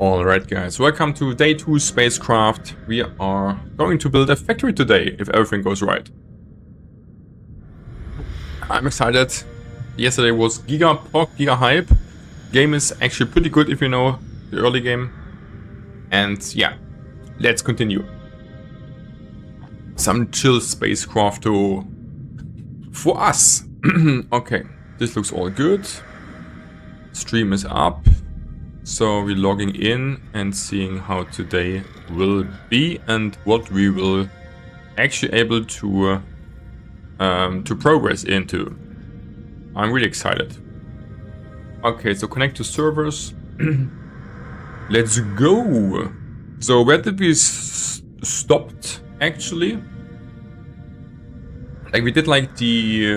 Alright guys, welcome to day 2 SpaceCraft. We are going to build a factory today, if everything goes right. I'm excited. Yesterday was giga hype. Game is actually pretty good if you know the early game. And yeah, let's continue. Some chill SpaceCraft for us. Okay, this looks all good. Stream is up. So we're logging in and seeing how today will be and what we will actually able to progress into. I'm really excited. Okay, so connect to servers. Let's go. So where did we stopped actually? Like we did like the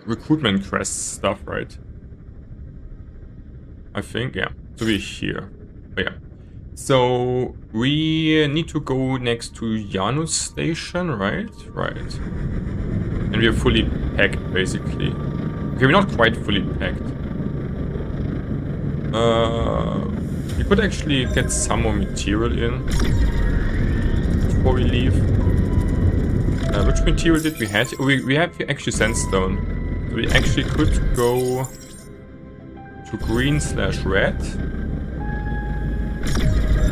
recruitment quest stuff, right? I think, yeah. So we're here. Oh, yeah. So we need to go next to Janus station, right? Right. And we are fully packed, basically. Okay, we're not quite fully packed. We could actually get some more material in before we leave. Which material did we have? We have actually sandstone. So we actually could go to green/red.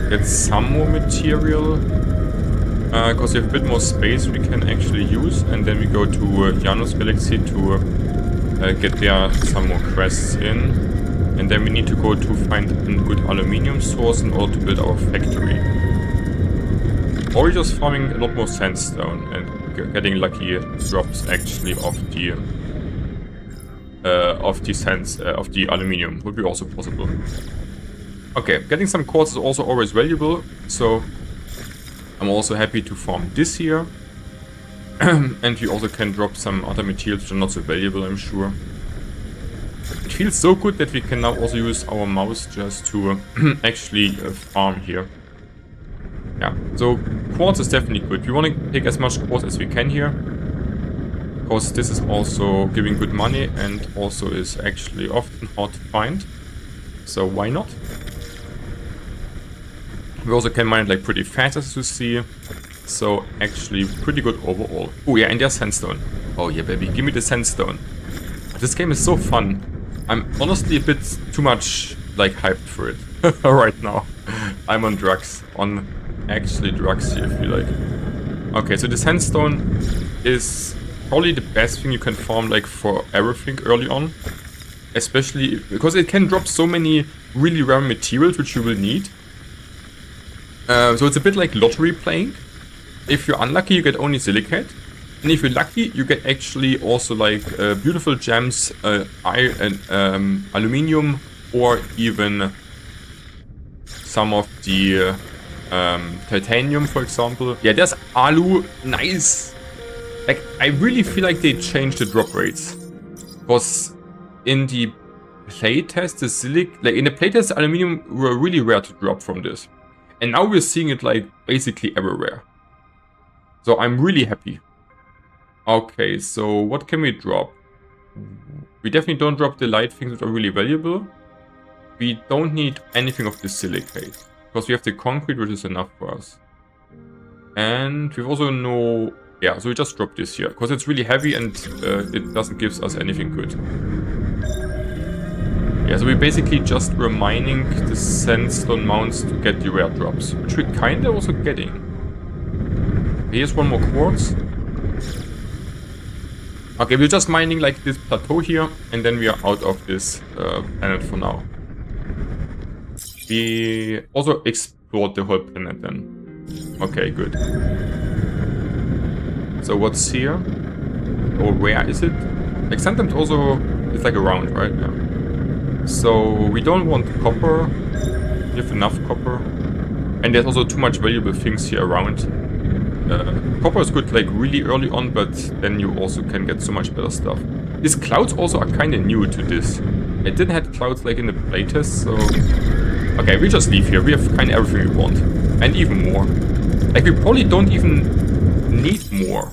Get some more material. Because we have a bit more space we can actually use. And then we go to Janus Galaxy to get there some more quests in. And then we need to go to find a good aluminium source in order to build our factory. Or we're just farming a lot more sandstone and getting lucky drops actually of the aluminium would be also possible. Okay, getting some quartz is also always valuable, so I'm also happy to farm this here. And we also can drop some other materials which are not so valuable, I'm sure. It feels so good that we can now also use our mouse just to actually farm here. Yeah, so quartz is definitely good. We want to take as much quartz as we can here. Because this is also giving good money and also is actually often hard to find. So why not? We also can mine it like pretty fast, as you see. So actually pretty good overall. Oh yeah, and there's sandstone. Oh yeah baby, give me the sandstone. This game is so fun. I'm honestly a bit too much like hyped for it right now. I'm on drugs. On actually drugs here if you like. Okay, so the sandstone is probably the best thing you can farm like for everything early on. Especially because it can drop so many really rare materials which you will need. So it's a bit like lottery playing. If you're unlucky you get only silicate. And if you're lucky you get actually also like beautiful gems, iron, aluminium, or even some of the titanium for example. Yeah, there's alu, nice. Like, I really feel like they changed the drop rates. Because in the playtest, in the playtest, the aluminium were really rare to drop from this. And now we're seeing it like basically everywhere. So I'm really happy. Okay, so what can we drop? We definitely don't drop the light things which are really valuable. We don't need anything of the silicate. Because we have the concrete which is enough for us. And we've also no... Yeah, so we just drop this here, because it's really heavy and it doesn't give us anything good. Yeah, so we basically just were mining the sandstone mounts to get the rare drops, which we're kinda also getting. Here's one more quartz. Okay, we're just mining like this plateau here, and then we are out of this planet for now. We also explored the whole planet then. Okay, good. So what's here? Or where is it? Like sometimes also it's like around, right? Yeah. So we don't want copper. We have enough copper. And there's also too much valuable things here around. Copper is good like really early on, but then you also can get so much better stuff. These clouds also are kind of new to this. I didn't have clouds like in the playtest, so... Okay, we just leave here. We have kind of everything we want. And even more. Like we probably don't even need more.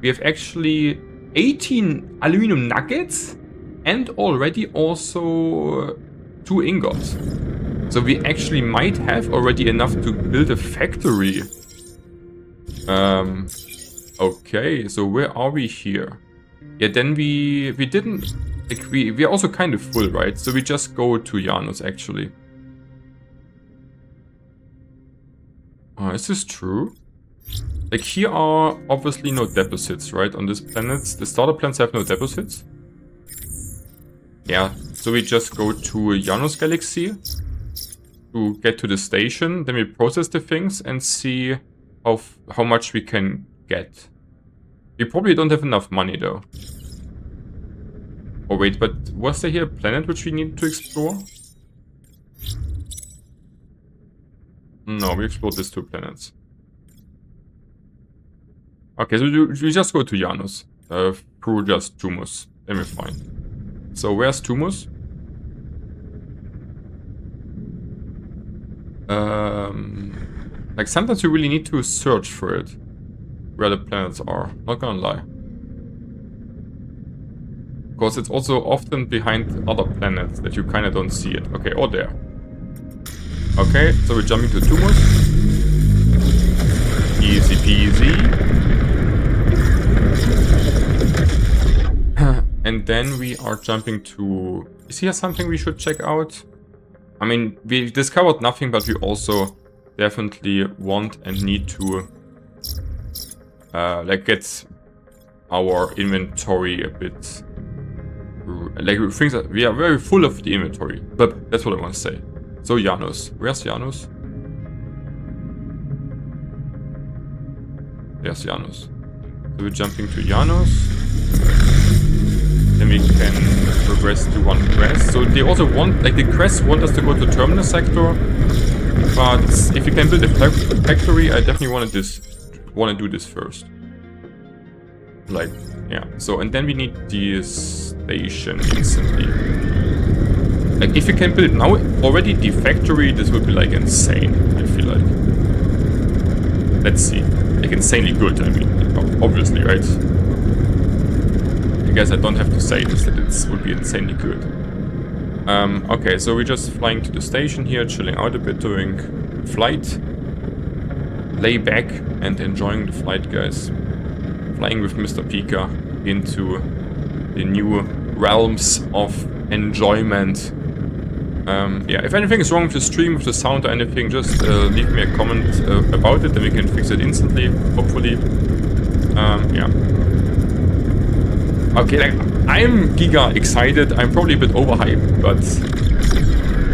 We have actually 18 aluminum nuggets and already also 2 ingots. So we actually might have already enough to build a factory. Okay, so where are we here? Yeah, then we didn't... Like, we are also kind of full, right? So we just go to Janus, actually. Is this true? Like, here are obviously no deposits, right? On this planet. The starter planets have no deposits. Yeah, so we just go to Janus Galaxy to get to the station. Then we process the things and see how much we can get. We probably don't have enough money, though. Oh, wait, but was there here a planet which we need to explore? No, we explored these 2 planets. Okay, so we just go to Janus. Through just Tumus. Then we're fine. So, where's Tumus? Like, sometimes you really need to search for it. Where the planets are. Not gonna lie. Because it's also often behind other planets that you kinda don't see it. Okay, or there. Okay, so we're jumping to Tumus. Easy peasy. And then we are jumping to... Is here something we should check out? I mean, we discovered nothing, but we also definitely want and need to like get our inventory a bit... Like, things that we are very full of the inventory, but that's what I want to say. So Janus, where's Janus? There's Janus. So we're jumping to Janus. Then we can progress to 1 quest. So they also want, like the quests want us to go to Terminal Sector. But if you can build a factory, I definitely want to do this first. Like, yeah. So, and then we need the station instantly. Like, if you can build now already the factory, this would be like insane, I feel like. Let's see. Like, insanely good, I mean, obviously, right? I guess I don't have to say this, that it would be insanely good. Okay, so we're just flying to the station here, chilling out a bit, doing flight. Lay back and enjoying the flight, guys. Flying with Mr. Pika into the new realms of enjoyment. Yeah, if anything is wrong with the stream, with the sound or anything, just leave me a comment about it, then we can fix it instantly, hopefully. Yeah. Okay, like, I'm giga excited. I'm probably a bit overhyped, but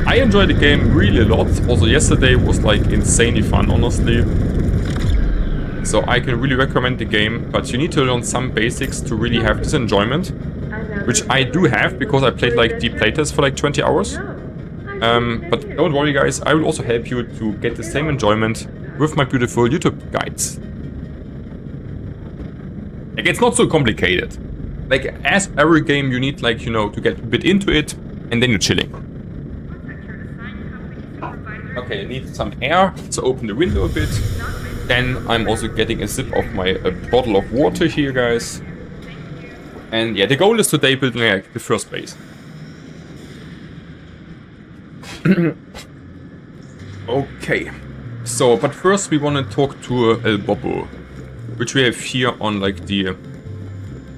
I enjoy the game really a lot. Also, yesterday was like insanely fun, honestly. So I can really recommend the game, but you need to learn some basics to really have this enjoyment, which I do have because I played like the playtest for like 20 hours. But don't worry, guys, I will also help you to get the same enjoyment with my beautiful YouTube guides. Like, it's not so complicated. Like, as every game, you need, like, you know, to get a bit into it, and then you're chilling. Okay, I need some air, so open the window a bit. Then I'm also getting a sip of my bottle of water here, guys. And yeah, the goal is today building like the first base. Okay. So, but first we want to talk to El Bobo, which we have here on like the...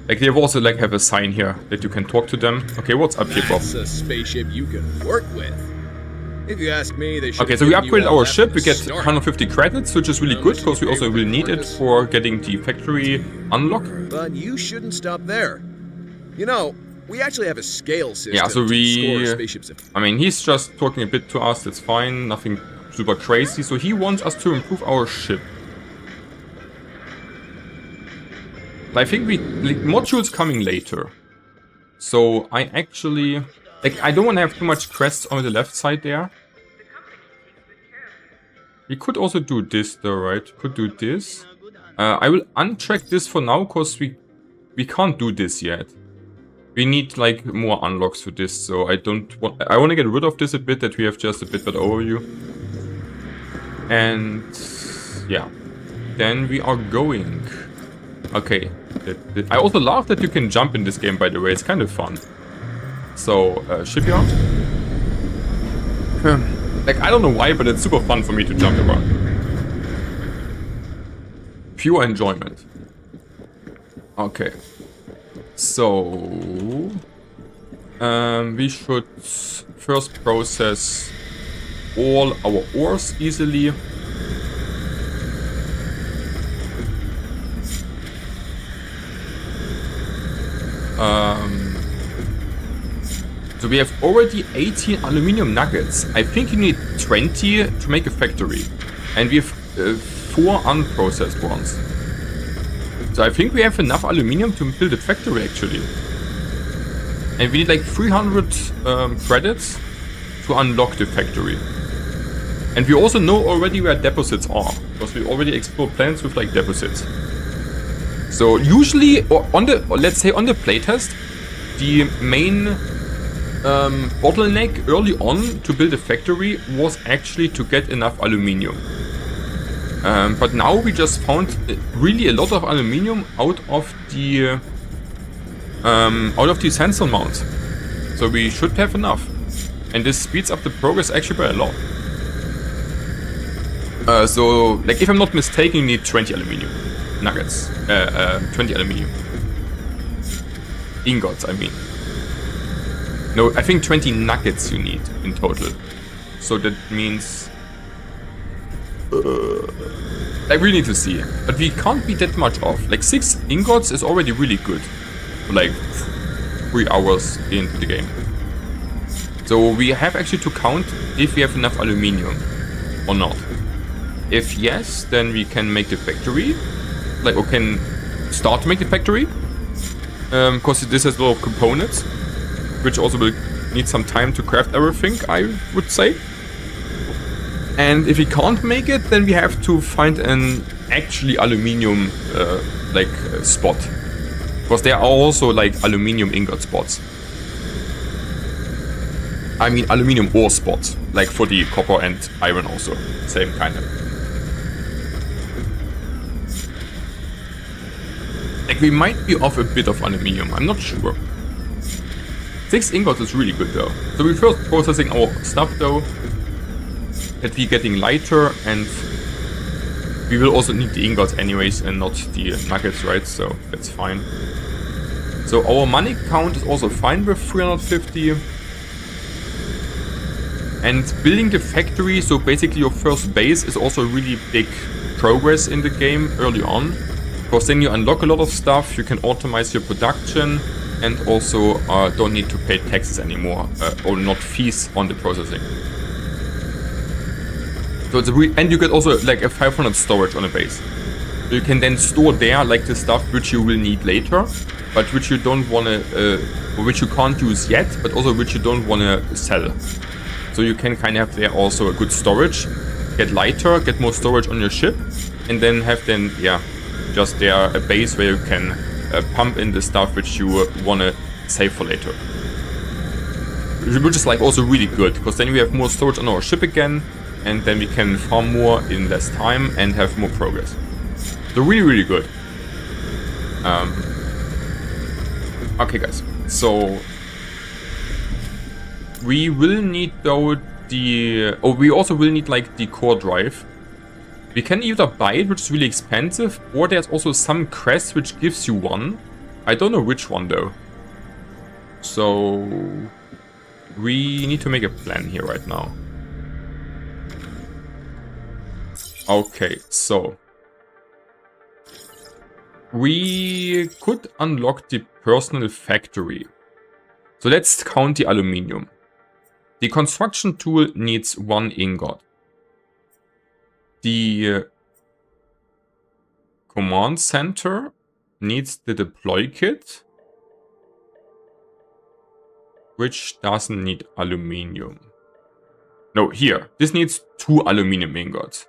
Like, they also like have a sign here that you can talk to them. Okay, what's up here, Bob? That's a spaceship you can work with. If you ask me, they should. Okay, so we upgrade our ship. We get 150 credits, which is really good because we also will need it for getting the factory unlock. But you shouldn't stop there. You know, we actually have a scale system. Yeah, so we... To score spaceships. I mean, he's just talking a bit to us. That's fine. Nothing super crazy. So he wants us to improve our ship. I think like, modules coming later. So I actually... Like, I don't want to have too much quests on the left side there. We could also do this though, right? Could do this. I will uncheck this for now, because we can't do this yet. We need, like, more unlocks for this, so I don't want... I want to get rid of this a bit, that we have just a bit better overview. And... yeah. Then we are going. Okay. I also love that you can jump in this game, by the way. It's kind of fun. So, shipyard. Like, I don't know why, but it's super fun for me to jump around. Pure enjoyment. Okay. So... we should first process all our ores easily. So we have already 18 aluminium nuggets. I think you need 20 to make a factory. And we have 4 unprocessed ones. So I think we have enough aluminium to build a factory actually. And we need like 300 credits to unlock the factory. And we also know already where deposits are. Because we already explored planets with like deposits. So usually, or on the, let's say on the playtest, the main bottleneck early on to build a factory was actually to get enough aluminium. But now we just found really a lot of aluminium out of the sandstone mounts. So we should have enough. And this speeds up the progress actually by a lot. So, like, if I'm not mistaken, you need 20 aluminium nuggets. 20 aluminium ingots, I mean. No, I think 20 nuggets you need in total. So that means... I really need to see. But we can't be that much off. Like 6 ingots is already really good. Like 3 hours into the game. So we have actually to count if we have enough aluminium or not. If yes, then we can make the factory. Like, or can start to make the factory. Because this has a lot of components. Which also will need some time to craft everything, I would say. And if we can't make it, then we have to find an actually aluminium spot. Because there are also like aluminium ingot spots. I mean aluminium ore spots. Like for the copper and iron also. Same kind of. Like we might be off a bit of aluminium, I'm not sure. 6 ingots is really good though. So we're first processing our stuff though. That we're getting lighter, and we will also need the ingots anyways and not the nuggets, right? So that's fine. So our money count is also fine with 350. And building the factory, so basically your first base, is also really big progress in the game early on. Because then you unlock a lot of stuff, you can automate your production. And also don't need to pay taxes anymore, or not fees on the processing. So it's and you get also like a 500 storage on a base. So you can then store there like the stuff which you will need later, but which you don't want to, or which you can't use yet, but also which you don't want to sell. So you can kind of have there also a good storage, get lighter, get more storage on your ship, and then have then, yeah, just there a base where you can pump in the stuff which you want to save for later. Which is like also really good, because then we have more storage on our ship again, and then we can farm more in less time and have more progress. So really, really good. Okay guys, so we will need though the... Oh, we also will need like the core drive. We can either buy it, which is really expensive, or there's also some crest which gives you one. I don't know which one though. So we need to make a plan here right now. Okay, so we could unlock the personal factory. So let's count the aluminium. The construction tool needs 1 ingot. The command center needs the deploy kit, which doesn't need aluminium. No, here. This needs 2 aluminium ingots.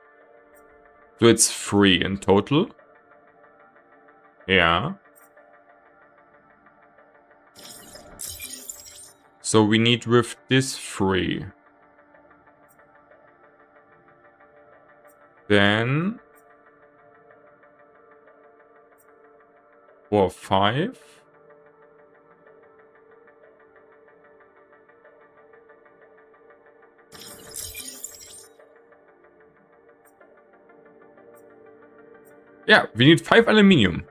So it's 3 in total. Yeah. So we need with this 3. Then 4, 5. Yeah, we need 5 aluminium.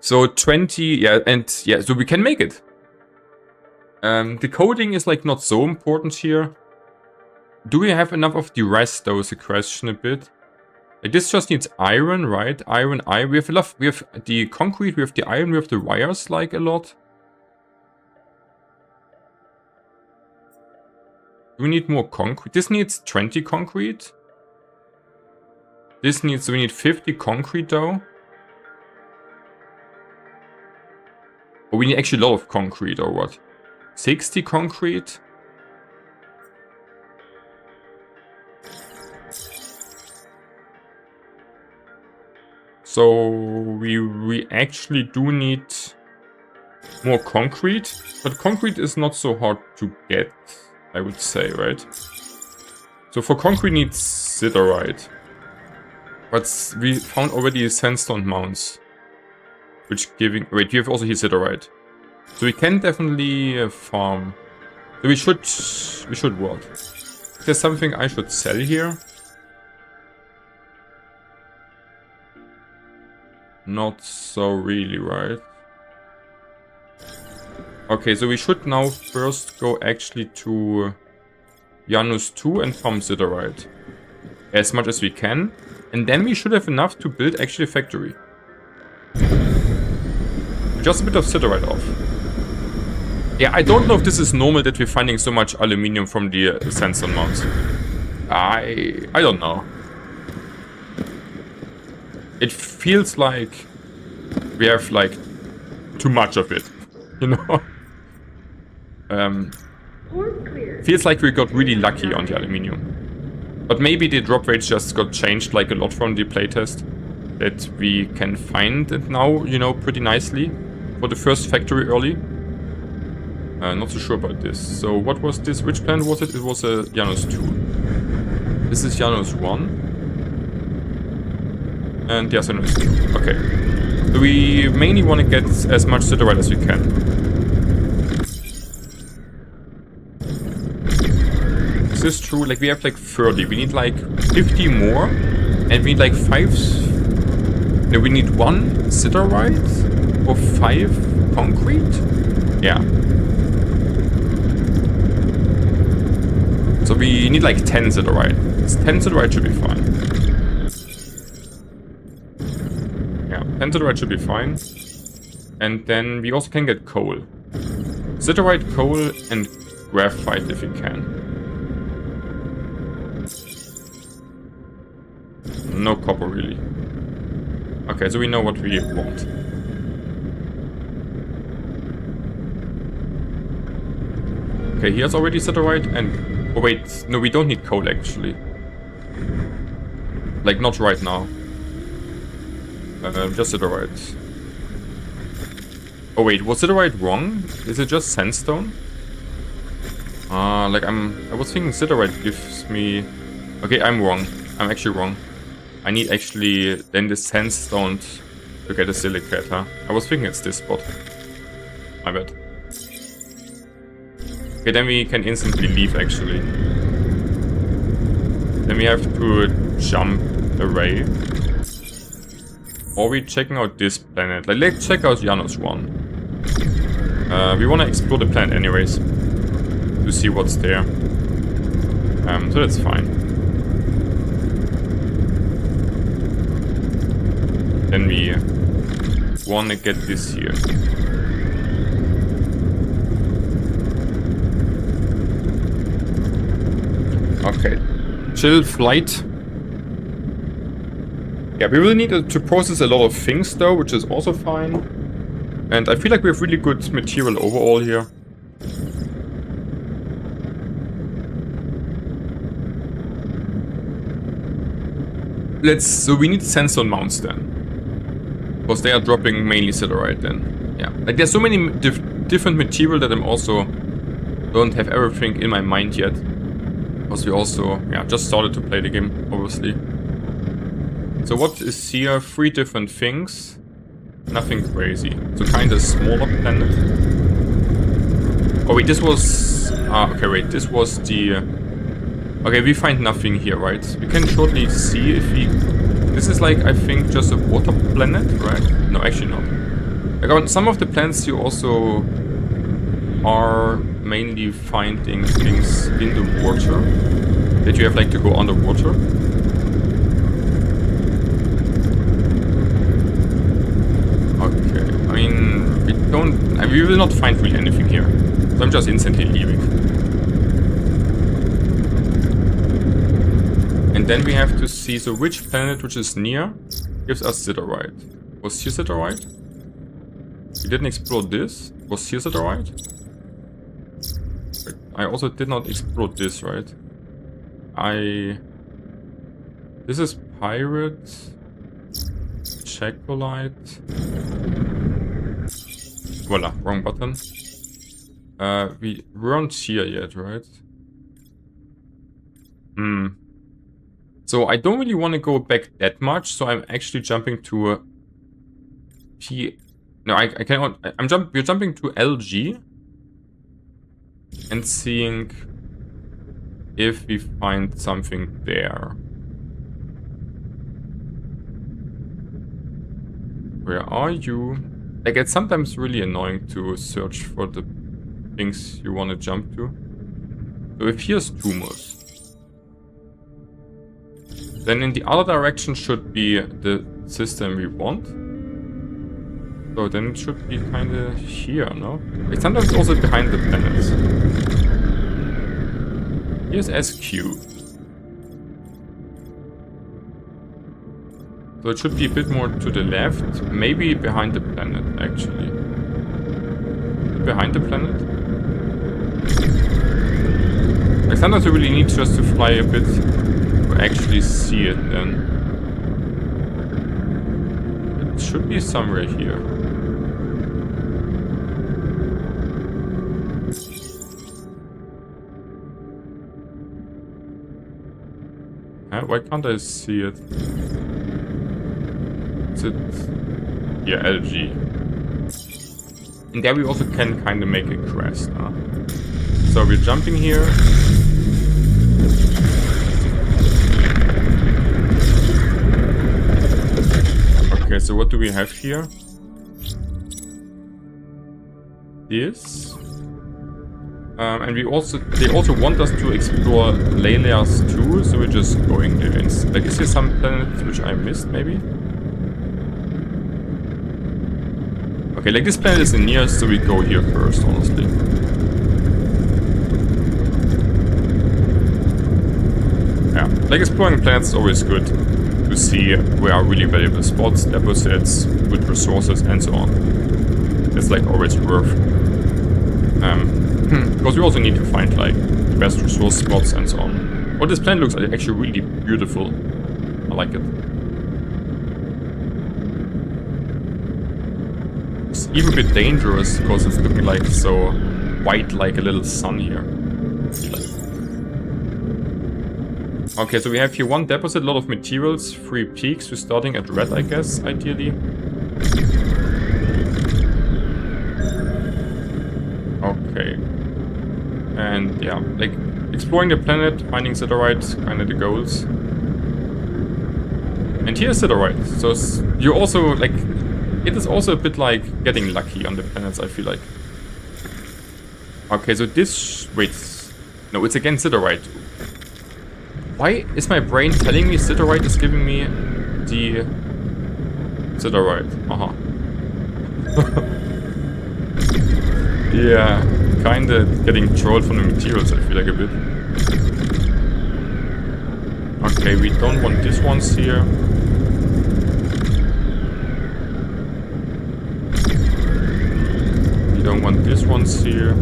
So 20, yeah, and yeah, so we can make it. The coding is like not so important here. Do we have enough of the rest though is the question a bit. Like this just needs iron, right? Iron, we have enough, we have the concrete, we have the iron, we have the wires like a lot. Do we need more concrete? This needs 20 concrete. This needs, so we need 50 concrete though. Or we need actually a lot of concrete or what? 60 concrete? So we actually do need more concrete, but concrete is not so hard to get, I would say, right? So for concrete needs siderite. But we found already sandstone mounts. Which giving... Wait, we have also here siderite. So we can definitely farm. So we should what? Is there something I should sell here? Not so really, right? Okay, so we should now first go actually to Janus 2 and farm siderite. As much as we can. And then we should have enough to build actually a factory. Just a bit of siderite off. Yeah, I don't know if this is normal that we're finding so much aluminium from the sandstone mounts. I don't know. It feels like we have like too much of it, you know? Feels like we got really lucky on the aluminium. But maybe the drop rates just got changed like a lot from the playtest. That we can find it now, you know, pretty nicely. For the first factory early. Not so sure about this. So what was this? Which planet was it? It was a Janus 2. This is Janus 1. And yes, Janus 2. Okay. So we mainly want to get as much siderite as we can. Is this true? Like we have like 30. We need like 50 more. And we need like 5... No, we need 1 siderite. Or 5 concrete? Yeah. So we need like 10 siderite. 10 siderite should be fine. Yeah, 10 siderite should be fine. And then we also can get coal. Siderite, coal, and graphite if we can. No copper really. Okay, so we know what we want. Okay, here's already siderite and... Oh wait, no, we don't need coal actually. Like, not right now. Just siderite. Oh wait, was siderite wrong? Is it just sandstone? Like I was thinking siderite gives me... Okay, I'm wrong. I'm actually wrong. I need actually then the sandstone to get a silicate, huh? I was thinking it's this spot. My bad. Okay, then we can instantly leave actually. Then we have to jump away. Or we checking out this planet. Like, let's check out Janus 1. We want to explore the planet anyways. To see what's there. So that's fine. Then we want to get this here. Okay, chill flight. Yeah, we will need to process a lot of things though, which is also fine. And I feel like we have really good material overall here. So we need sandstone mounts then. Because they are dropping mainly siderite then. Yeah, like there's so many different material that I'm also don't have everything in my mind yet. Because we also, yeah, just started to play the game, obviously. So what is here? 3 different things. Nothing crazy. So kind of smaller planet. Oh wait, this was... okay, wait, this was the... Okay, we find nothing here, right? We can shortly see if we... This is like, I think, just a water planet, right? No, actually not. Like on some of the planets you also are mainly finding things in the water that you have like to go underwater. Okay, I mean, we will not find really anything here. So I'm just instantly leaving. And then we have to see, so which planet which is near gives us Siderite. Was here Siderite? We didn't explore this. Was here Siderite? I also did not explore this, right? This is Pirate. Chocolate. Voila, wrong button. We weren't here yet, right? So I don't really want to go back that much, so I'm actually jumping to No, I cannot. We're jumping to LG and seeing if we find something there. Where are you? Like, it's sometimes really annoying to search for the things you want to jump to. So if here's Tumus, then in the other direction should be the system we want. So then it should be kind of here, no? Like sometimes also behind the planets. Here's SQ. So it should be a bit more to the left, maybe behind the planet, actually. Behind the planet? Like sometimes you really need just to fly a bit to actually see it then. It should be somewhere here. Why can't I see it? Is it... Yeah, LG. And there we also can kind of make a crest, huh? So we're jumping here. Okay, so what do we have here? This. And they also want us to explore ley layers too, so we're just going there. Like, is there some planets which I missed, maybe? Okay, like this planet is the nearest, so we go here first, honestly. Yeah, like exploring planets is always good to see where are really valuable spots, deposits, good resources, and so on. It's like always worth. Because we also need to find like the best resource spots and so on. Oh, this planet looks actually really beautiful. I like it. It's even a bit dangerous because it's looking like so white, like a little sun here. Okay, so we have here one deposit, a lot of materials, 3 peaks. We're starting at red, I guess, ideally. Okay. And yeah, like exploring the planet, finding Siderite, kind of the goals. And here's Siderite. So you also like, it is also a bit like getting lucky on the planets, I feel like. Okay, so this, wait, no, it's again Siderite. Why is my brain telling me Siderite is giving me the Siderite? Yeah, kinda getting trolled from the materials, I feel like a bit. Okay, we don't want these ones here. We don't want these ones here.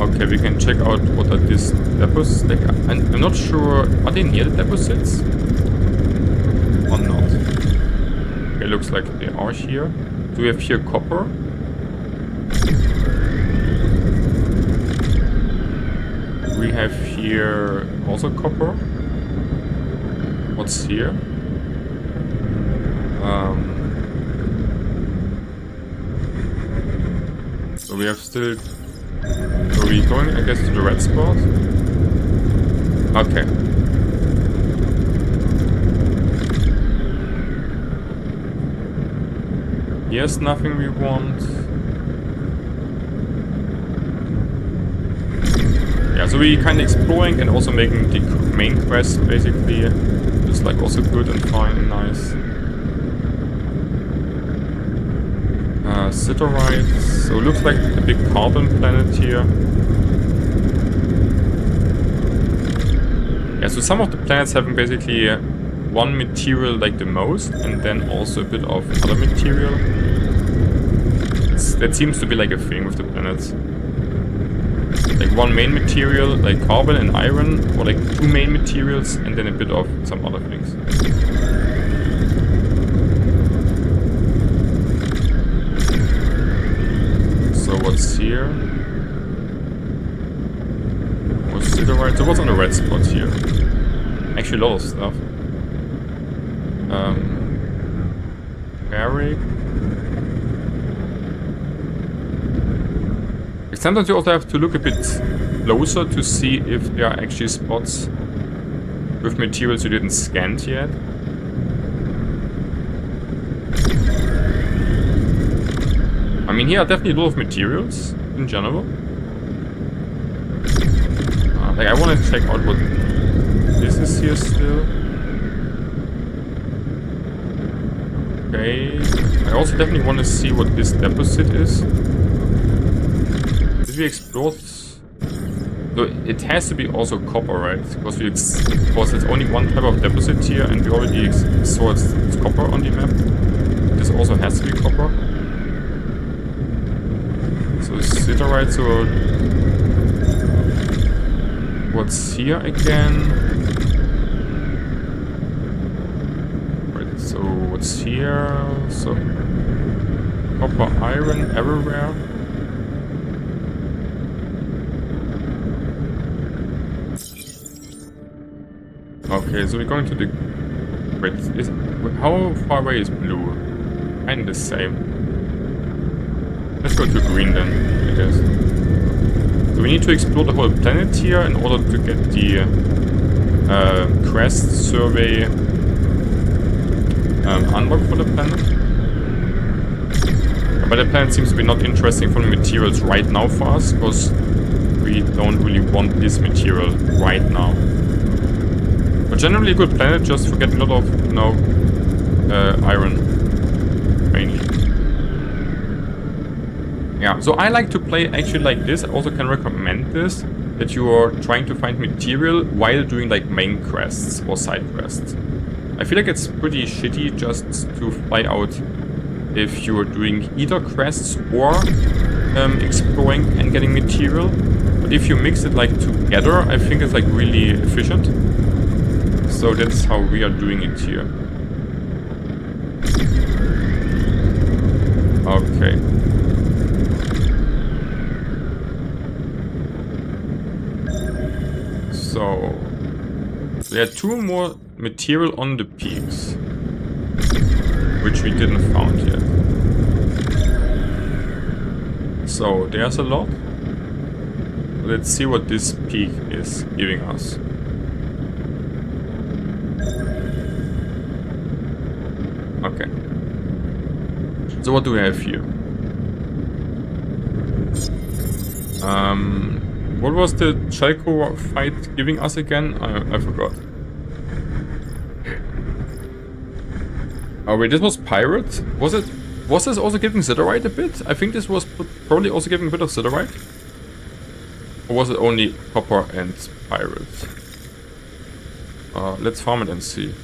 Okay, we can check out what are these deposits. Like, I'm not sure, are they near the deposits? Or not? Okay, looks like they are here. Do we have here copper? We have here also copper. What's here? So we have still... So we going, I guess, to the red spot? Okay. Here's nothing we want. Yeah, so we kind of exploring and also making the main quest basically. Just like also good and fine and nice. Siterites. So it looks like a big carbon planet here. Yeah, so some of the planets having basically one material like the most, and then also a bit of other material. That seems to be like a thing with the planets. Like one main material, like carbon and iron, or like two main materials, and then a bit of some other things. So what's here? What's Siderite? So what's on the red spot here? Actually a lot of stuff. Eric. Sometimes you also have to look a bit closer to see if there are actually spots with materials you didn't scan yet. I mean, here are definitely a lot of materials in general. Like, I want to check out what this is here still. Okay. I also definitely want to see what this deposit is. Did we explore? So it has to be also copper, right? Because it's only one type of deposit here, and we already saw it's copper on the map. This also has to be copper. So Siderite, so what's here again? Right, so what's here? So copper, iron everywhere. Okay, so we're going to the... Wait, how far away is blue? Kinda the same. Let's go to green then, I guess. So we need to explore the whole planet here in order to get the crest survey unlocked for the planet. But the planet seems to be not interesting for the materials right now for us, because we don't really want this material right now. But generally a good planet, just for getting a lot of, you know, iron, mainly. Yeah, so I like to play actually like this. I also can recommend this, that you are trying to find material while doing like main quests or side quests. I feel like it's pretty shitty just to fly out if you are doing either quests or exploring and getting material. But if you mix it like together, I think it's like really efficient. So that's how we are doing it here. Okay. So there are two more material on the peaks, which we didn't found yet. So there's a lot. Let's see what this peak is giving us. Okay. So what do we have here? What was the Chalco fight giving us again? I forgot. Oh wait, this was pirate? Was this also giving Siderite a bit? I think this was probably also giving a bit of Siderite. Or was it only copper and pirate? Let's farm it and see.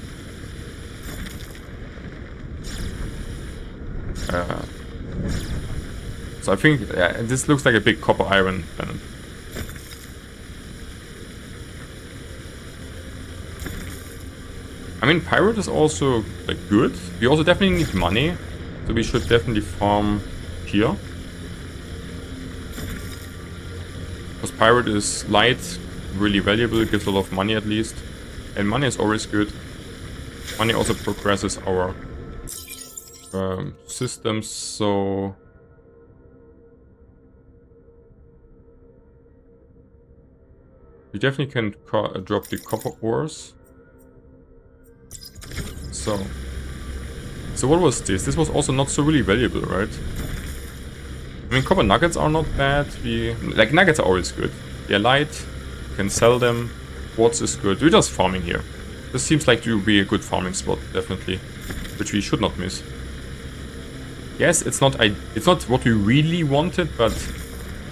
So I think this looks like a big copper iron planet. I mean, pirate is also like good. We also definitely need money, so we should definitely farm here. Because pirate is light, really valuable, it gives a lot of money at least, and money is always good. Money also progresses our systems, so we definitely can drop the copper ores. So So what was this? This was also not so really valuable, right? I mean, copper nuggets are not bad. Like, nuggets are always good. They're light, you can sell them. Quartz is good. We're just farming here. This seems like to be a good farming spot, definitely. Which we should not miss. Yes, it's not what we really wanted, but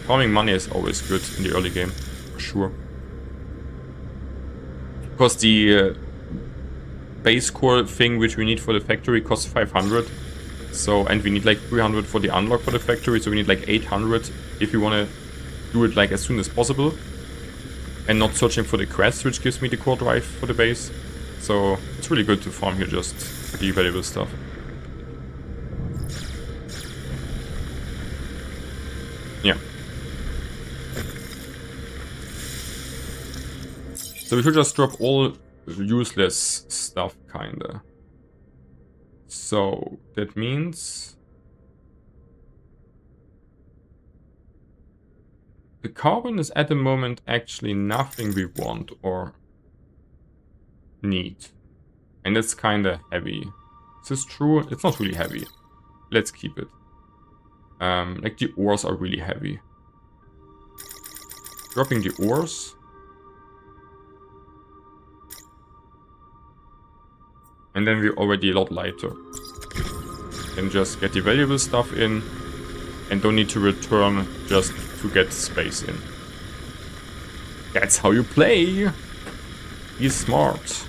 farming money is always good in the early game, for sure. Because the base core thing which we need for the factory costs 500. So, and we need like 300 for the unlock for the factory, so we need like 800 if we want to do it like as soon as possible. And not searching for the quest, which gives me the core drive for the base. So, it's really good to farm here just the valuable stuff. Yeah. So we should just drop all useless stuff, kinda. So, that means... the carbon is at the moment actually nothing we want or need. And it's kinda heavy. Is this true? It's not really heavy. Let's keep it. Like the ores are really heavy. Dropping the ores. And then we're already a lot lighter. Can just get the valuable stuff in. And don't need to return just to get space in. That's how you play. Be smart.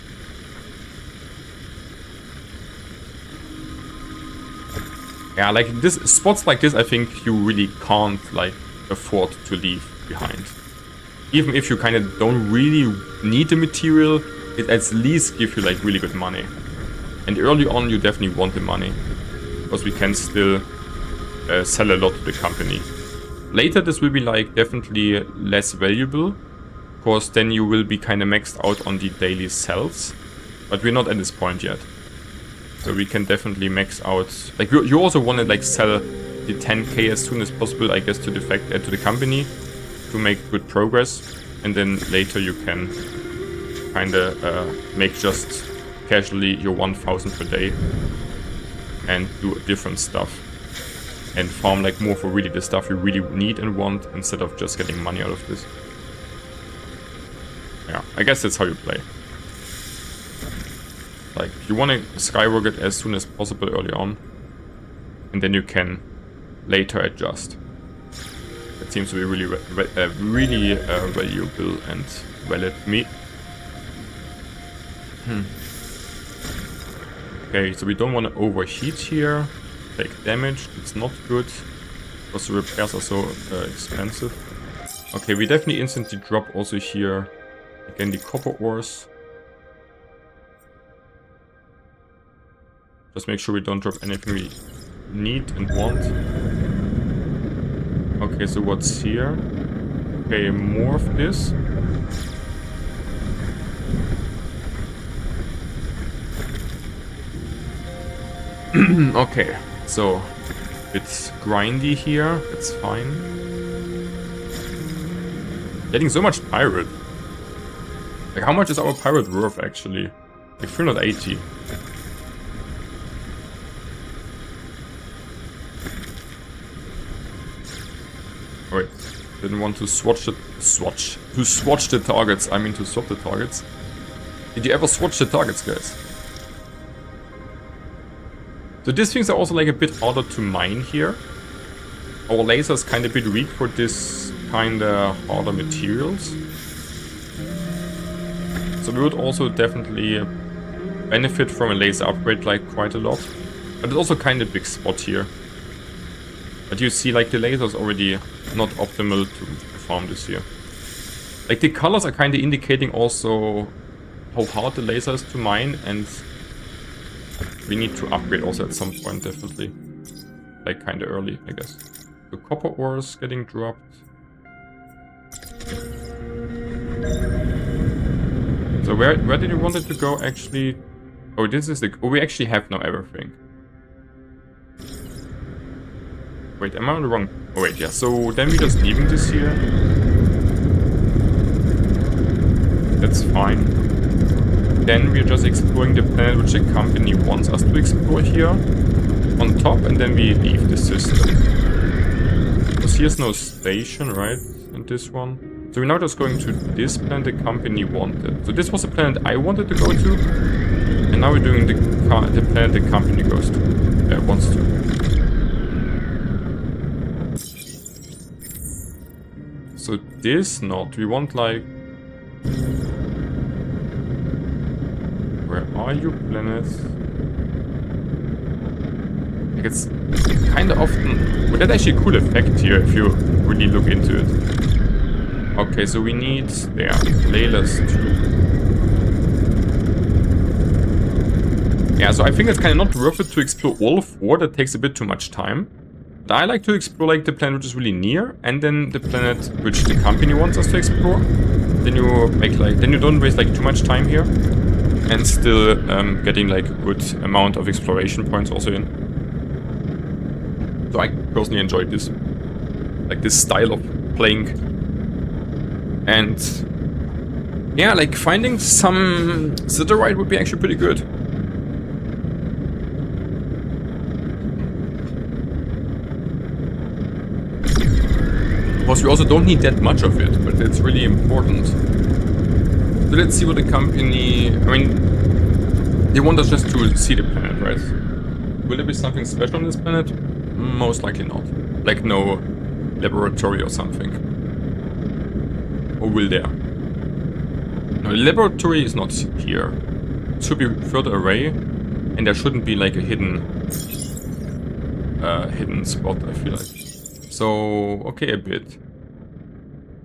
Yeah, like this spots like this, I think you really can't like afford to leave behind. Even if you kind of don't really need the material, it at least gives you like really good money. And early on, you definitely want the money, because we can still sell a lot to the company. Later, this will be like definitely less valuable, because then you will be kind of maxed out on the daily sells. But we're not at this point yet. So we can definitely max out. Like you also want to like sell the 10k as soon as possible, I guess, to the company to make good progress, and then later you can kind of make just casually your 1000 per day and do different stuff and farm like more for really the stuff you really need and want instead of just getting money out of this. Yeah, I guess that's how you play. Like, you want to skyrocket as soon as possible early on, and then you can later adjust. That seems to be really, really valuable and valid to me. Okay, so we don't want to overheat here, take damage, it's not good, because the repairs are so expensive. Okay, we definitely instantly drop also here, again, the copper ores. Just make sure we don't drop anything we need and want. Okay, so what's here? Okay, more of this. Okay, so it's grindy here, that's fine. Getting so much pirate. Like, how much is our pirate worth actually? Like 380. Wait, didn't want to swatch the targets. I mean to swap the targets. Did you ever swatch the targets, guys? So these things are also like a bit harder to mine here. Our laser is kind of a bit weak for this kind of harder materials. So we would also definitely benefit from a laser upgrade like quite a lot. But it's also kind of a big spot here. But you see, like, the laser is already not optimal to farm this here. Like, the colors are kind of indicating also how hard the laser is to mine, and we need to upgrade also at some point, definitely. Like, kind of early, I guess. The copper ores getting dropped. So where did you want it to go, actually? Oh, this is the... Oh, we actually have now everything. Wait, am I on the wrong... Oh wait, yeah, so then we're just leaving this here. That's fine. then we're just exploring the planet which the company wants us to explore here on top, and then we leave the system. Because here's no station, right? And this one. So we're now just going to this planet the company wanted. So this was the planet I wanted to go to, and now we're doing the planet the company goes to, wants to. So this node, we want like... Where are you, planets? Like it's kind of often... Well, that's actually a cool effect here if you really look into it. Okay, so we need... There, Layla's 2. Yeah, so I think it's kind of not worth it to explore all 4. That takes a bit too much time. But I like to explore like the planet which is really near, and then the planet which the company wants us to explore. Then you make like... Then you don't waste like too much time here. And still getting like a good amount of exploration points also in. So I personally enjoyed this. Like this style of playing. And yeah, like finding some Zitterite would be actually pretty good. Of course, we also don't need that much of it, but it's really important. So let's see what the company... I mean, they want us just to see the planet, right? Will there be something special on this planet? Most likely not. Like no laboratory or something. Or will there? No, the laboratory is not here. It should be further away. And there shouldn't be like a hidden spot, I feel like. So, okay, a bit.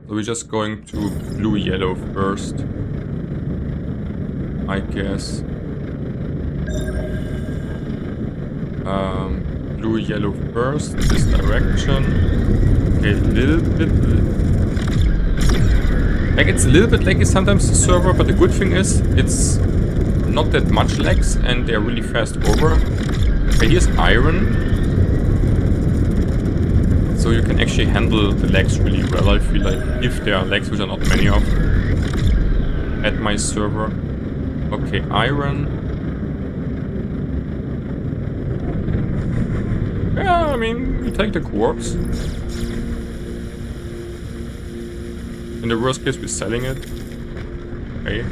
So we're just going to blue-yellow first. I guess. Blue-yellow first, this direction. Okay, a little bit... Like, it's a little bit laggy sometimes, the server, but the good thing is, it's not that much lags, and they're really fast over. Okay, here's iron. So you can actually handle the lags really well, I feel like, if there are lags, which are not many of, at my server. Okay, iron. Yeah, I mean, we take the quartz. In the worst case, we're selling it. Okay.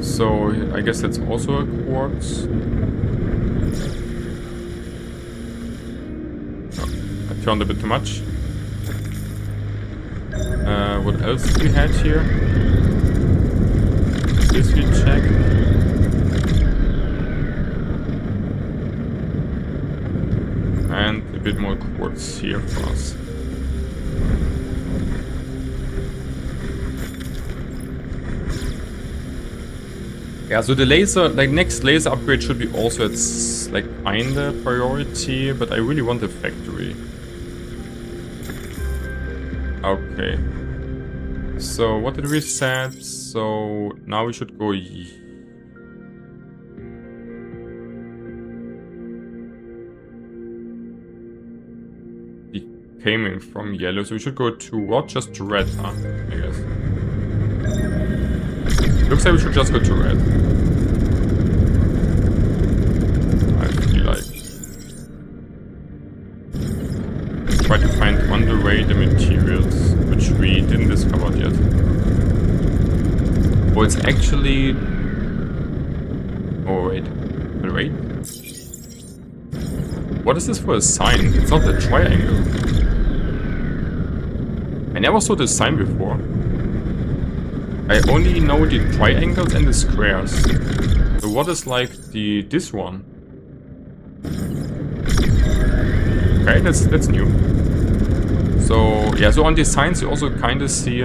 So, I guess that's also a quartz. Oh, I turned a bit too much. What else do we had here? This we checked. And a bit more quartz here for us. Yeah, so the laser, like next laser upgrade should be also at like kinda priority, but I really want the factory. Okay. So what did we set? So now we should go. He came in from yellow, so we should go to what? Just to red, huh? I guess. Looks like we should just go to red. I feel like. Try to find on the way the materials, which we didn't discover yet. Oh, it's actually... Oh, wait. Wait. What is this for a sign? It's not a triangle. I never saw this sign before. I only know the triangles and the squares. So what is like this one? Okay, that's new. So yeah, so on these signs you also kind of see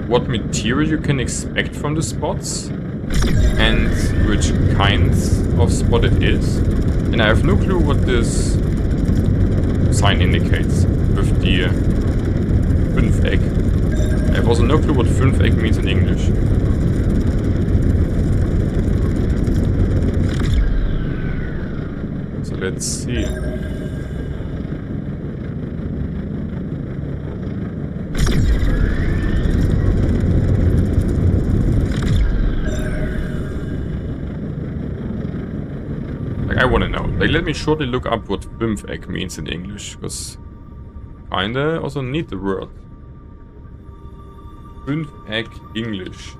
what material you can expect from the spots and which kinds of spot it is. And I have no clue what this sign indicates with the 5-Egg. I have also no clue what 5-Egg means in English. So let's see. Like, I want to know. Like, let me shortly look up what egg means in English, because kinda also need the word. Egg English.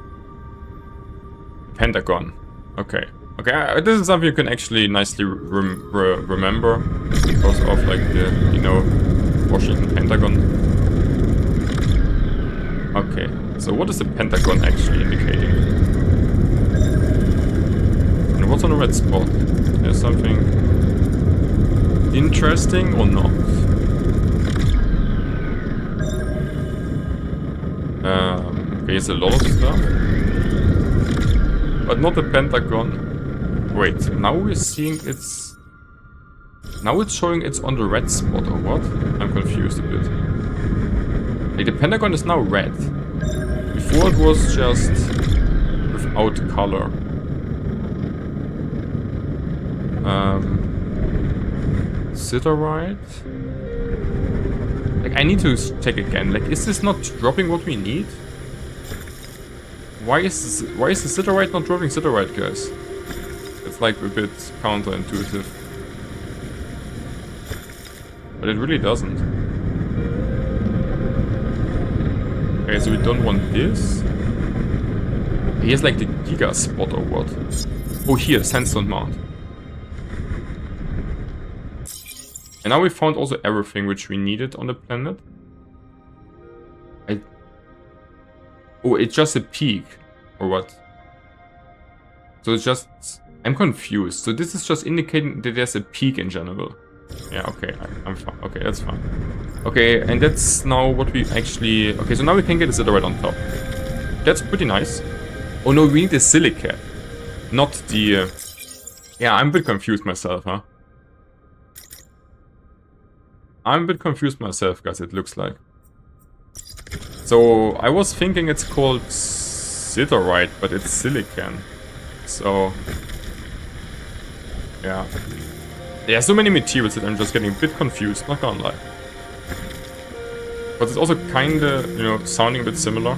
Pentagon. Okay. Okay, this is something you can actually nicely remember because of, like, the, you know, Washington Pentagon. Okay, so what is the Pentagon actually indicating? And what's on the red spot? There's something interesting or not? Okay, it's a lot of stuff. But not the Pentagon. Wait, now we're seeing it's... Now it's showing it's on the red spot, or what? I'm confused a bit. Like, the Pentagon is now red. Before it was just without color. Siderite? Like, I need to check again. Like, is this not dropping what we need? Why is the Siderite not dropping Siderite, guys? It's like a bit counterintuitive. But it really doesn't. Okay, so we don't want this. Here's like the Giga spot or what? Oh, here, Sandstone Mount. And now we found also everything which we needed on the planet. Oh, it's just a peak. Or what? So it's just... I'm confused. So this is just indicating that there's a peak in general. Yeah, okay, I'm fine. Okay, that's fine. Okay, and that's now what we actually... Okay, so now we can get a Siderite on top. That's pretty nice. Oh no, we need the silicate. Not the... Yeah, I'm a bit confused myself, huh? I'm a bit confused myself, guys, it looks like. So, I was thinking it's called Siderite, but it's silicon. So... Yeah. There are so many materials that I'm just getting a bit confused, not gonna lie. But it's also kinda, you know, sounding a bit similar.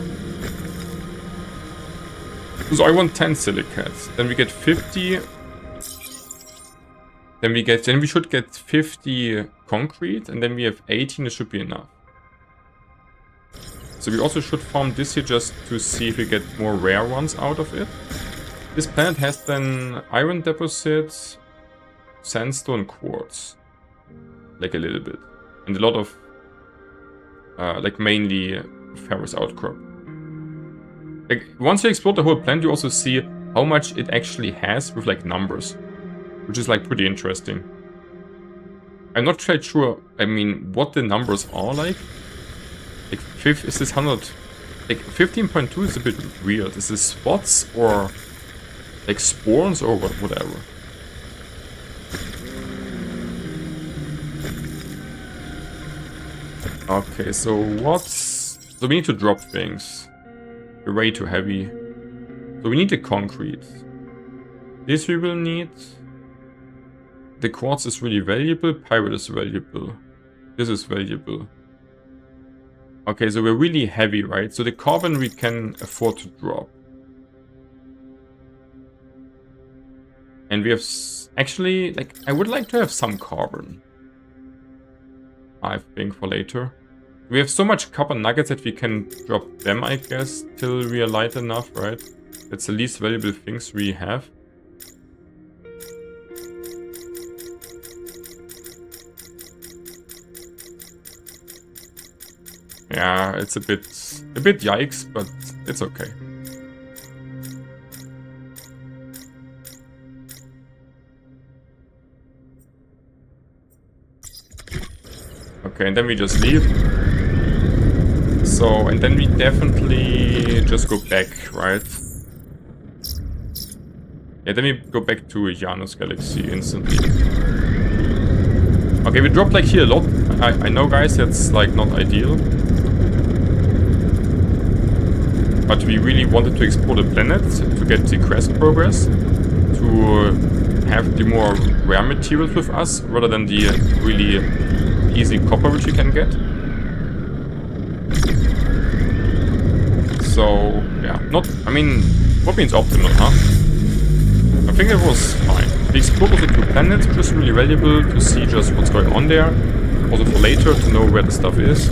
So I want 10 silicates. Then we get 50. Then we should get 50 concrete, and then we have 18, it should be enough. So we also should farm this here just to see if we get more rare ones out of it. This planet has then iron deposits, sandstone, quartz. Like a little bit. And a lot of, like mainly ferrous outcrop. Like, once you explore the whole planet, you also see how much it actually has with, like, numbers. Which is, like, pretty interesting. I'm not quite sure, I mean, what the numbers are like. Like, is this 100... Like, 15.2 is a bit weird. Is this spots or... like, spawns or whatever? Okay, so what's... So we need to drop things. They're way too heavy. So we need the concrete. This we will need. The quartz is really valuable. Pirate is valuable. This is valuable. Okay, so we're really heavy, right? So the carbon we can afford to drop. And we have... Actually, like, I would like to have some carbon. I think for later. We have so much copper nuggets that we can drop them, I guess, till we are light enough, right? That's the least valuable things we have. Yeah, it's a bit yikes, but it's okay. Okay, and then we just leave. So, and then we definitely just go back, right? Yeah, then we go back to Janus Galaxy instantly. Okay, we dropped like here a lot. I know, guys, that's like not ideal. But we really wanted to explore the planet to get the quest progress. To have the more rare materials with us, rather than the really easy copper which you can get. So, yeah, not, I mean, what means optimal, huh? I think it was fine. We explored also 2 planets, which is really valuable to see just what's going on there. Also for later to know where the stuff is.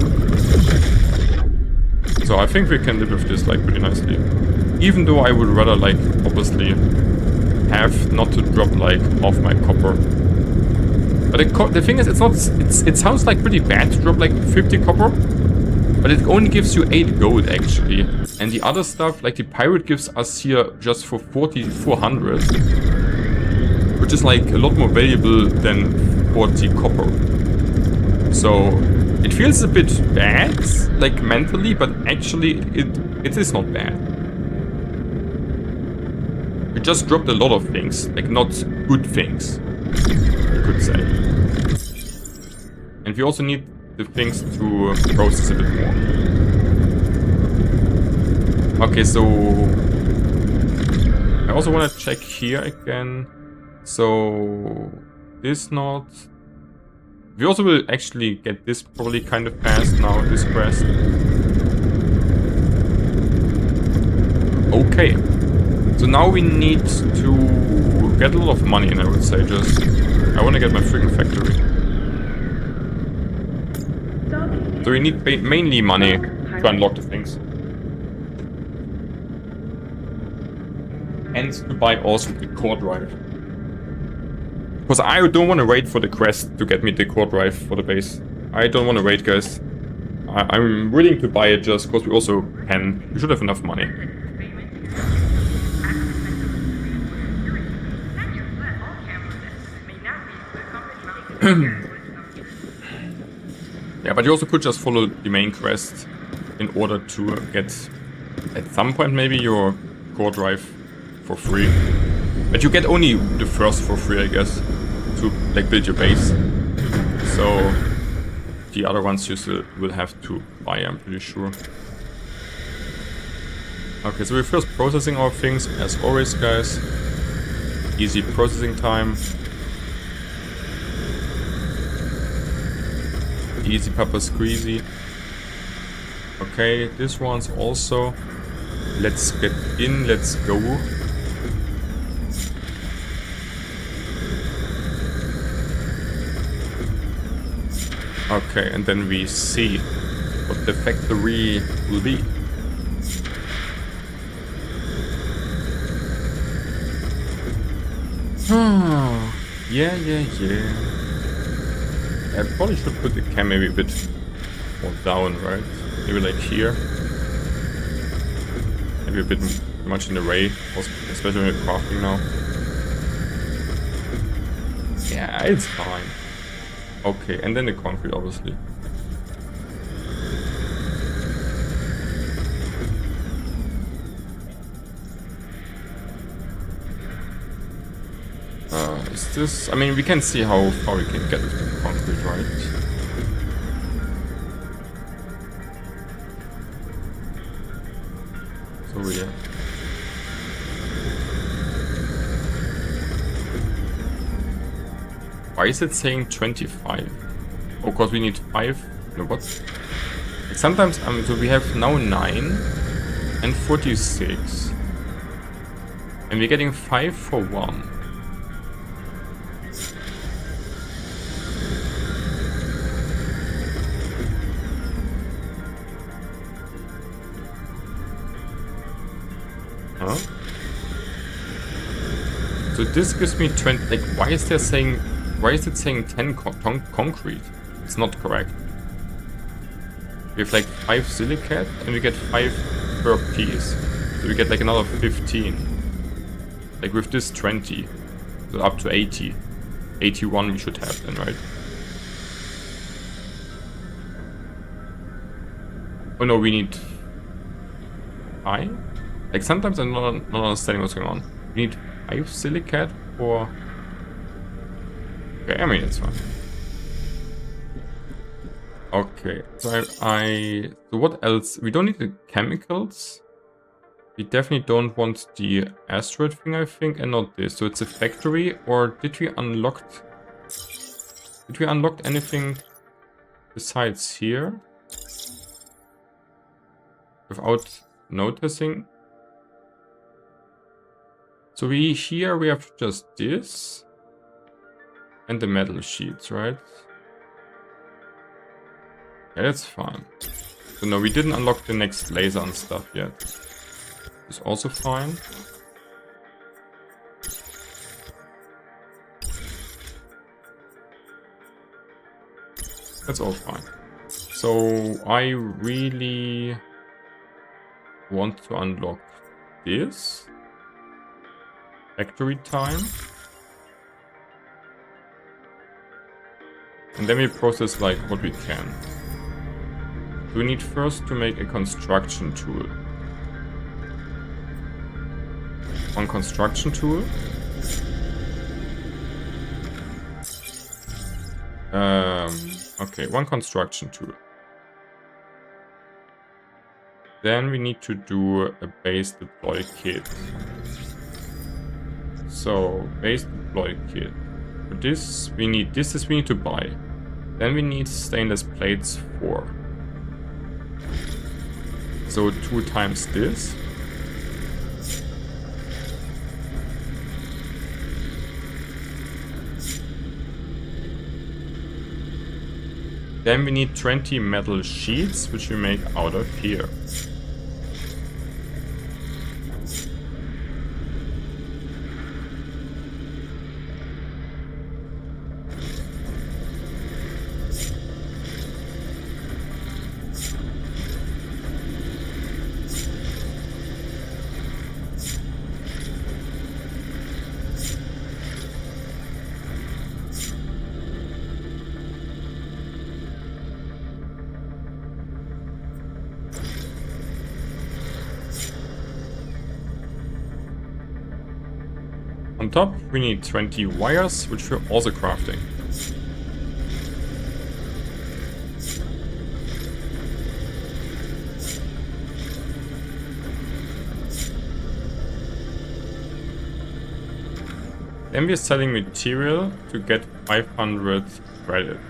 So I think we can live with this like pretty nicely. Even though I would rather like obviously have not to drop like off my copper. But the thing is, it sounds like pretty bad to drop like 50 copper. But it only gives you 8 gold actually. And the other stuff, like the pirate gives us here just for 4,400. Which is like a lot more valuable than 40 copper. So it feels a bit bad, like mentally, but actually it is not bad. We just dropped a lot of things, like not good things, you could say. And we also need the things to process a bit more. Okay, so I also want to check here again. So this node. We also will actually get this probably kind of fast now, this quest. Okay. So now we need to get a lot of money in, I would say, just... I want to get my freaking factory. So we need mainly money to unlock the things. And to buy also the core drive. Because I don't want to wait for the quest to get me the core drive for the base. I don't want to wait, guys. I'm willing to buy it just because we also can. We should have enough money. Yeah, but you also could just follow the main quest in order to get, at some point maybe, your core drive for free. But you get only the first for free, I guess, to like build your base. So the other ones you still will have to buy, I'm pretty sure. Okay, so we're first processing our things, as always, guys. Easy processing time. Easy pepper squeezy. Okay, this one's also. Let's get in, let's go. Okay, and then we see what the factory will be. Yeah. I probably should put the cam maybe a bit more down, right? Maybe like here. Maybe a bit much in the way, especially when we're crafting now. Yeah, it's fine. Okay, and then the concrete, obviously. Is this... I mean, we can see how far we can get with the concrete, right? So, yeah. Why is it saying 25? Oh, because we need 5. No, what? Like sometimes, so we have now 9 and 46. And we're getting 5 for 1. Huh? So this gives me 20. Like, why is it saying 10 concrete? It's not correct. We have like 5 silicate and we get 5 per piece. So we get like another 15. Like with this 20. So up to 80. 81 we should have then, right? Oh no, we need 5? Like sometimes I'm not understanding what's going on. We need 5 silicate for... Okay, I mean it's fine. Okay, so so what else? We don't need the chemicals. We definitely don't want the asteroid thing, I think, and not this. So it's a factory, or did we unlock anything besides here? Without noticing. So here we have just this. And the metal sheets, right? Yeah, that's fine. So no, we didn't unlock the next laser and stuff yet. It's also fine. That's all fine. So I really want to unlock this. Factory time. And then we process like what we can. We need first to make a construction tool. One construction tool. Okay, one construction tool. Then we need to do a base deploy kit. So, base deploy kit. For this, we need we need to buy. Then we need stainless plates 4. So 2 times this. Then we need 20 metal sheets, which we make out of here. On top, we need 20 wires, which we're also crafting. Then we're selling material to get 500 credits.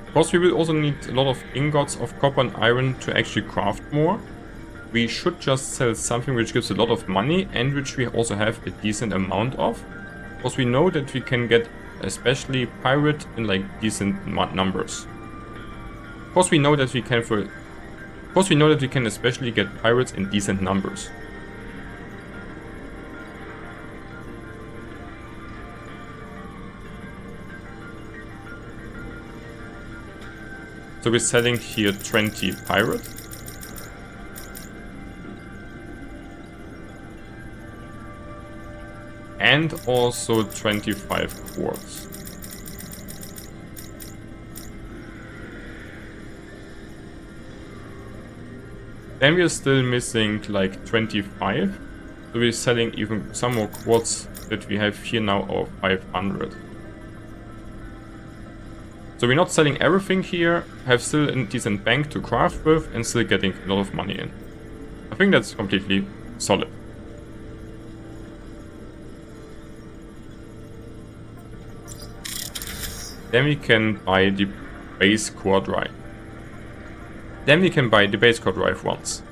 Of course, we will also need a lot of ingots of copper and iron to actually craft more. We should just sell something which gives a lot of money and which we also have a decent amount of. Because we know that we can get especially pirate in like decent numbers. Of course, we know that we can especially get pirates in decent numbers. So we're selling here 20 pirate. And also 25 quartz. Then we're still missing like 25. So we're selling even some more quartz that we have here now of 500. So we're not selling everything here, have still a decent bank to craft with and still getting a lot of money in. I think that's completely solid. Then we can buy the base core drive. Once.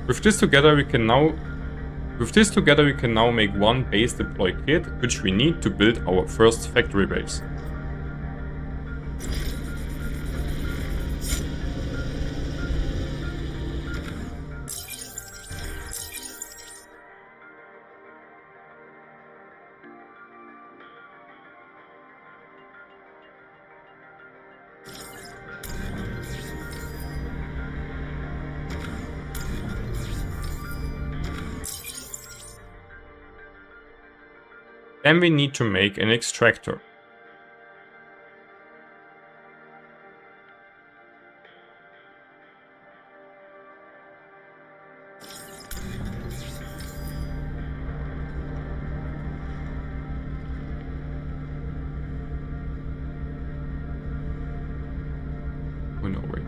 With this together we can now make one base deploy kit, which we need to build our first factory base. Then we need to make an extractor. Oh, no way.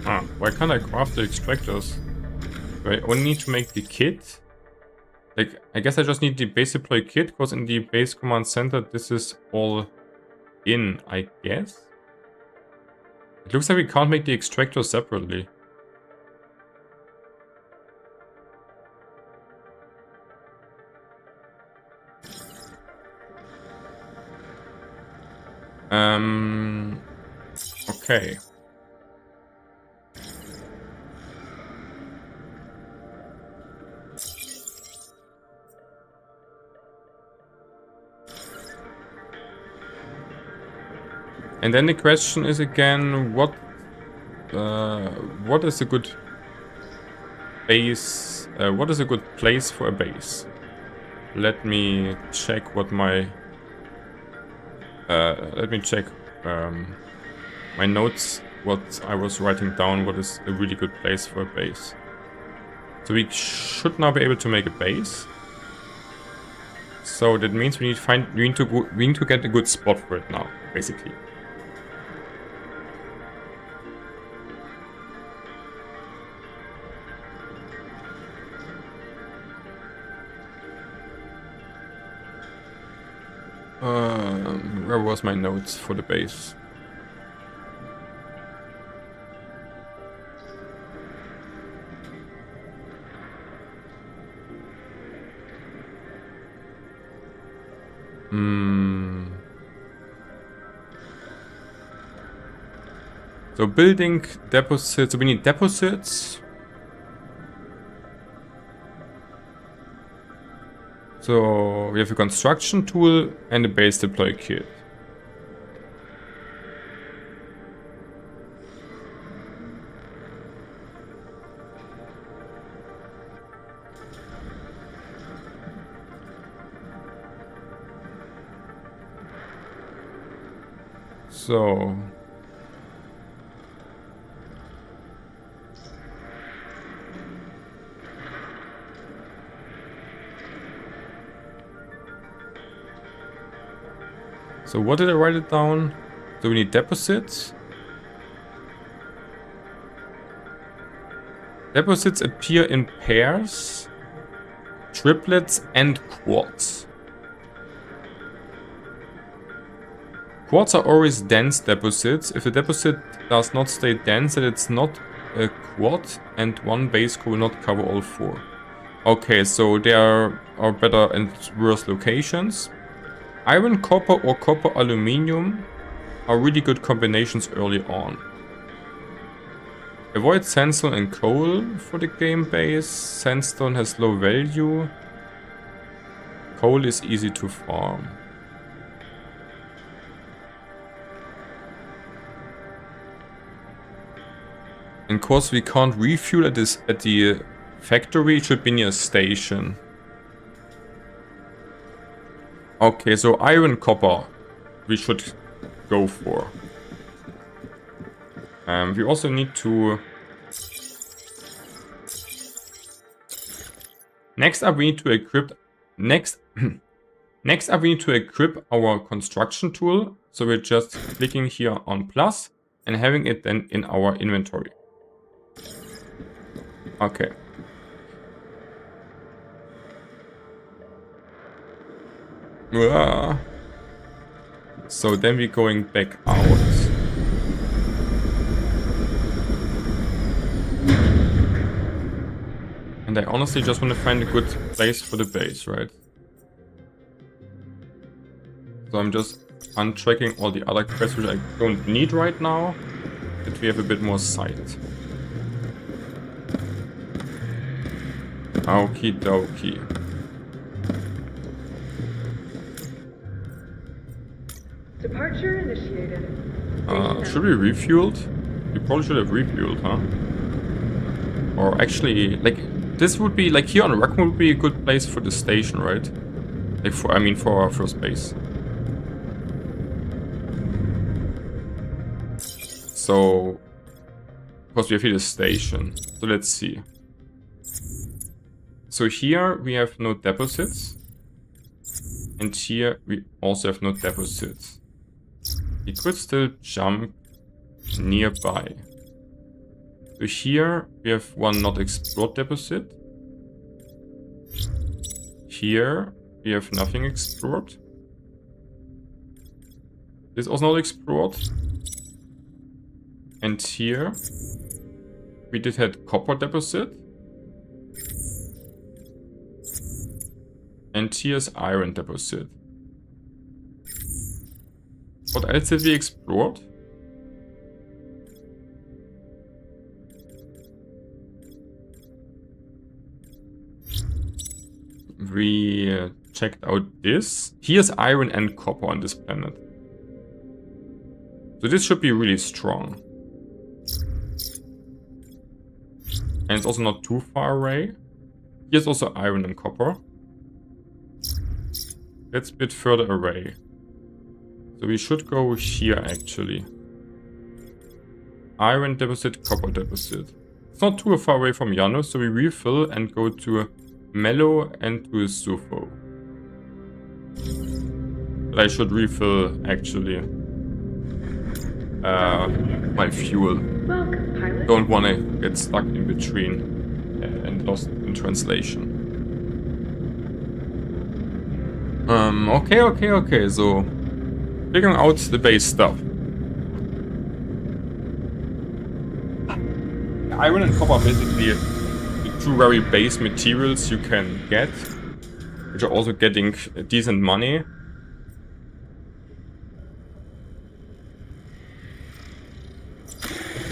Ah, why can't I craft the extractors? Do I only need to make the kit? Like, I guess I just need the base deploy kit, because in the base command center this is all in, I guess? It looks like we can't make the extractor separately. Okay. And then the question is again, what is a good base? What is a good place for a base? Let me check what my my notes. What I was writing down. What is a really good place for a base? So we should now be able to make a base. So that means we need to get a good spot for it now, basically. Where was my notes for the base? So building deposits. So we need deposits. So we have a construction tool and a base deploy kit. So what did I write it down? So we need deposits. Deposits appear in pairs, triplets, and quads. Quads are always dense deposits. If a deposit does not stay dense, then it's not a quad, and one base core will not cover all four. Okay, so there are better and worse locations. Iron, copper, or copper aluminium are really good combinations early on. Avoid sandstone and coal for the game base. Sandstone has low value. Coal is easy to farm. And of course we can't refuel at the factory, it should be near a station. Okay, so iron, copper we should go for. We also need to... Next up we need to equip... Next up we need to equip our construction tool. So we're just clicking here on plus and having it then in our inventory. Okay. So then we're going back out. And I honestly just want to find a good place for the base, right? So I'm just untracking all the other quests which I don't need right now, that we have a bit more sight. Okie dokie. Departure initiated. Should we refueled? We probably should have refueled, huh? Or actually, like, this would be, like, here on Raccoon would be a good place for the station, right? Like, for our first base. So, of course we have here the station. So let's see. So here we have no deposits. And here we also have no deposits. We could still jump nearby. So here we have one not explored deposit. Here we have nothing explored. This is also not explored. And here we did have copper deposit. And here's iron deposit. What else did we explored? We checked out this. Here's iron and copper on this planet. So this should be really strong. And it's also not too far away. Here's also iron and copper. That's a bit further away. So we should go here actually. Iron deposit, copper deposit. It's not too far away from Yano, so we refill and go to Mellow and to Sufo. But I should refill actually my fuel. Welcome, pilot. Don't want to get stuck in between and lost in translation. Okay, so figuring out the base stuff. Iron and copper are basically the two very base materials you can get, which are also getting decent money.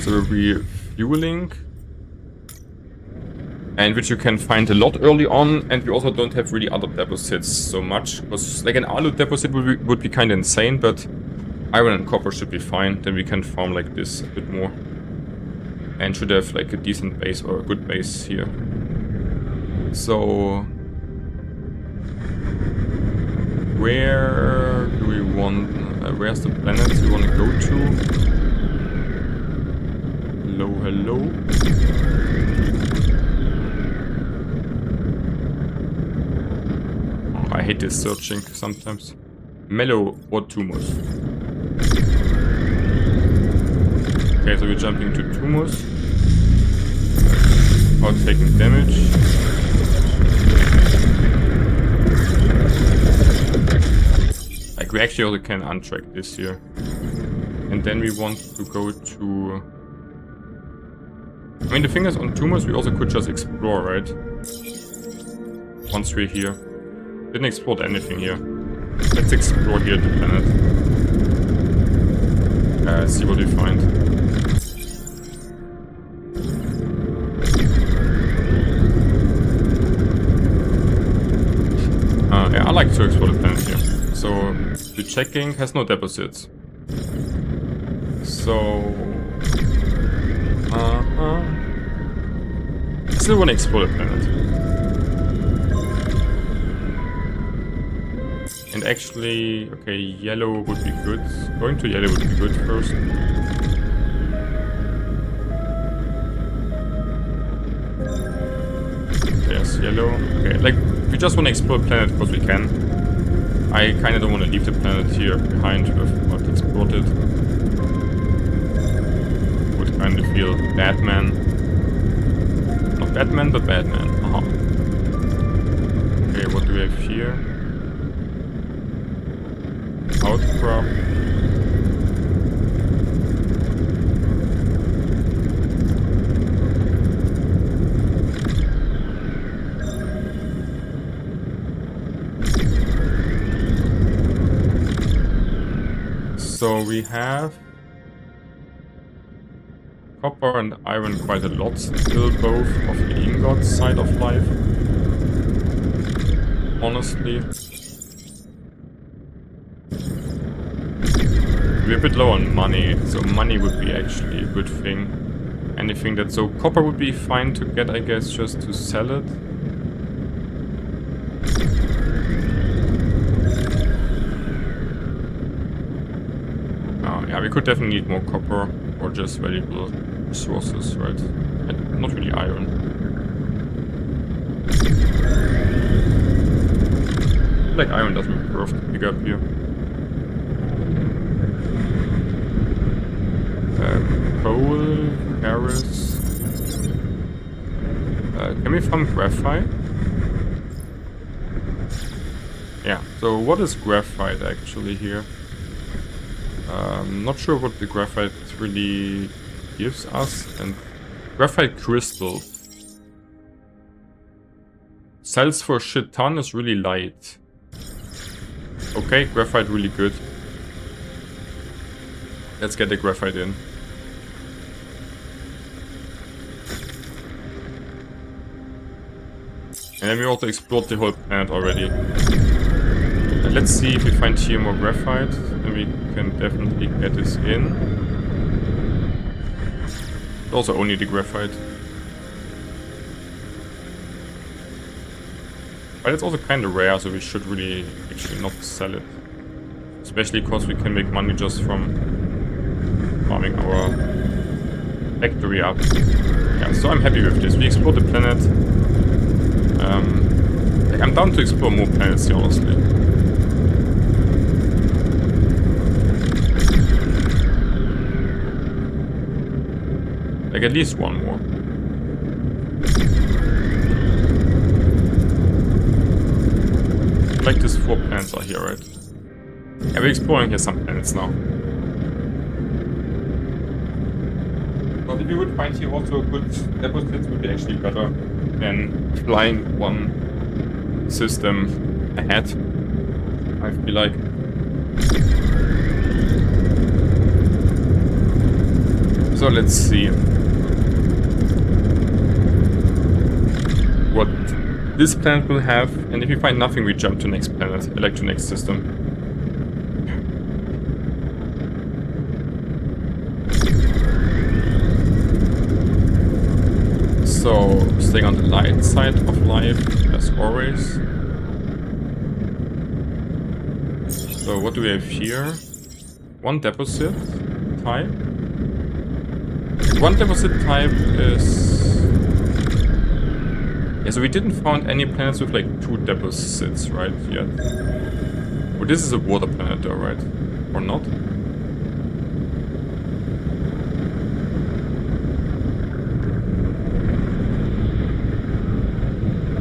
So refueling. And which you can find a lot early on, and we also don't have really other deposits so much. Because like an alu deposit would be kind of insane, but iron and copper should be fine. Then we can farm like this a bit more. And should have like a decent base or a good base here. So where do we want, where's the planet we want to go to? Hello. I hate this searching sometimes. Mellow or Tumos. Okay, so we're jumping to Tumos. Without taking damage. Like we actually also can untrack this here. And then we want to go to... I mean the thing is on Tumos we also could just explore, right? Once we're here. Didn't explore anything here. Let's explore here the planet. See what we find. Yeah, I like to explore the planet here. So the checking has no deposits. So I still want to explore the planet. And actually, okay, yellow would be good. Going to yellow would be good first. Yes, yellow. Okay, like, we just want to explore the planet because we can. I kind of don't want to leave the planet here behind with what explored it. Would kind of feel Batman. Not Batman, but Batman. Aha. Okay, what do we have here? Outcrop. So we have copper and iron quite a lot, still both of the ingot side of life. Honestly. We're a bit low on money, so money would be actually a good thing. Anything that, so copper would be fine to get, I guess, just to sell it. Yeah, we could definitely need more copper or just valuable resources, right? And not really iron. Like iron doesn't worth to pick up here. Coal, Paris. Can we farm graphite? Yeah, so what is graphite actually here? Not sure what the graphite really gives us. And graphite crystal. Sells for a shit ton, is really light. Okay, graphite really good. Let's get the graphite in. And then we also explored the whole planet already. And let's see if we find here more graphite. Then we can definitely get this in. Also only the graphite. But it's also kind of rare, so we should really actually not sell it. Especially because we can make money just from farming our factory up. Yeah, so I'm happy with this. We explored the planet. Like I'm down to explore more planets here, honestly. Like at least one more. Like these 4 planets are here, right? Yeah, we're exploring here some planets now. But if you would find here also good deposits, would be actually better than flying one system ahead, I feel like. So let's see what this planet will have, and if we find nothing, we jump to next planet, like to next system. So, staying on the light side of life, as always. So, what do we have here? One deposit type. One deposit type is... Yeah, so we didn't find any planets with like 2 deposits, right, yet. Well, this is a water planet though, right? Or not?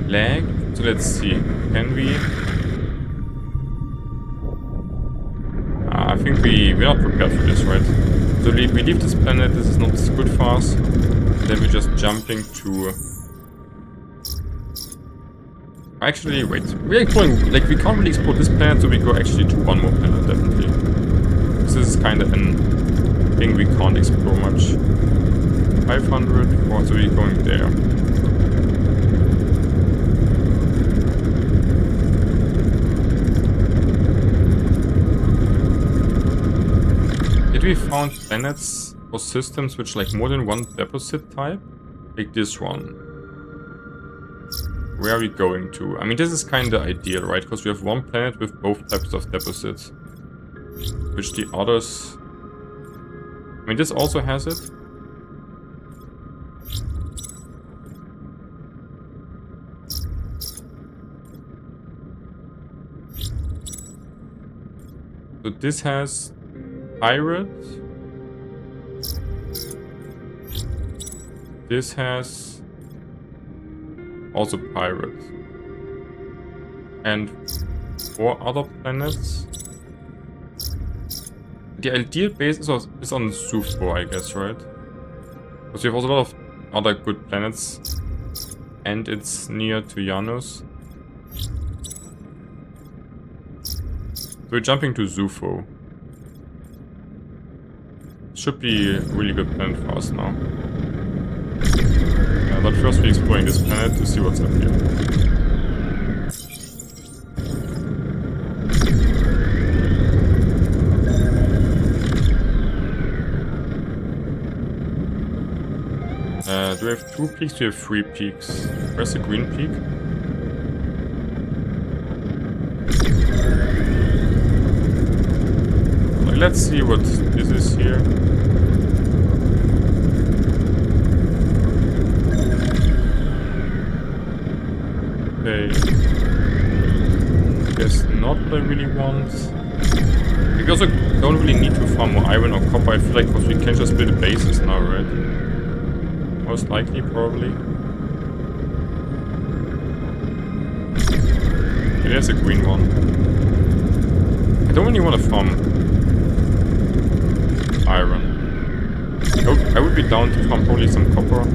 Lag. So let's see. Can we? I think we're not prepared for this, right? So we leave this planet. This is not good for us. Then we're just jumping to. Actually, wait. We're exploring. Like we can't really explore this planet, so we go actually to one more planet definitely. This is kind of an thing we can't explore much. 500. So we're going there. We found planets or systems which like more than one deposit type, like this one. Where are we going to? I mean, this is kind of ideal, right? Because we have one planet with both types of deposits, which the others. I mean, this also has it. So this has pirate. This has also pirate. And 4 other planets. The ideal base is on Zufo, I guess, right? Because we have also a lot of other good planets. And it's near to Janus. So we're jumping to Zufo. should be a really good planet for us now. Yeah, but first we're exploring this planet to see what's up here. Do we have 2 peaks? We have 3 peaks. Where's the green peak? Like, let's see what this is here. Okay. Guess not what I really want. Because I don't really need to farm more iron or copper, I feel like, because we can just build bases now, right? Most likely, probably. Okay, there's a green one. I don't really want to farm iron. I would be down to farm probably some copper.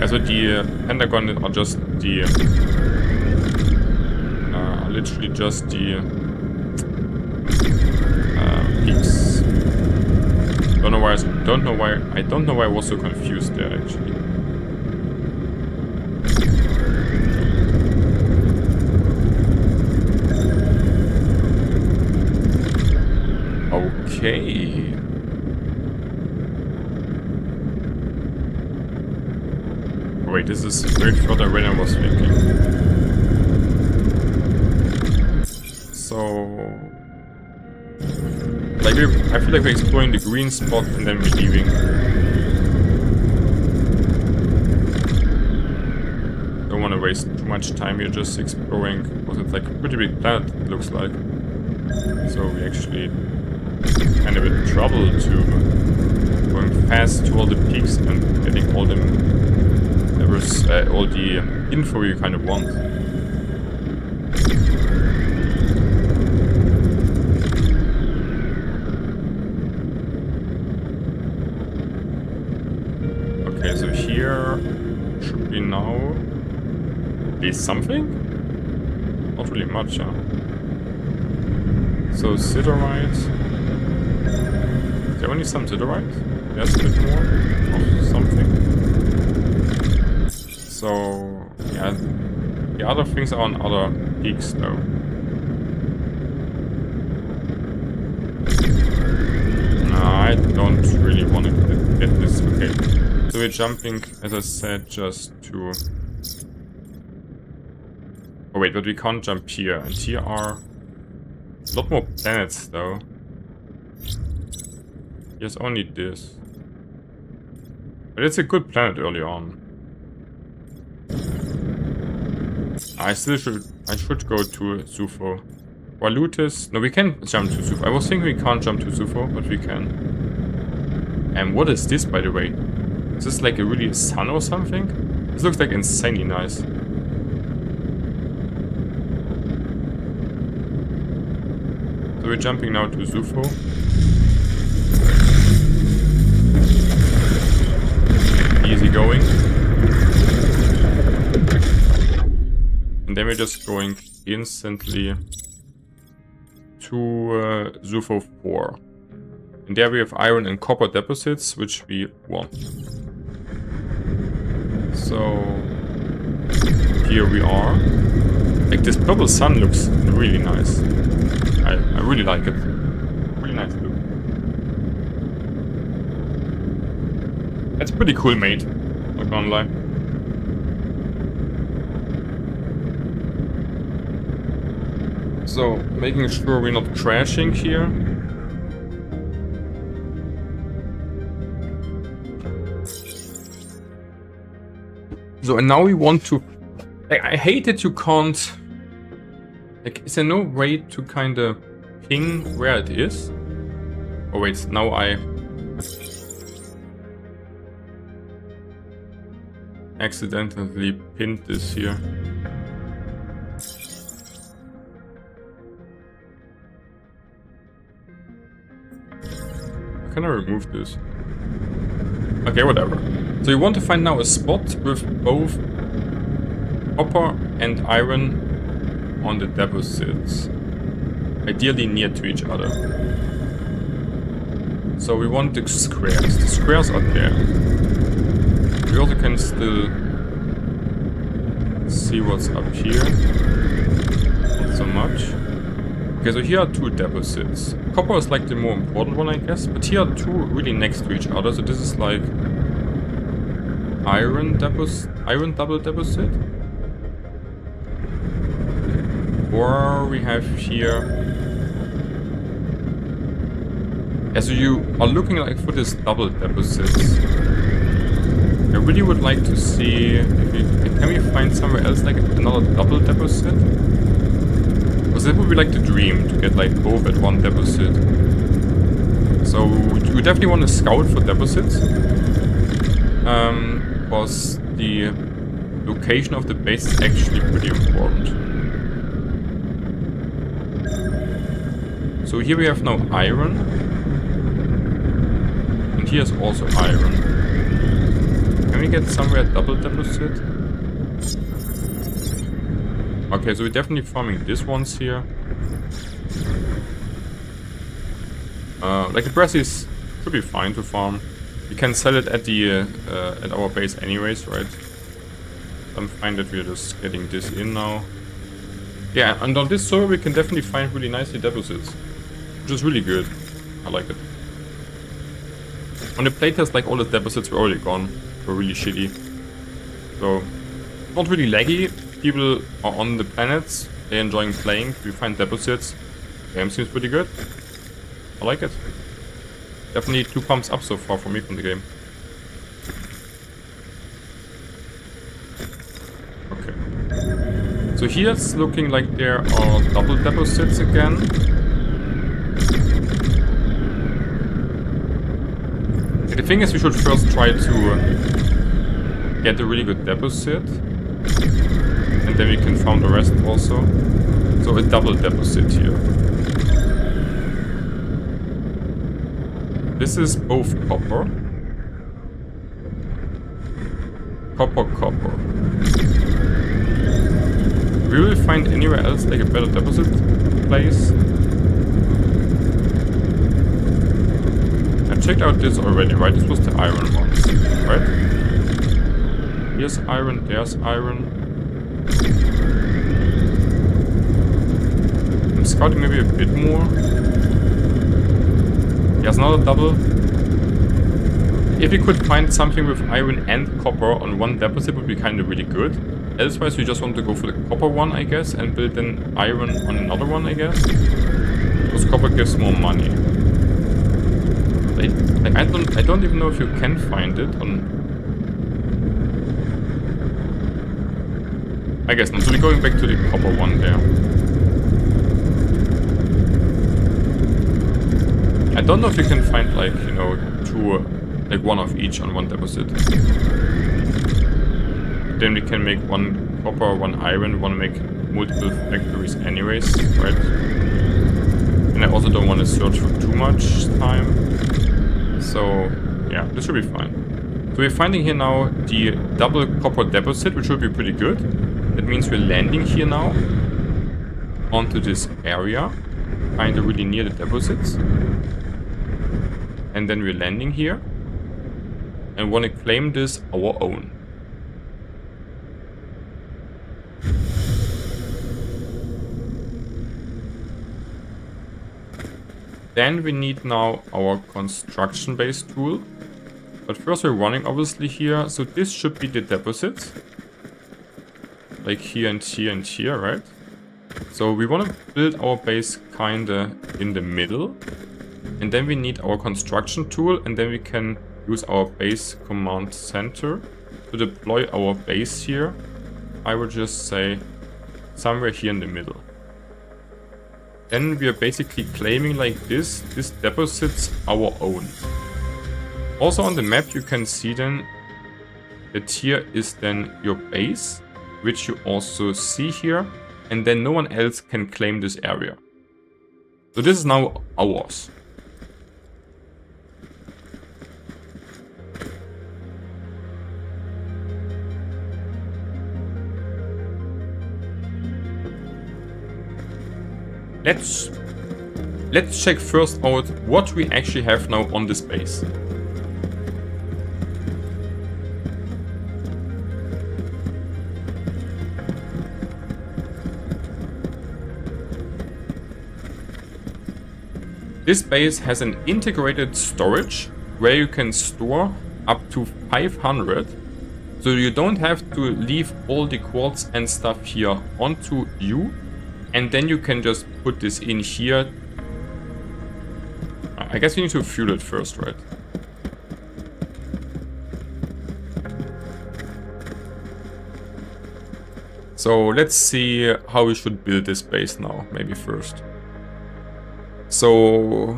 Also the Pentagon are just the literally just the peaks. I don't know why I was so confused there actually. Okay. Wait, this is way further away than I was thinking. So, like, I feel like we're exploring the green spot and then we're leaving. Don't want to waste too much time here just exploring, because it's like a pretty big planet, it looks like. So we actually kind of in trouble to going fast to all the peaks and getting all the info you kind of want. Okay, so here should be now at least something? Not really much, huh? So siderite. Is there only some siderite? There's a bit more of something. So yeah, the other things are on other peaks though. No, I don't really want to get this. Okay, so we're jumping, as I said, just to... Oh wait, but we can't jump here, and here are a lot more planets though. Here's only this. But it's a good planet early on. I should go to Zufo. Walutis. No, we can jump to Zufo. I was thinking we can't jump to Zufo, but we can. And what is this, by the way? Is this like a really sun or something? This looks like insanely nice. So we're jumping now to Zufo. Easy going. And then we're just going instantly to Zufo 4. And there we have iron and copper deposits, which we want. So here we are. Like, this purple sun looks really nice. I really like it. Really nice look. That's pretty cool, mate. Not gonna lie. So, making sure we're not crashing here. So, and now we want to... Like, I hate that you can't... Like, is there no way to kind of ping where it is? Oh wait, now I... accidentally pinned this here. How can I remove this? Okay, whatever. So you want to find now a spot with both copper and iron on the deposits. Ideally near to each other. So we want the squares. The squares are there. We also can still see what's up here. Not so much. Okay, so here are two deposits. Copper is like the more important one, I guess. But here are two really next to each other. So this is like iron double deposit. Or we have here. Yeah, so you are looking like for this double deposits. I really would like to see if can we find somewhere else like another double deposit? Because that would be like the dream to get like both at one deposit. So we definitely want to scout for deposits. Because the location of the base is actually pretty important. So here we have now iron. And here's also iron. Can we get somewhere double deposit? Okay, so we're definitely farming these ones here. Like the brassies should be fine to farm. We can sell it at the at our base anyways, right? I'm fine that we're just getting this in now. Yeah, and on this server we can definitely find really nicely deposits, which is really good. I like it. On the playtest, like all the deposits were already gone. Were really shitty. So, not really laggy. People are on the planets. They're enjoying playing. We find deposits. Game seems pretty good. I like it. Definitely 2 thumbs up so far for me from the game. Okay. So here it's looking like there are double deposits again. The thing is, we should first try to get a really good deposit. And then we can farm the rest also. So a double deposit here. This is both copper. Copper. We will find anywhere else like a better deposit place. I checked out this already, right? This was the iron ones, right? Here's iron, there's iron. I'm scouting maybe a bit more. Here's another double. If we could find something with iron and copper on one deposit, would be kind of really good. Elsewise, we just want to go for the copper one, I guess, and build an iron on another one, I guess. Because copper gives more money. I don't even know if you can find it on. I guess not. So we're going back to the copper one there. I don't know if you can find like, you know, two, like one of each on one deposit. Then we can make one copper, one iron, want to make multiple factories anyways, right? And I also don't want to search for too much time. So, yeah, this should be fine. So we're finding here now the double copper deposit, which should be pretty good. That means we're landing here now onto this area, kind of really near the deposits. And then we're landing here and want to claim this our own. Then we need now our construction base tool. But first we're running obviously here. So this should be the deposit. Like here and here and here, right? So we want to build our base kinda in the middle. And then we need our construction tool. And then we can use our base command center to deploy our base here. I would just say somewhere here in the middle. Then we are basically claiming like this deposit's our own. Also on the map you can see then that here is then your base, which you also see here, and then no one else can claim this area. So this is now ours. let's check first out what we actually have now on this base. This base has an integrated storage where you can store up to 500. So you don't have to leave all the quartz and stuff here onto you. And then you can just put this in here. I guess we need to fuel it first, right? So let's see how we should build this base now, maybe first. So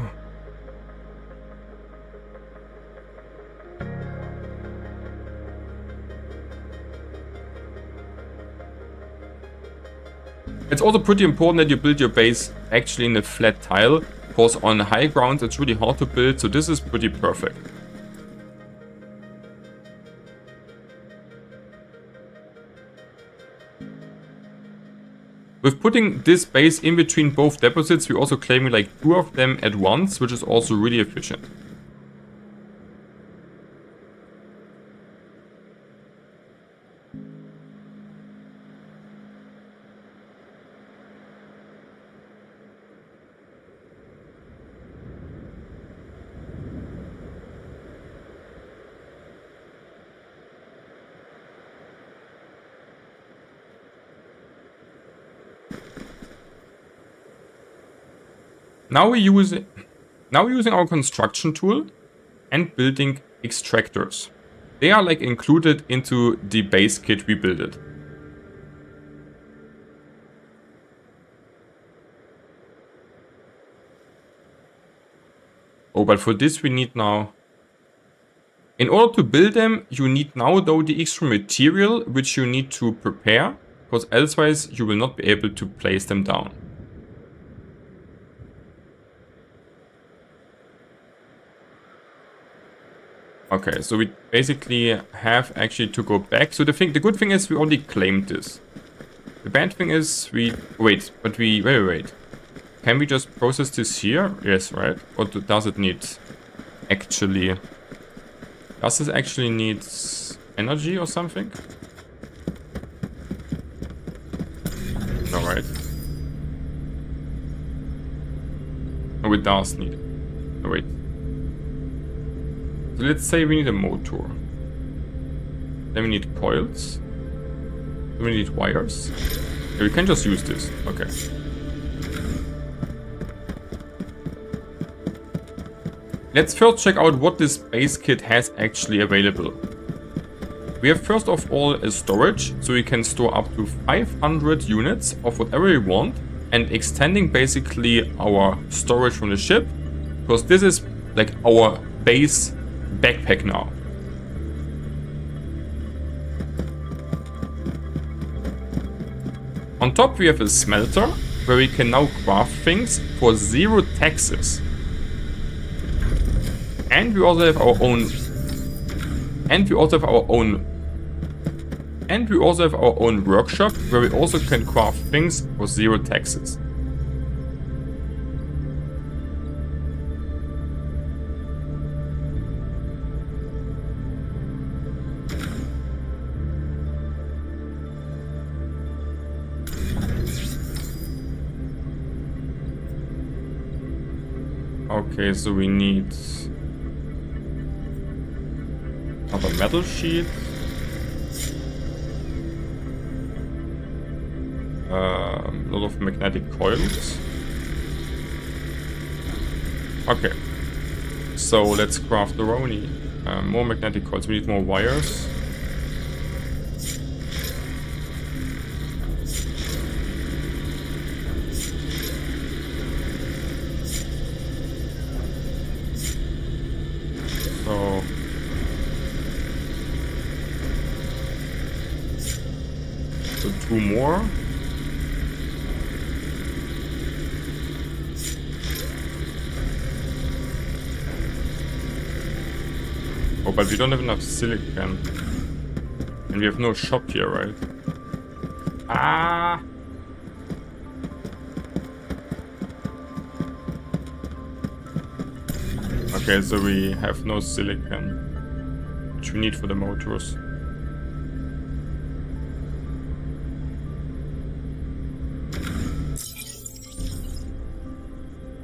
it's also pretty important that you build your base actually in a flat tile, because on high ground it's really hard to build, so this is pretty perfect. With putting this base in between both deposits, we're also claiming like 2 of them at once, which is also really efficient. Now we're using our construction tool and building extractors. They are like included into the base kit we built it. Oh, but for this we need now... In order to build them, you need now though the extra material which you need to prepare, because otherwise you will not be able to place them down. Okay, so we basically have actually to go back. So the good thing is we already claimed this. The bad thing is wait. Can we just process this here? Yes, right. Or does it need actually... Does this actually need energy or something? No, right. Oh, it does need it. Oh, wait. So let's say we need a motor. Then we need coils. Then we need wires. Yeah, we can just use this. Okay. Let's first check out what this base kit has actually available. We have first of all a storage, so we can store up to 500 units of whatever we want, and extending basically our storage from the ship, because this is like our base backpack now. On top we have a smelter where we can now craft things for 0 taxes. And we also have our own workshop where we also can craft things for 0 taxes. Okay, so we need another metal sheet. A lot of magnetic coils. Okay, so let's craft the Roni. More magnetic coils. We need more wires. So 2 more. Oh, but we don't have enough silicon. And we have no shop here, right? Ah! Okay, so we have no silicon, which we need for the motors.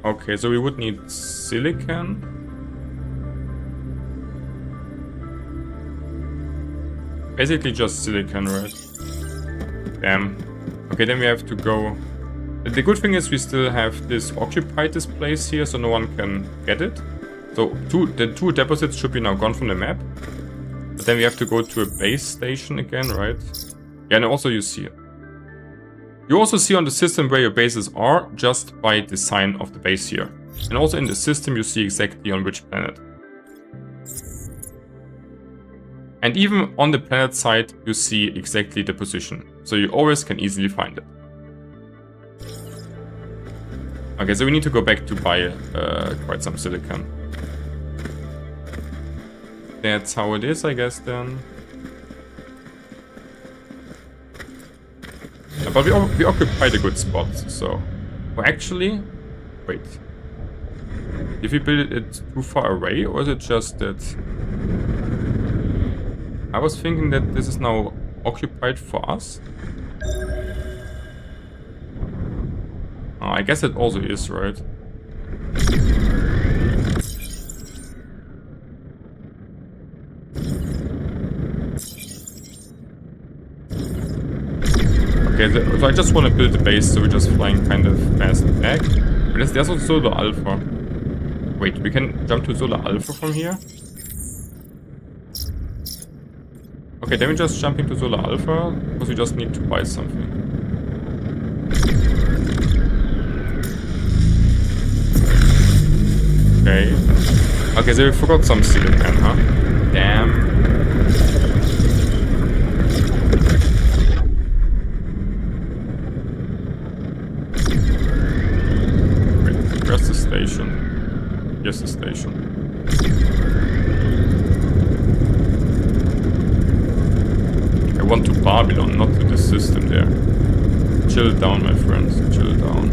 Okay, so we would need silicon. Basically just silicon, right? Damn. Okay, then we have to go... The good thing is we still have this occupied this place here, so no one can get it. So the two deposits should be now gone from the map. But then we have to go to a base station again, right? Yeah, and also you see it. You also see on the system where your bases are just by the sign of the base here. And also in the system you see exactly on which planet. And even on the planet side you see exactly the position. So you always can easily find it. Okay, so we need to go back to buy quite some silicon. That's how it is, I guess, then. Yeah, but we occupied a good spot, so... Well, actually... Wait. Did we build it too far away, or is it just that... I was thinking that this is now occupied for us. Oh, I guess it also is, right? Okay, so I just want to build a base, so we're just flying kind of fast back. But there's also Solar Alpha. Wait, we can jump to Solar Alpha from here? Okay, then we're just jumping to Solar Alpha, because we just need to buy something. Okay. Okay, so we forgot some silicon, huh? Damn. Wait, where's the station? Here's the station. I want to Babylon, not to the system there. Chill down, my friends. Chill down.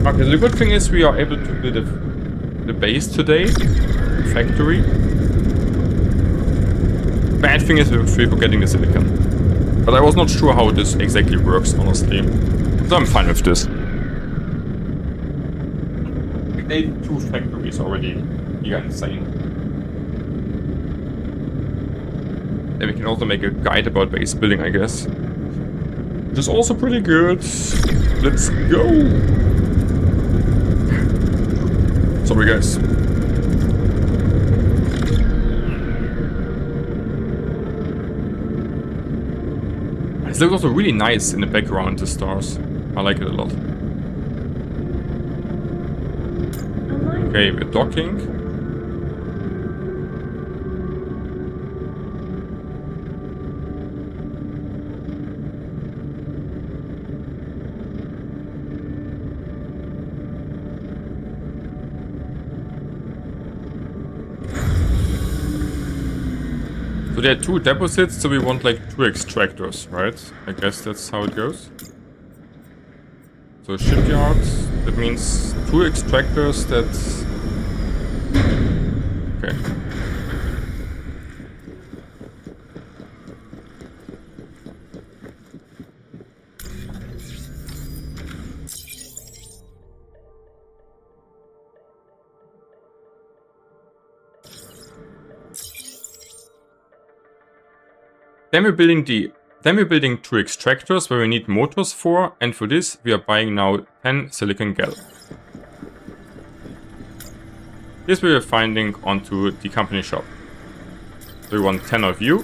Okay, so the good thing is we are able to build the base today. Factory. Bad thing is we're forgetting the silicon. But I was not sure how this exactly works, honestly. So I'm fine with this. We made 2 factories already. Yeah, insane. Then we can also make a guide about base building, I guess. Which is also pretty good. Let's go! Sorry guys. It looks also really nice in the background, the stars. I like it a lot. Okay, we're docking. So there are 2 deposits, so we want like 2 extractors, right? I guess that's how it goes. So shipyards, that means 2 extractors, that's... Okay. Then we're building 2 extractors where we need motors for, and for this we are buying now 10 silicon gel. This we are finding onto the company shop. So we want 10 of you.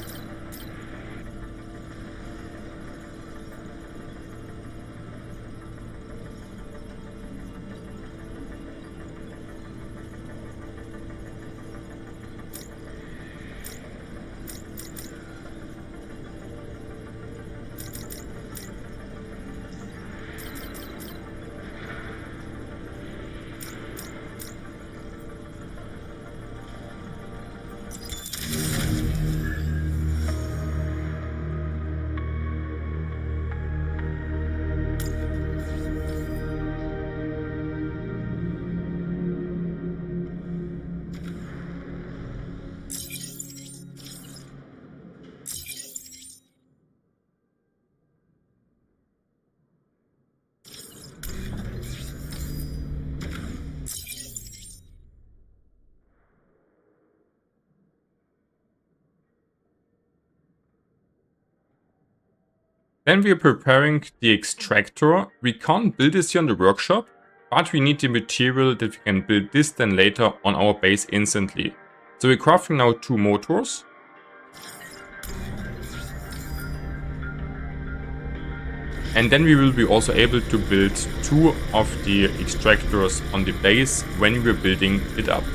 Then we are preparing the extractor. We can't build this here in the workshop, but we need the material that we can build this then later on our base instantly. So we're crafting now 2 motors. And then we will be also able to build 2 of the extractors on the base when we're building it up.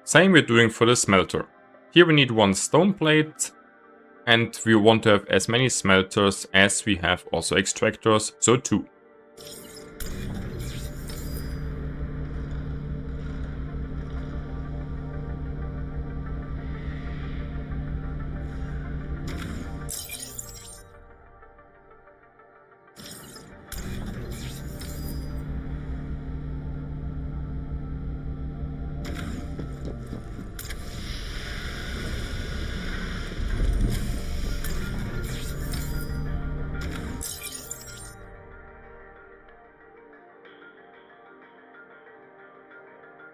Same we're doing for the smelter. Here we need 1 stone plate, and we want to have as many smelters as we have also extractors, so 2.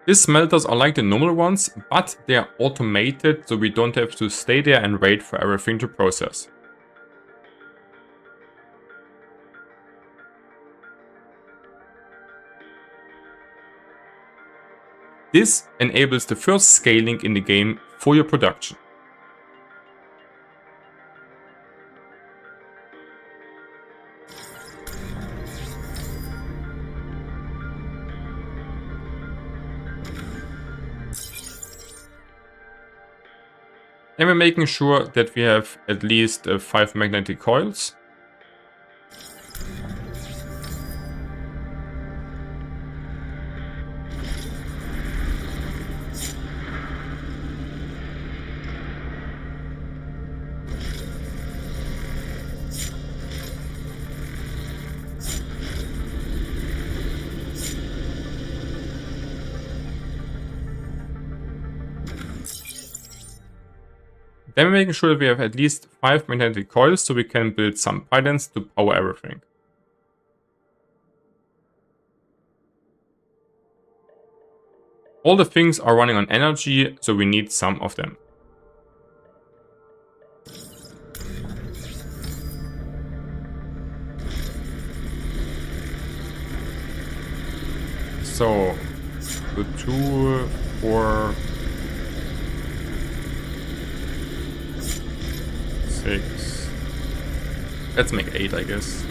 These smelters are like the normal ones, but they are automated, so we don't have to stay there and wait for everything to process. This enables the first scaling in the game for your production. And we're making sure that we have at least 5 magnetic coils. Then we're making sure that we have at least 5 magnetic coils so we can build some pylons to power everything. All the things are running on energy, so we need some of them. So, the 2, 4, 6. Let's make 8, I guess.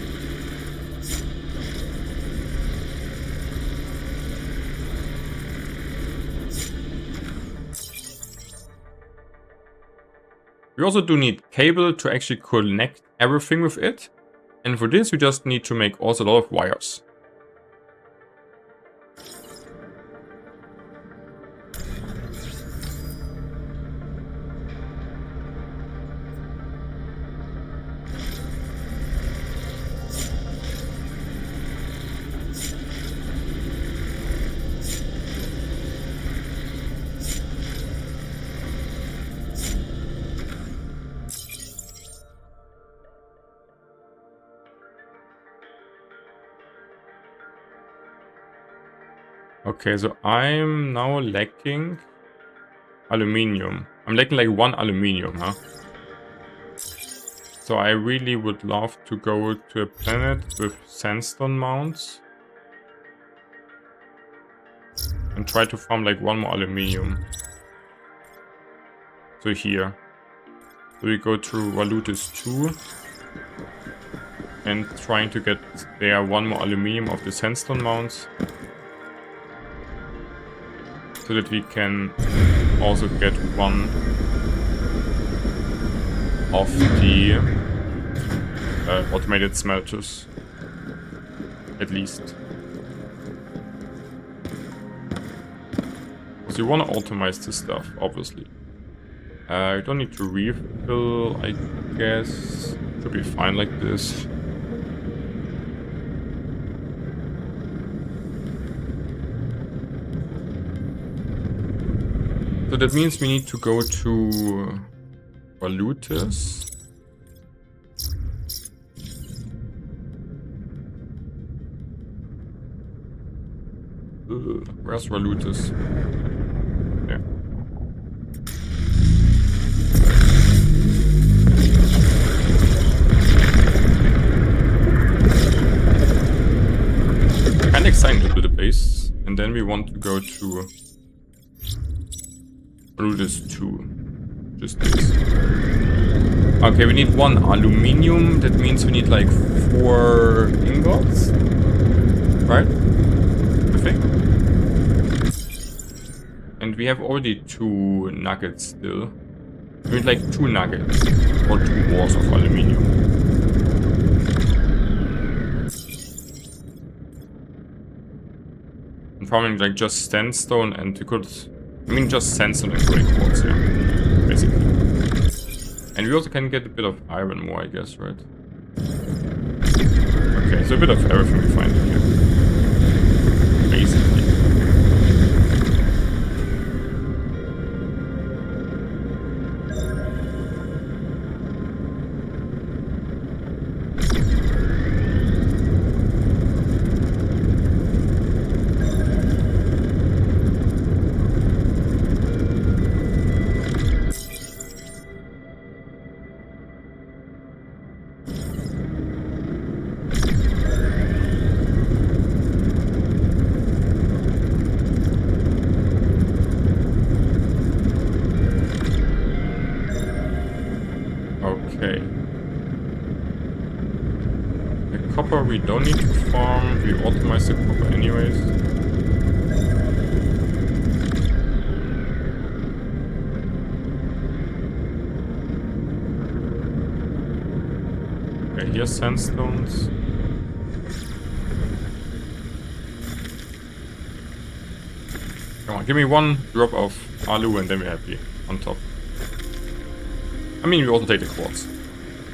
We also do need cable to actually connect everything with it. And for this we just need to make also a lot of wires. Okay, so I'm now lacking aluminium. I'm lacking like 1 aluminium, huh? So I really would love to go to a planet with sandstone mounts and try to farm like 1 more aluminium. So here. So we go to Valutis 2 and trying to get there 1 more aluminium of the sandstone mounts, so that we can also get 1 of the automated smelters, at least. Because you want to optimize this stuff, obviously. You don't need to refill, I guess. Should be fine like this. So that means we need to go to Valutis. Where's Valutis? Yeah. Kinda exciting to build a base, and then we want to go to Valutis 2. Just this. Okay, we need 1 aluminium. That means we need like 4 ingots, right? I think. And we have already 2 nuggets still. We need like 2 nuggets or 2 ores of aluminium. And farming like just sandstone, and we could, I mean, just sandstone and gray quartz, yeah, basically. And we also can get a bit of iron more, I guess, right? Okay, so a bit of everything we find here. Basically. Okay. The copper we don't need to farm. We optimize the copper anyways. Okay, here's sandstones. Come on, give me 1 drop of alu and then we're happy on top. I mean, we also take the quartz.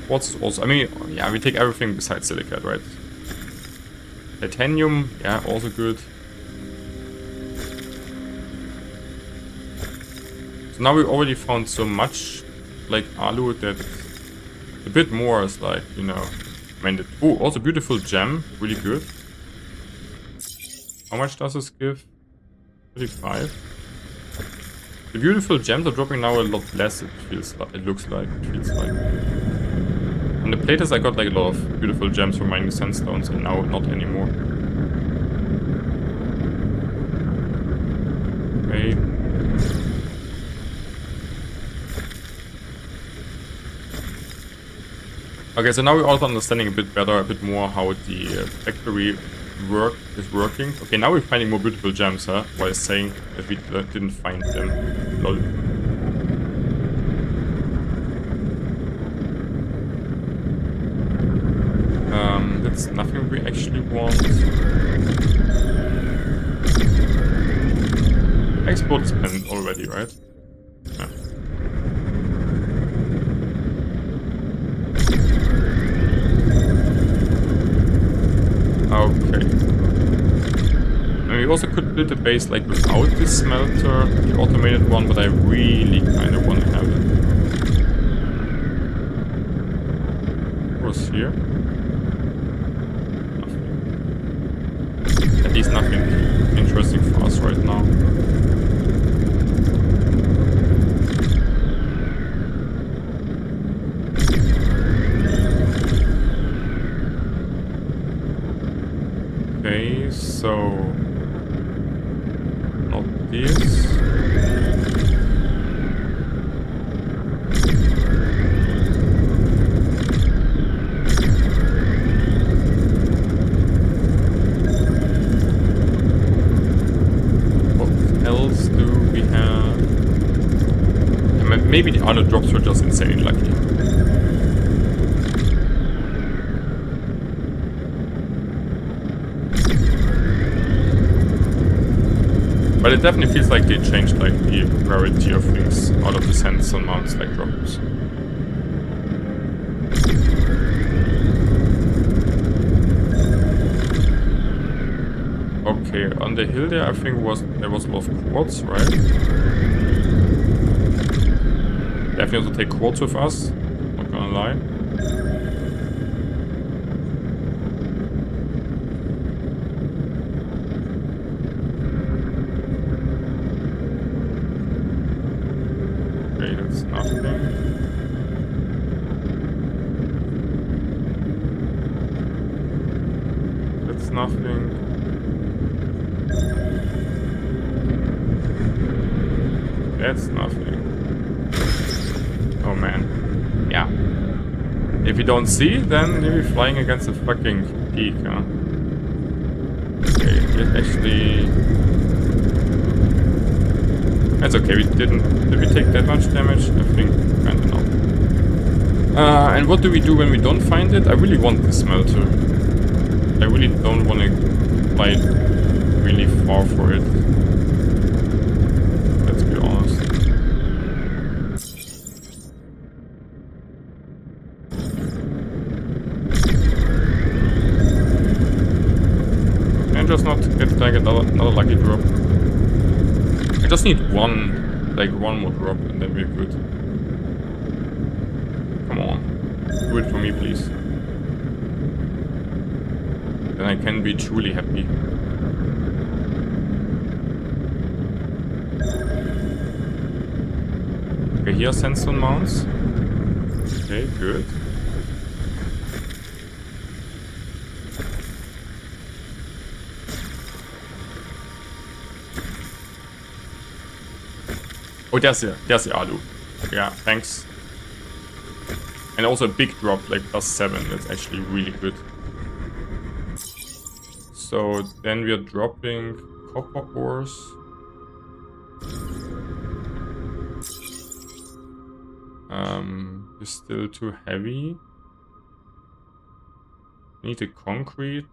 Quartz is also, I mean, yeah, we take everything besides silicate, right? Titanium, yeah, also good. So now we already found so much, like, alu that a bit more is like, you know, I mean, oh, also beautiful gem, really good. How much does this give? 35. The beautiful gems are dropping now a lot less, it feels like, it looks like, it feels like. On the platers I got like a lot of beautiful gems from mining sandstones, and now not anymore. Okay. Okay, so now we're also understanding a bit better, a bit more how the factory is working. Okay, now we're finding more beautiful gems, huh? While saying that we didn't find them. Lol. That's nothing we actually want. Export is planned already, right? Yeah. Okay. And we also could build a base like without this smelter, the automated one, but I really kind of want to have it. What's here? Nothing. At least nothing interesting for us right now. Okay, so not this. What else do we have? Maybe the other drops were just insanely lucky. But it definitely feels like they changed like the rarity of things out of the sandstone mounts like drops. Okay, on the hill there I think there was a lot of quartz, right? definitely also take quartz with us. Not gonna lie. Okay, that's nothing. That's nothing. That's nothing. Oh man. Yeah. If you don't see, then you'll be flying against a fucking peak, huh? Okay, it actually... That's okay, Did we take that much damage? I think kinda not. And what do we do when we don't find it? I really want the smelter. I really don't want to fly really far for it. Let's be honest. And just not get like another lucky drop. I just need one more drop and then we're good. Come on. Do it for me, please. Then I can be truly happy. Okay, here are sandstone mounts. Okay, good. Oh, there's the Alu. Yeah, thanks. And also a big drop, like +7. That's actually really good. So then we are dropping copper ores. It's still too heavy. Need a concrete.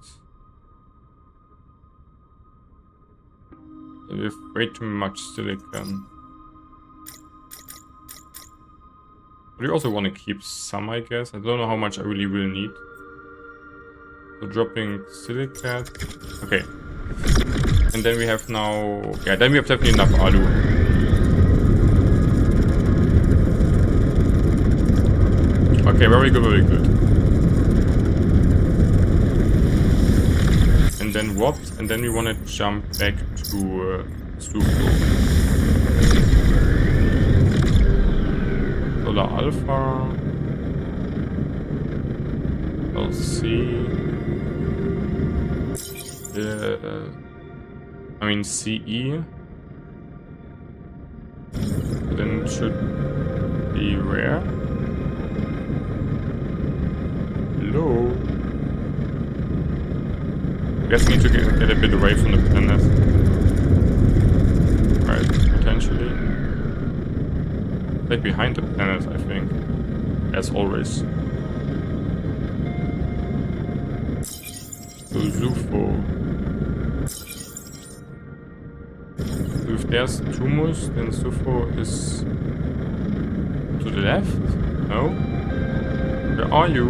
We have way too much silicon. But we also want to keep some, I guess. I don't know how much I really will need. So dropping silicate. Okay. And then we have now... Yeah, then we have definitely enough alu. Okay, very good, very good. And then what? And then we want to jump back to Sufo. Solar Alpha. LC. I mean CE. Then it should be rare. Hello. I guess we need to get a bit away from the planet. Right, potentially. Like behind the planet, I think. As always. So Zufo. So if there's Tumus, then Zufo is to the left? No? Where are you?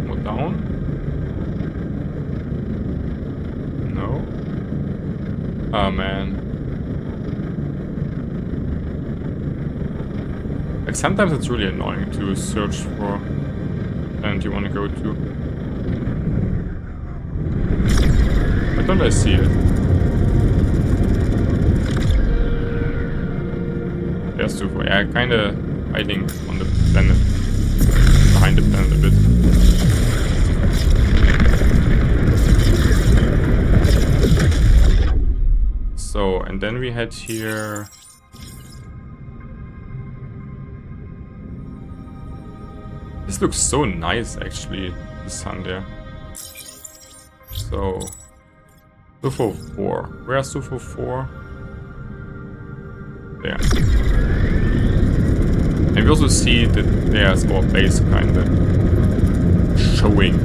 More down? No? Oh man. Like sometimes it's really annoying to search for planet you want to go to. Why don't I see it? There's too far. Yeah, kinda hiding on the planet. Behind the planet a bit. So, and then we had here... This looks so nice, actually, the sun there. So, Sufo 4. Where's Sufo 4? There. And we also see that there's our base kind of showing.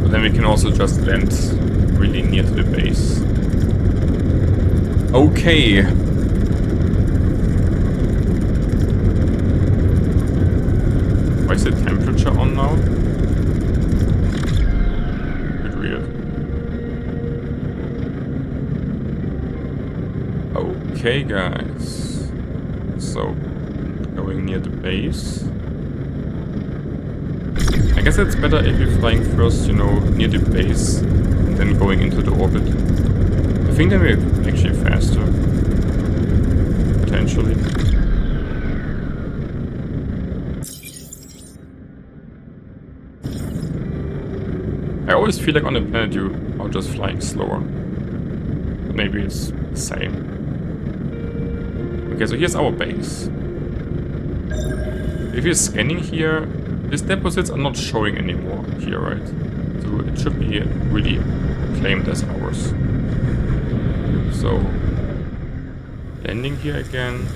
But then we can also just land really near to the base. Okay. Why is the temperature on now? Okay, guys. So, going near the base. I guess it's better if you're flying first, you know, near the base, and then going into the orbit. I think that we're actually faster. Potentially. I always feel like on the planet you are just flying slower. Maybe it's the same. Okay, so here's our base. If you're scanning here, these deposits are not showing anymore here, right? So it should be really claimed as ours. So, landing here again.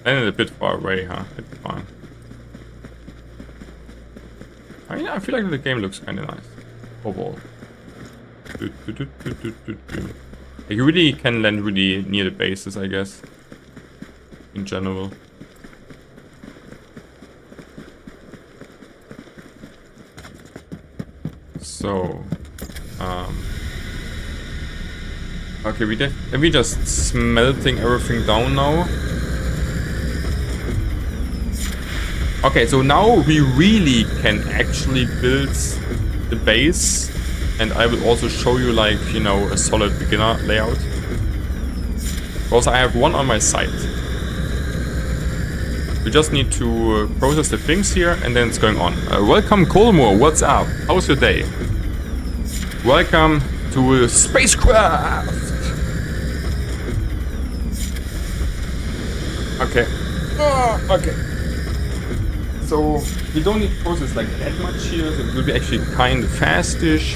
Landed a bit far away, huh? It's fine. I mean, I feel like the game looks kind of nice overall. You really can land really near the bases, I guess. In general. So, okay, we just smelting everything down now. Okay, so now we really can actually build the base, and I will also show you, like, you know, a solid beginner layout. Because I have one on my side. We just need to process the things here, and then it's going on. Welcome, Colmore. What's up? How's your day? Welcome to SpaceCraft. Okay. Okay. So we don't need to process like that much here, so it will be actually kind of fastish.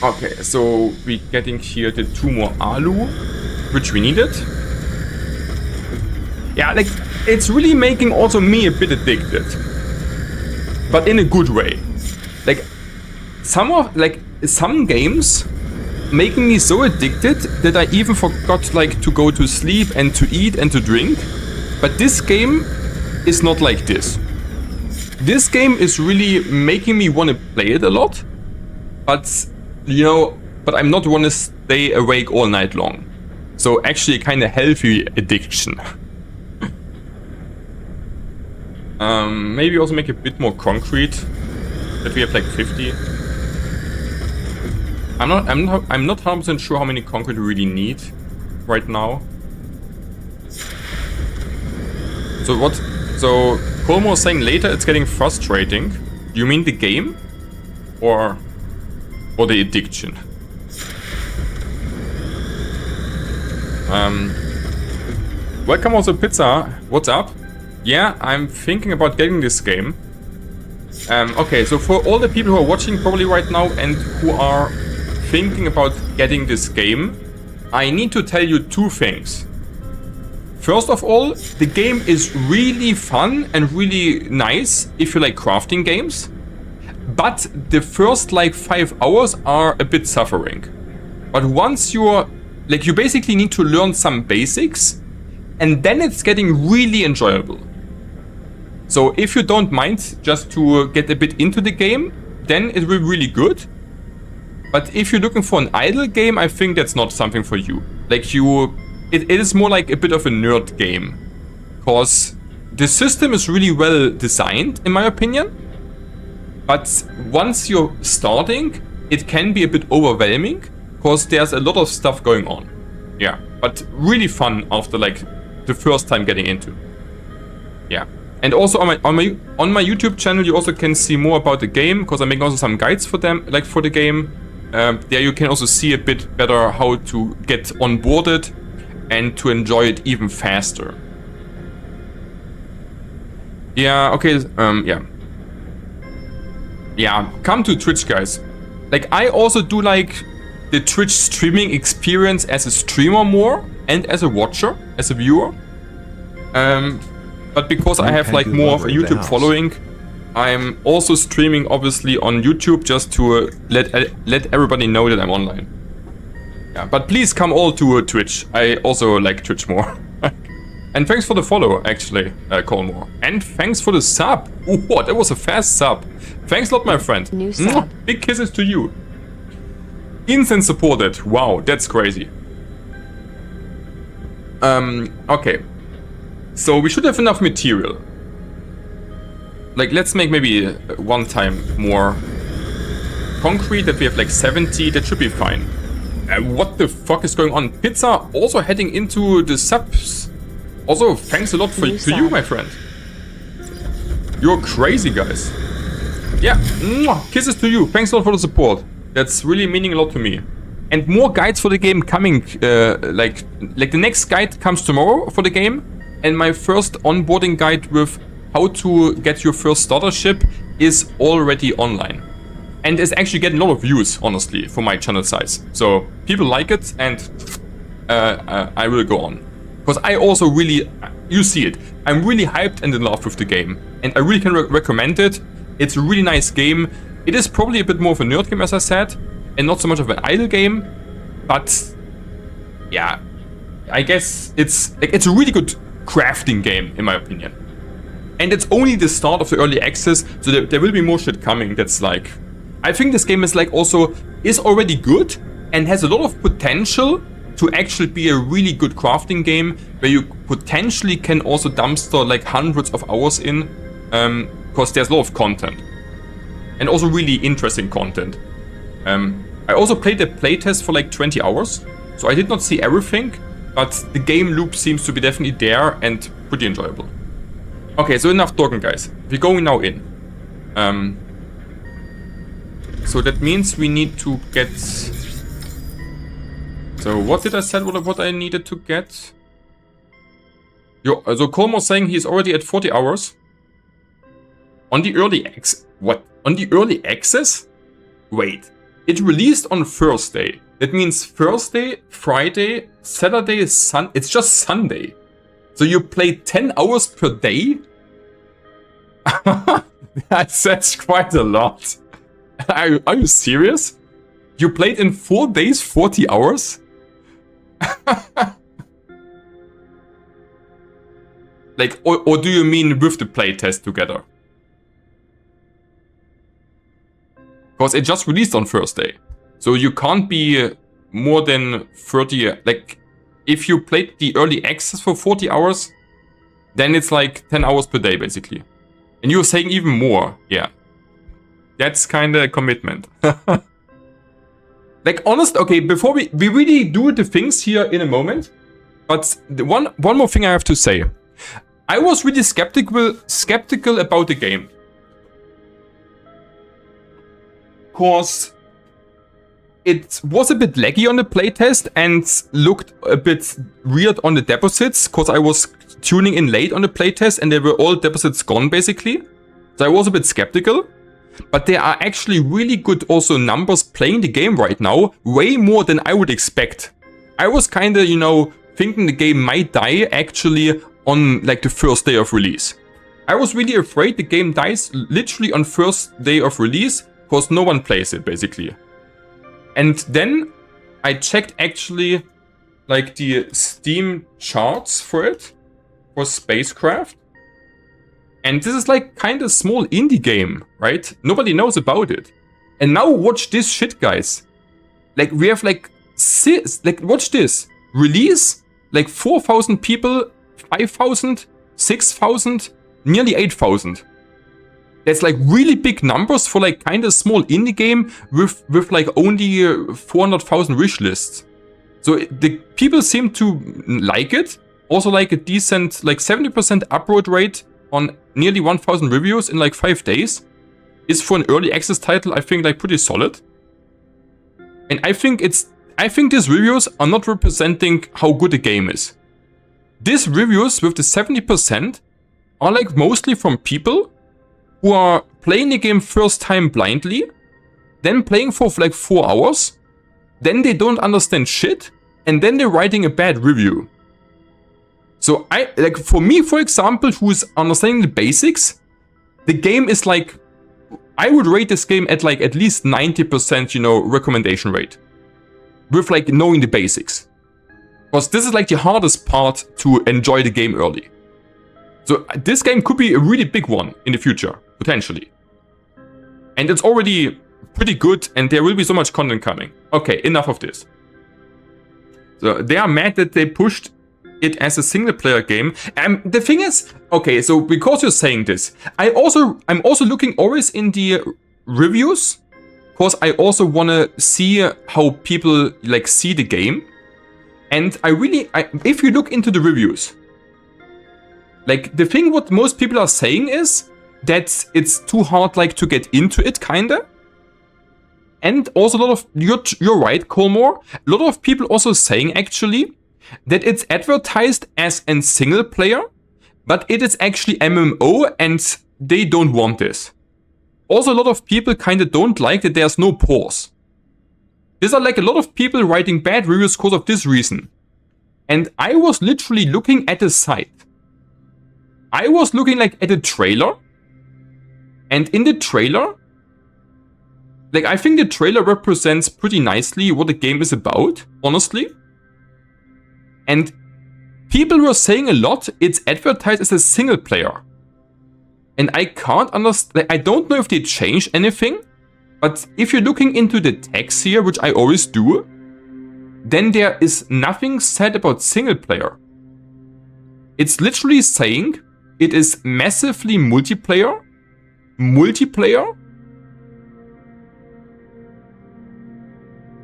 Okay, so we're getting here the 2 more alu, which we needed. Yeah, like, it's really making also me a bit addicted. But in a good way. Like, some games making me so addicted that I even forgot, like, to go to sleep and to eat and to drink. But this game is not like this. This game is really making me want to play it a lot, but you know, I'm not want to stay awake all night long. So actually kind of healthy addiction. Maybe also make a bit more concrete, that we have like 50. I'm not 100% sure how many concrete we really need right now. So Colmo was saying later it's getting frustrating. Do you mean the game? Or the addiction? Welcome also Pizza. What's up? Yeah, I'm thinking about getting this game. Okay, so for all the people who are watching probably right now and who are thinking about getting this game, I need to tell you 2 things. First of all, the game is really fun and really nice if you like crafting games. But the first like 5 hours are a bit suffering. But once you're like, you basically need to learn some basics, and then it's getting really enjoyable. So if you don't mind just to get a bit into the game, then it will be really good. But if you're looking for an idle game, I think that's not something for you. Like it is more like a bit of a nerd game. Because the system is really well designed, in my opinion. But once you're starting, it can be a bit overwhelming. Because there's a lot of stuff going on. Yeah, but really fun after like the first time getting into. Yeah. And also on my YouTube channel, you also can see more about the game, because I'm making also some guides for them, like for the game. There you can also see a bit better how to get onboarded and to enjoy it even faster. Yeah, okay, yeah. Yeah, come to Twitch, guys. Like, I also do like the Twitch streaming experience as a streamer more, and as a watcher, as a viewer. But because I have like more of a YouTube following, I'm also streaming obviously on YouTube just to let everybody know that I'm online. Yeah, but please come all to Twitch. I also like Twitch more. And thanks for the follow, actually, Colmore. And thanks for the sub. Oh, that was a fast sub. Thanks a lot, my friend. New sub. Big kisses to you. Instant supported. Wow, that's crazy. Okay. So we should have enough material. Like, let's make maybe one time more concrete, that we have like 70. That should be fine. What the fuck is going on? Pizza also heading into the subs. Also, thanks a lot to you, my friend. You're crazy, guys. Yeah, kisses to you. Thanks a lot for the support. That's really meaning a lot to me. And more guides for the game coming. Like the next guide comes tomorrow for the game. And my first onboarding guide with how to get your first starter ship is already online. And it's actually getting a lot of views, honestly, for my channel size. So people like it, and I will go on. Because I also really, you see it, I'm really hyped and in love with the game. And I really can recommend it. It's a really nice game. It is probably a bit more of a nerd game, as I said, and not so much of an idle game. But yeah, I guess it's a really good crafting game, in my opinion. And it's only the start of the early access, so there will be more shit coming. That's like, I think this game is like also is already good and has a lot of potential to actually be a really good crafting game, where you potentially can also dumpster like hundreds of hours in, because there's a lot of content. And also really interesting content. I also played the playtest for like 20 hours, so I did not see everything, but the game loop seems to be definitely there and pretty enjoyable. Okay, so enough talking, guys. We're going now in. So that means we need to get... So what did I say what I needed to get? So Colmo's saying he's already at 40 hours. On the early access? What? On the early access? Wait. It released on Thursday. That means Thursday, Friday, Saturday, it's just Sunday. So you play 10 hours per day? That's quite a lot. Are you serious? You played in 4 days, 40 hours? Like, or do you mean with the playtest together? Because it just released on Thursday. So you can't be more than 30... Like, if you played the early access for 40 hours, then it's like 10 hours per day, basically. And you're saying even more. Yeah. That's kind of a commitment. Like, honest, okay, before we really do the things here in a moment. But one more thing I have to say. I was really skeptical about the game. Because it was a bit laggy on the playtest and looked a bit weird on the deposits. Because I was tuning in late on the playtest and they were all deposits gone, basically. So I was a bit skeptical. But there are actually really good also numbers playing the game right now. Way more than I would expect. I was kind of, you know, thinking the game might die actually on like the first day of release. I was really afraid the game dies literally on first day of release. Because no one plays it, basically. And then I checked actually like the Steam charts for it. For SpaceCraft. And this is like kind of small indie game, right? Nobody knows about it. And now watch this shit, guys. Like we have like watch this. Release, like 4,000 people, 5,000, 6,000, nearly 8,000. That's like really big numbers for like kind of small indie game with like only 400,000 wish lists. So the people seem to like it. Also like a decent, like 70% upload rate on nearly 1,000 reviews in like 5 days. Is for an early access title, I think like pretty solid. And I think these reviews are not representing how good the game is. These reviews with the 70% are like mostly from people who are playing the game first time blindly, then playing for like 4 hours, then they don't understand shit, and then they're writing a bad review. So I, like for me, for example, who is understanding the basics, the game is like, I would rate this game at like at least 90%, you know, recommendation rate. With like knowing the basics. Because this is like the hardest part to enjoy the game early. So this game could be a really big one in the future, potentially. And it's already pretty good and there will be so much content coming. Okay, enough of this. So they are mad that they pushed it as a single player game. The thing is, okay, so because you're saying this, I'm also looking always in the reviews. Because I also want to see how people like see the game. And if you look into the reviews, like the thing what most people are saying is that it's too hard like to get into it kinda. And also a lot of, you're right, Colmore, a lot of people also saying actually that it's advertised as a single player, but it is actually MMO and they don't want this. Also a lot of people kinda don't like that there's no pause. These are like a lot of people writing bad reviews because of this reason. And I was literally looking at the site. I was looking like at a trailer. And in the trailer, like I think the trailer represents pretty nicely what the game is about, honestly. And people were saying a lot, it's advertised as a single player. And I can't understand, I don't know if they changed anything. But if you're looking into the text here, which I always do, then there is nothing said about single player. It's literally saying it is massively multiplayer,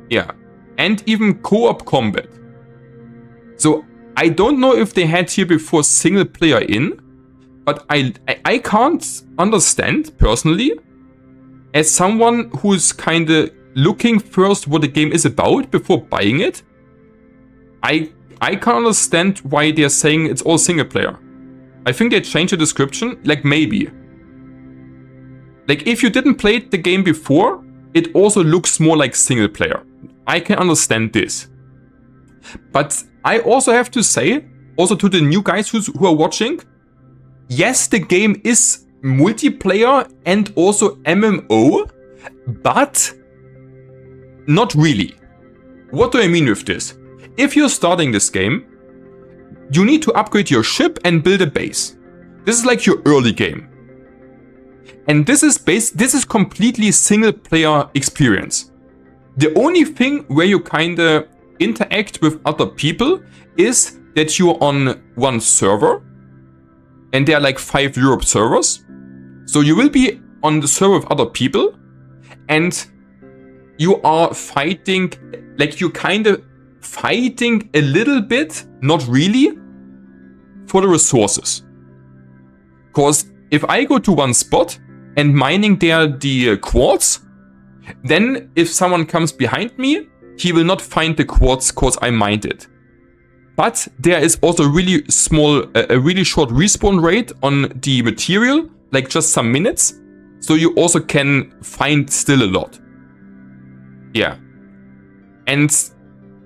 yeah, and even co-op combat. So I don't know if they had here before single player in, but I can't understand personally, as someone who's kinda looking first what the game is about before buying it, I can't understand why they're saying it's all single player. I think they changed the description, like maybe. Like if you didn't play the game before, it also looks more like single player. I can understand this. But I also have to say, also to the new guys who are watching, yes, the game is multiplayer and also MMO, but not really. What do I mean with this? If you're starting this game, you need to upgrade your ship and build a base. This is like your early game. And this is completely single player experience. The only thing where you kinda interact with other people is that you're on one server, and there are like 5 Europe servers. So you will be on the server with other people, and you are fighting, like you kind of fighting a little bit, not really, for the resources. Because if I go to one spot and mining there the quartz, then if someone comes behind me, he will not find the quartz because I mined it. But there is also really small, a really short respawn rate on the material, like just some minutes. So you also can find still a lot. Yeah. And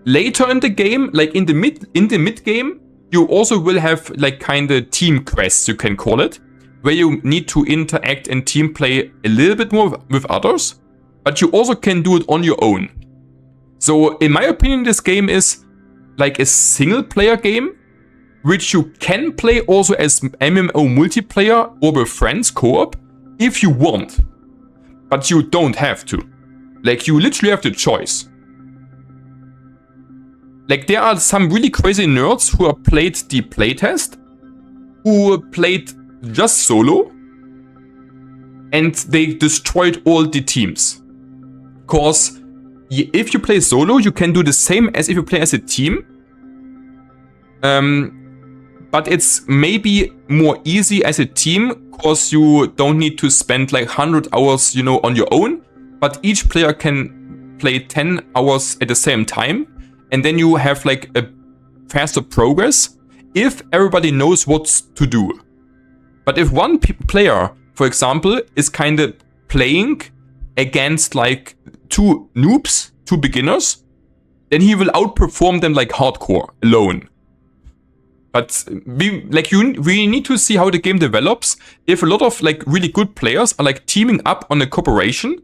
later in the game, like in the mid game, you also will have like kind of team quests, you can call it, where you need to interact and team play a little bit more with others, but you also can do it on your own. So in my opinion, this game is like a single player game, which you can play also as MMO multiplayer or with friends co-op if you want, but you don't have to. Like you literally have the choice. Like there are some really crazy nerds who have played the playtest, who played just solo, and they destroyed all the teams. Cause if you play solo, you can do the same as if you play as a team. But it's maybe more easy as a team, cause you don't need to spend like 100 hours, you know, on your own. But each player can play 10 hours at the same time. And then you have like a faster progress if everybody knows what to do. But if one player, for example, is kind of playing against like 2 noobs, 2 beginners, then he will outperform them like hardcore alone. But we need to see how the game develops. If a lot of like really good players are like teaming up on a cooperation,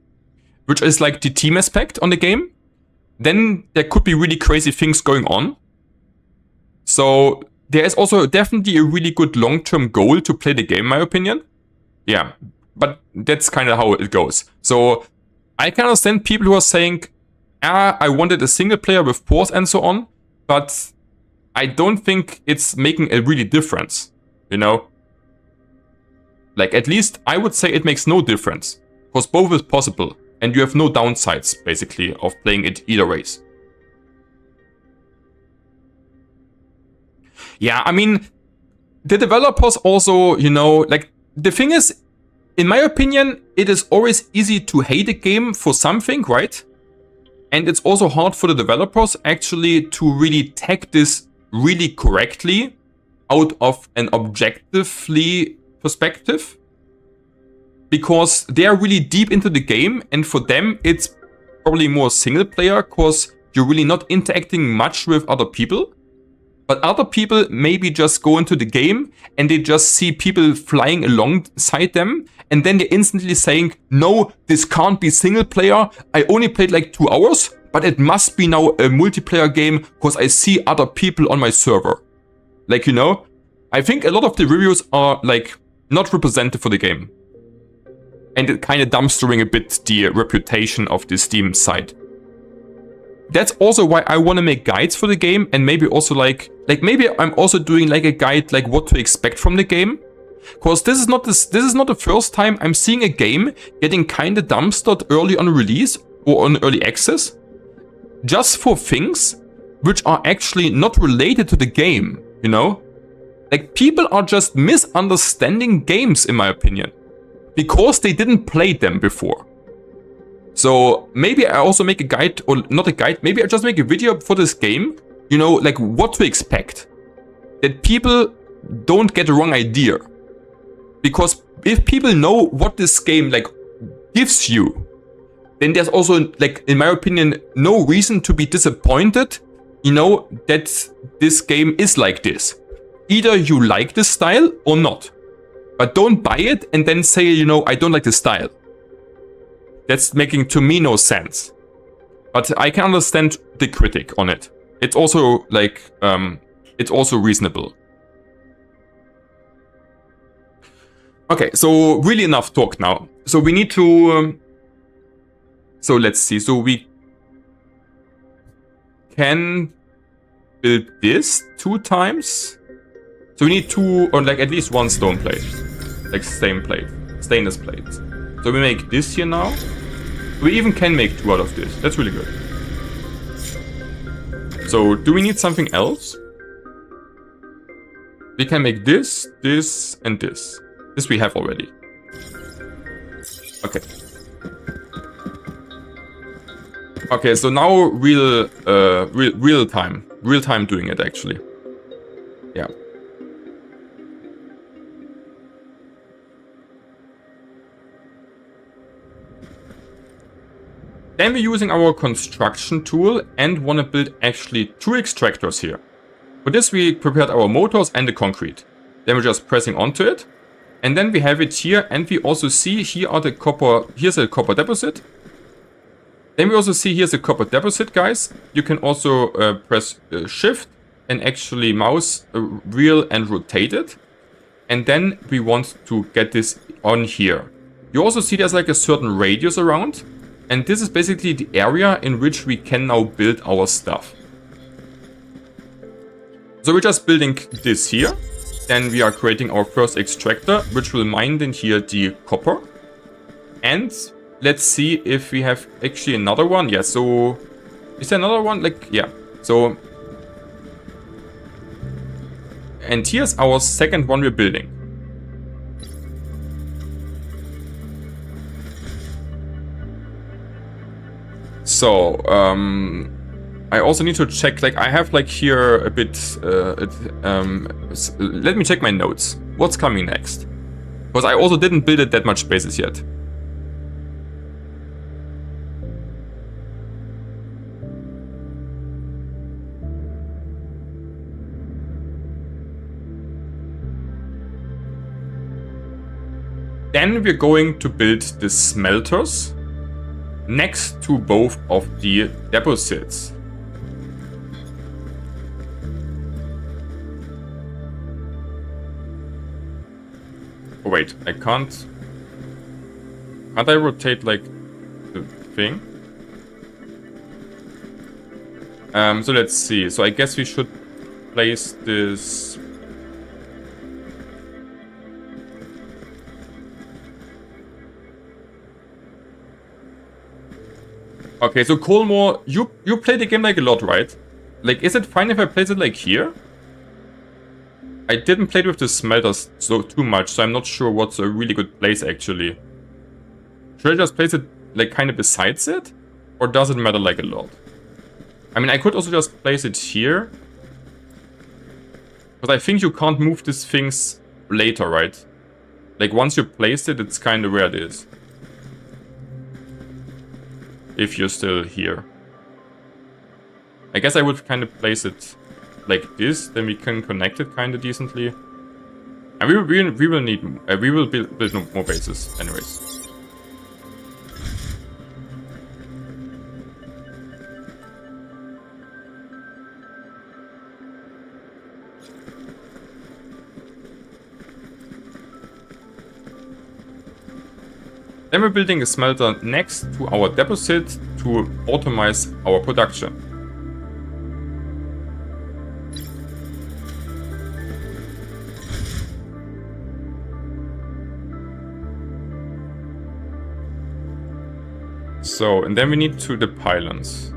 which is like the team aspect on the game, then there could be really crazy things going on. So there is also definitely a really good long-term goal to play the game, in my opinion. Yeah, but that's kind of how it goes. So I can understand people who are saying, I wanted a single player with pause and so on, but I don't think it's making a really difference, you know? Like, at least I would say it makes no difference, because both is possible, and you have no downsides, basically, of playing it either ways. Yeah, I mean, the developers also, you know, like, the thing is, in my opinion, it is always easy to hate a game for something, right? And it's also hard for the developers actually to really tag this really correctly out of an objectively perspective. Because they are really deep into the game, and for them it's probably more single player because you're really not interacting much with other people. But other people maybe just go into the game and they just see people flying alongside them, and then they're instantly saying, no, this can't be single player. I only played like 2 hours, but it must be now a multiplayer game because I see other people on my server. Like, you know, I think a lot of the reviews are like not representative for the game. And it kind of dumpstering a bit the reputation of the Steam site. That's also why I want to make guides for the game, and maybe also like maybe I'm also doing like a guide like what to expect from the game, because this is not the first time I'm seeing a game getting kind of dumpstered early on release or on early access, just for things which are actually not related to the game. You know, like people are just misunderstanding games, in my opinion, because they didn't play them before. So maybe I also make a guide, or not a guide, maybe I just make a video for this game, you know, like what to expect. That people don't get the wrong idea. Because if people know what this game like gives you, then there's also, like, in my opinion, no reason to be disappointed, you know, that this game is like this. Either you like this style or not. But don't buy it and then say, you know, I don't like the style. That's making, to me, no sense. But I can understand the critic on it. It's also, like, it's also reasonable. Okay, so really enough talk now. So we need to... so let's see. So we can build this 2 times. So we need 2, or like at least 1 stone plate. Like stainless plate. So we make this here now. We even can make 2 out of this. That's really good. So do we need something else? We can make this, this, and this. This we have already. Okay. Okay, so now real time doing it actually. Yeah. Then we're using our construction tool and want to build actually 2 extractors here. For this we prepared our motors and the concrete. Then we're just pressing onto it. And then we have it here, and we also see here are the copper, here's a copper deposit. Then we also see here's a copper deposit, guys. You can also press shift and actually mouse wheel and rotate it. And then we want to get this on here. You also see there's like a certain radius around. And this is basically the area in which we can now build our stuff. So we're just building this here. Then we are creating our first extractor, which will mine in here the copper. And let's see if we have actually another one. Yeah, so... is there another one? Like, yeah. So... and here's our second one we're building. So, I also need to check, like, I have, like, here a bit, let me check my notes. What's coming next? Because I also didn't build it that much spaces yet. Then we're going to build the smelters next to both of the deposits. Oh wait, I can't... Can't I rotate, like, the thing? So let's see. So I guess we should place this... Okay, so Colmore, you play the game like a lot, right? Like, is it fine if I place it like here? I didn't play it with the smelters so too much, so I'm not sure what's a really good place actually. Should I just place it like kind of besides it? Or does it matter like a lot? I mean, I could also just place it here. But I think you can't move these things later, right? Like once you place it, it's kind of where it is. If you're still here. I guess I would kind of place it like this, then we can connect it kind of decently. And we will need, we will build more bases anyways. Then we're building a smelter next to our deposit to optimize our production. So, and then we need the pylons.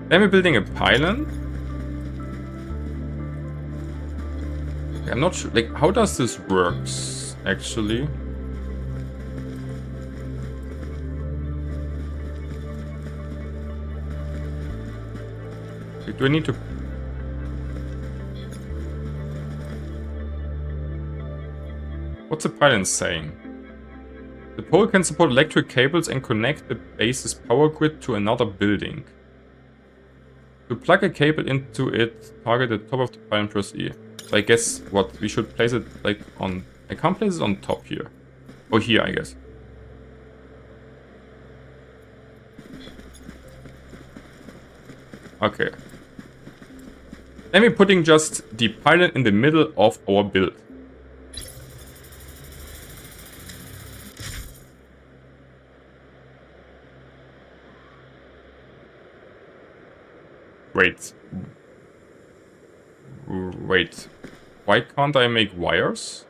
Then we're building a pylon. I'm not sure, like, how does this works, actually? Like, do I need to... What's the pylon saying? The pole can support electric cables and connect the base's power grid to another building. To plug a cable into it, target the top of the pylon, press E. So I guess what we should place it like on. I can't place it on top here. Or here, I guess. Okay. Then we're putting just the pylon in the middle of our build. Wait. Wait. Why can't I make wires?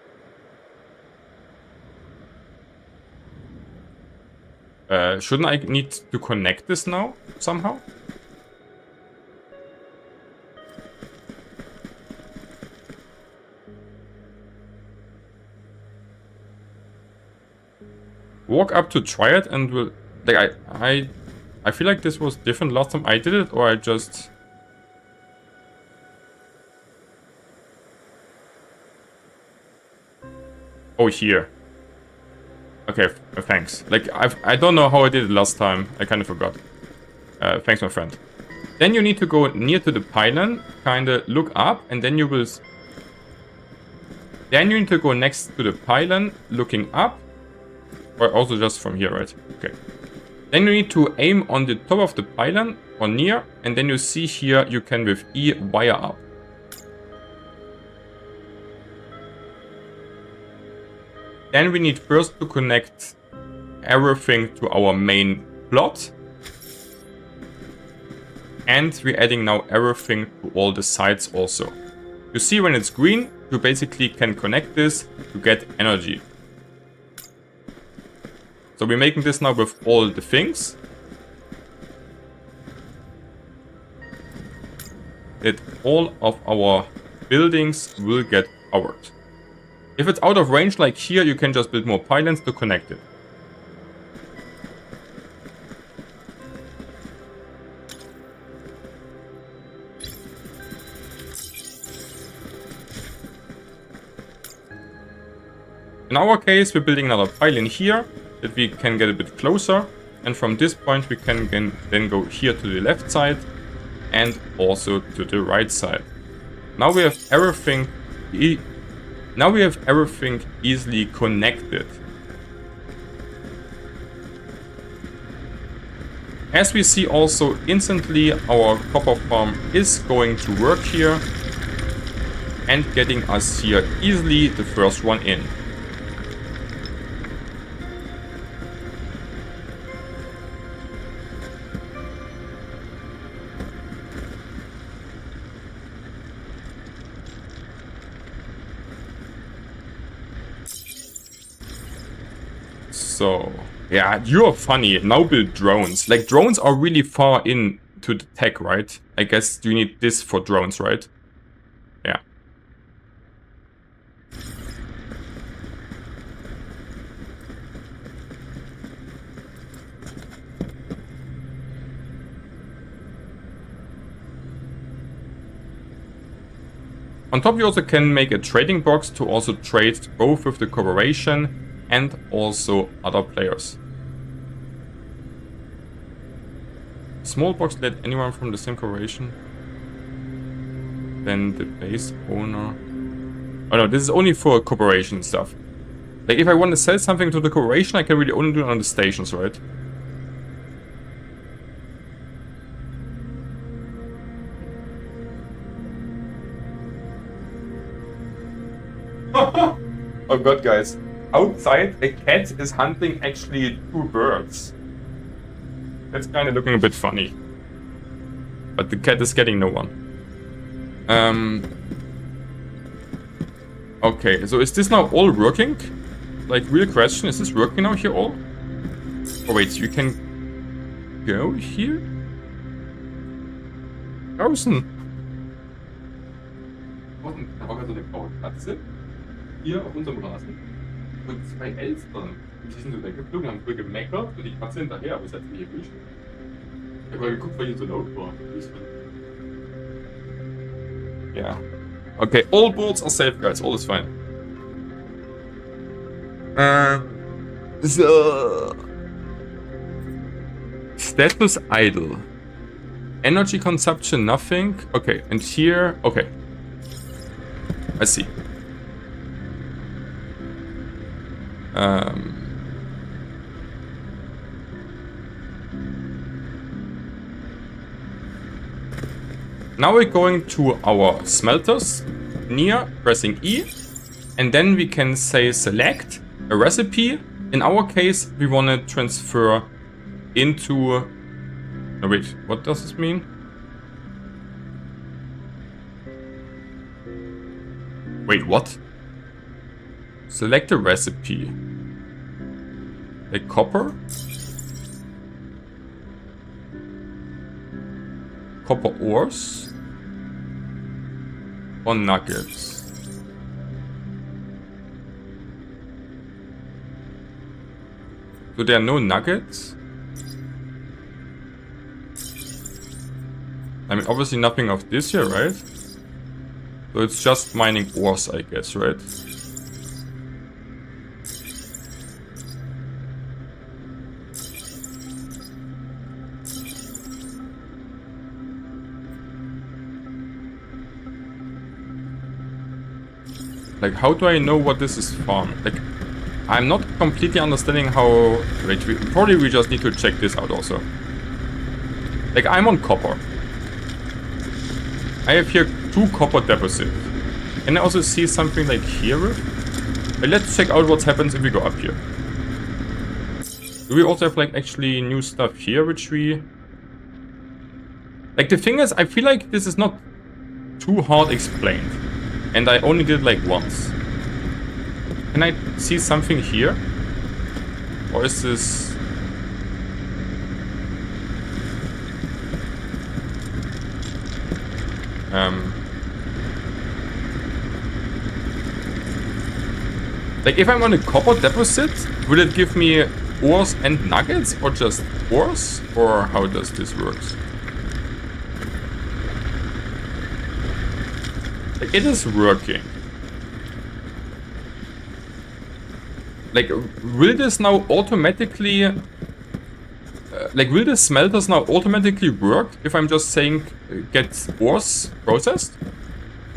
Shouldn't I need to connect this now, somehow? Walk up to try it and we'll... Like, I feel like this was different last time I did it, or I just... Oh, here. Okay, thanks. Like, I don't know how I did it last time. I kind of forgot. Thanks, my friend. Then you need to go near to the pylon, kind of look up, and then you will... Then you need to go next to the pylon, looking up. Or also just from here, right? Okay. Then you need to aim on the top of the pylon, or near, and then you see here, you can with E wire up. Then we need first to connect everything to our main plot. And we're adding now everything to all the sides also. You see when it's green, you basically can connect this to get energy. So we're making this now with all the things. That all of our buildings will get powered. If it's out of range like here, you can just build more pylons to connect it. In our case, we're building another pylon here that we can get a bit closer. And from this point, we can then go here to the left side and also to the right side. Now we have everything. Now we have everything easily connected. As we see also instantly, our copper farm is going to work here and getting us here easily the first one in. So, yeah, you're funny. Now build drones. Like, drones are really far into the tech, right? I guess you need this for drones, right? Yeah. On top, you also can make a trading box to also trade both with the corporation and also other players. Small box let anyone from the same corporation. Then the base owner. Oh no, this is only for corporation stuff. Like if I want to sell something to the corporation, I can really only do it on the stations, right? Oh god, guys. Outside, a cat is hunting actually 2 birds. That's kind of looking a bit funny. But the cat is getting no one. Okay, so is this now all working? Like, real question, is this working now here all? Oh wait, you can go here? Draußen. Katze hier auf unserem Rasen und 2 Elstern. Und die sind so weggeflogen, haben voll gemeckert und die Katze hinterher, aber es hat mich erwischt. Ich habe mal geguckt, weil hier so laut war. Ja. Okay, all boards are safe, guys. All is fine. So. Status idle. Energy consumption, nothing. Okay, and here, okay. I see. Now we're going to our smelters, near, pressing E, and then we can say select a recipe. In our case, we want to transfer into... No, wait, what does this mean? Wait, what? Select a recipe. Like copper? Copper ores? Or nuggets? So there are no nuggets? I mean, obviously nothing of this here, right? So it's just mining ores, I guess, right? Like, how do I know what this is farmed? Like, I'm not completely understanding how... Wait, probably we just need to check this out also. Like, I'm on copper. I have here 2 copper deposits. Can I also see something like here with? Let's check out what happens if we go up here. Do we also have like actually new stuff here which we... Like the thing is, I feel like this is not too hard explained. And I only did it like once. Can I see something here? Or is this... Like if I'm on a copper deposit, will it give me ores and nuggets or just ores? Or how does this work? Like it is working. Like will this now automatically... like will the smelters now automatically work if I'm just saying get ores processed?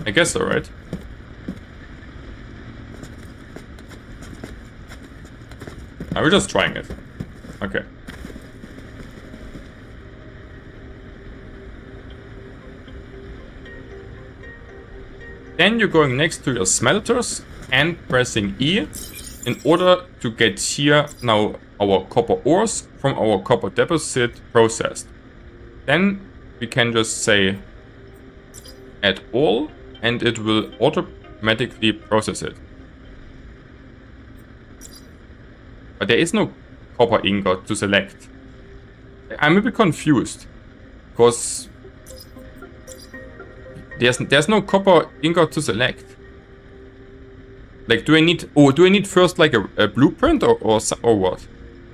I guess so, right? We're just trying it. Okay. Then you're going next to your smelters and pressing E in order to get here now our copper ores from our copper deposit processed. Then we can just say add all and it will automatically process it. But there is no copper ingot to select. I'm a bit confused because there's no copper ingot to select. Like, do I need first like a blueprint or what?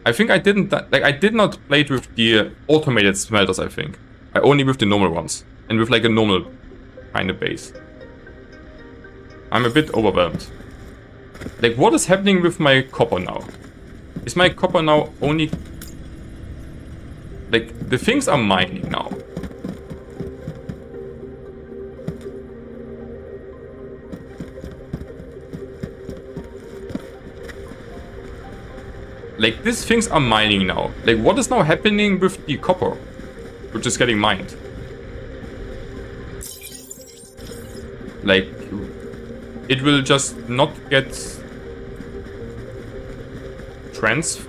I think I didn't, like, I did not play it with the automated smelters, I think. I only with the normal ones and with like a normal kind of base. I'm a bit overwhelmed. Like, what is happening with my copper now? Is my copper now only... Like, the things are mining now. Like, these things are mining now. Like, what is now happening with the copper? Which is getting mined. Like, it will just not get...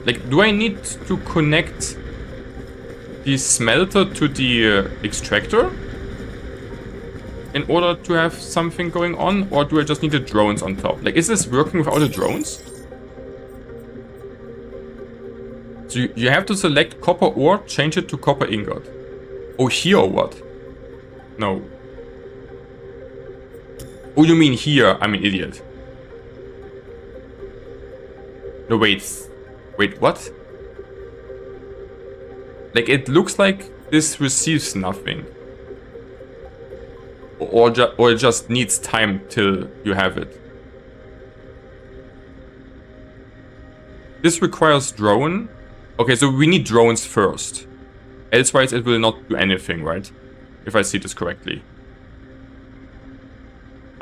Like, do I need to connect the smelter to the extractor in order to have something going on? Or do I just need the drones on top? Like, is this working without the drones? So you have to select copper ore, change it to copper ingot. Oh, here or what? No. Oh, you mean here? I'm an idiot. No, wait. Wait, what? Like, it looks like this receives nothing. Or it just needs time till you have it. This requires drone. Okay, so we need drones first. Elsewise it will not do anything, right? If I see this correctly.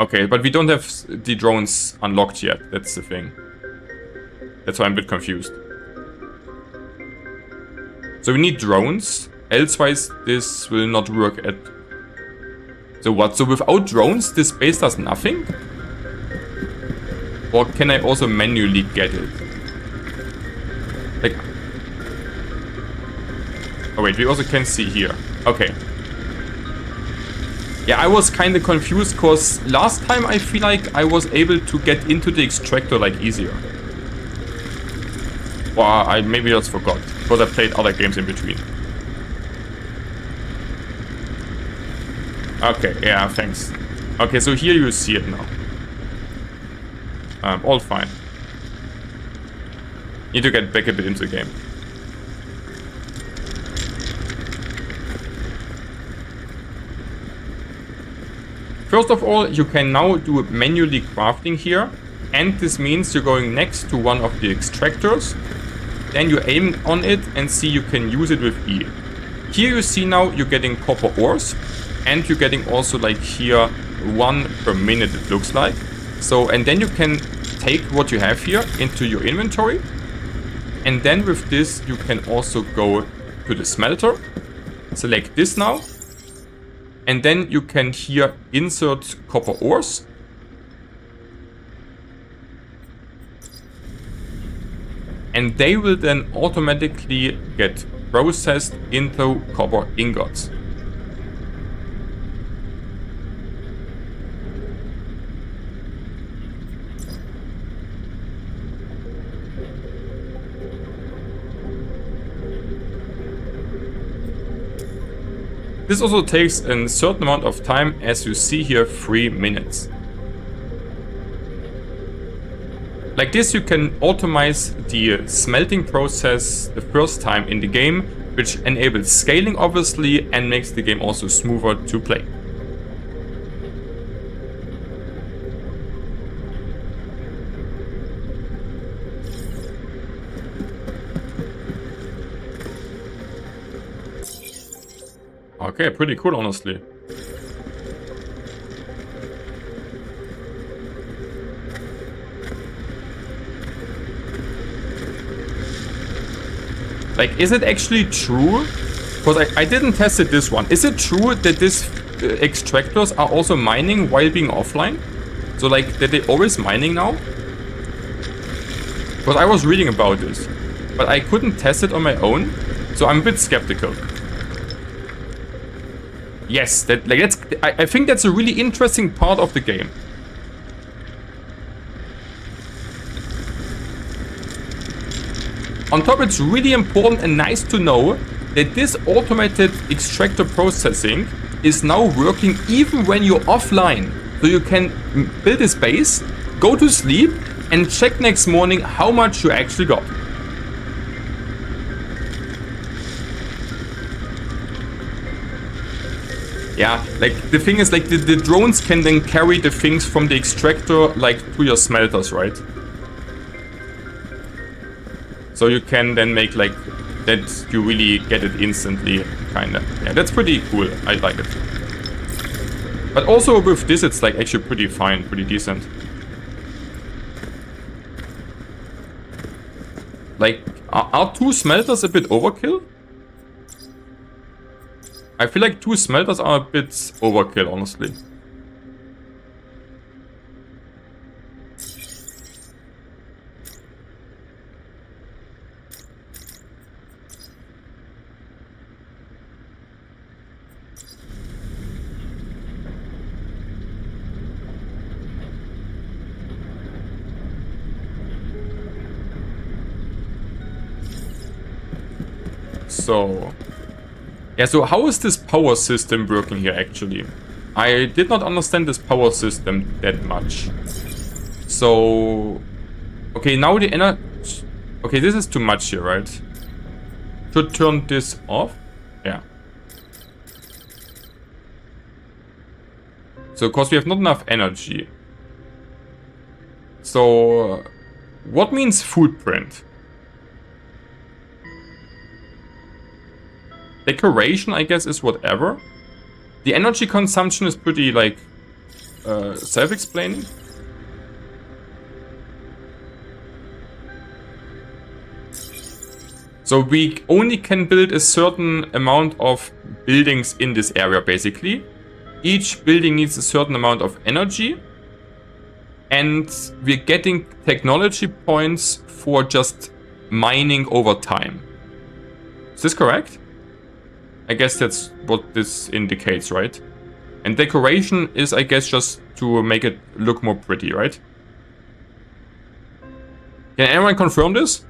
Okay, but we don't have the drones unlocked yet. That's the thing. That's why I'm a bit confused. So we need drones. Elsewise this will not work at... So what? So without drones this base does nothing? Or can I also manually get it? Like... Oh wait, we also can see here. Okay. Yeah, I was kind of confused because last time I feel like I was able to get into the extractor like easier. Or I maybe just forgot because I played other games in between. Okay, yeah, thanks. Okay, so here you see it now. All fine. Need to get back a bit into the game. First of all, you can now do manually crafting here, and this means you're going next to one of the extractors, then you aim on it and see you can use it with E. Here you see now you're getting copper ores, and you're getting also like here 1 per minute it looks like. So, and then you can take what you have here into your inventory, and then with this you can also go to the smelter, select this now. And then you can here insert copper ores. And they will then automatically get processed into copper ingots. This also takes a certain amount of time, as you see here, 3 minutes. Like this you can automate the smelting process the first time in the game, which enables scaling obviously and makes the game also smoother to play. Okay, pretty cool, honestly. Like, is it actually true? Because I didn't test it this one. Is it true that this extractors are also mining while being offline? So like, that they always mining now? Because I was reading about this, but I couldn't test it on my own, so I'm a bit skeptical. Yes, I think that's a really interesting part of the game. On top, it's really important and nice to know that this automated extractor processing is now working even when you're offline. So you can build this base, go to sleep, and check next morning how much you actually got. Yeah, like the thing is, like the drones can then carry the things from the extractor like to your smelters, right? So you can then make like that you really get it instantly, kinda. Yeah, that's pretty cool. I like it. But also with this, it's like actually pretty fine, pretty decent. Like, are 2 smelters a bit overkill? I feel like 2 smelters are a bit overkill, honestly. So, yeah, so how is this power system working here actually? I did not understand this power system that much. So, okay, now the energy... Okay, this is too much here, right? Should turn this off? Yeah. So, of course, we have not enough energy. So, what means footprint? Decoration, I guess, is whatever. The energy consumption is pretty, like, self-explaining. So we only can build a certain amount of buildings in this area, basically. Each building needs a certain amount of energy. And we're getting technology points for just mining over time. Is this correct? I guess that's what this indicates, right? And decoration is, I guess, just to make it look more pretty, right? Can anyone confirm this?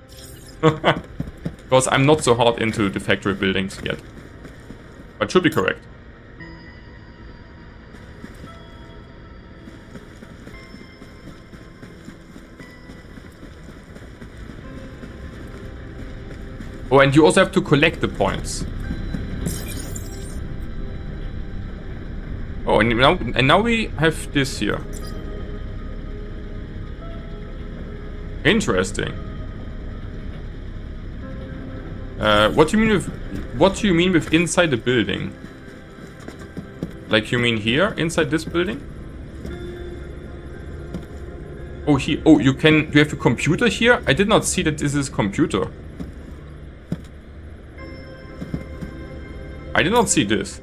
Because I'm not so hard into the factory buildings yet. But should be correct. Oh, and you also have to collect the points. Oh, and now we have this here. Interesting. What do you mean with inside the building? Like you mean here, inside this building? Oh, here. Oh, you have a computer here? I did not see that this is a computer. I did not see this.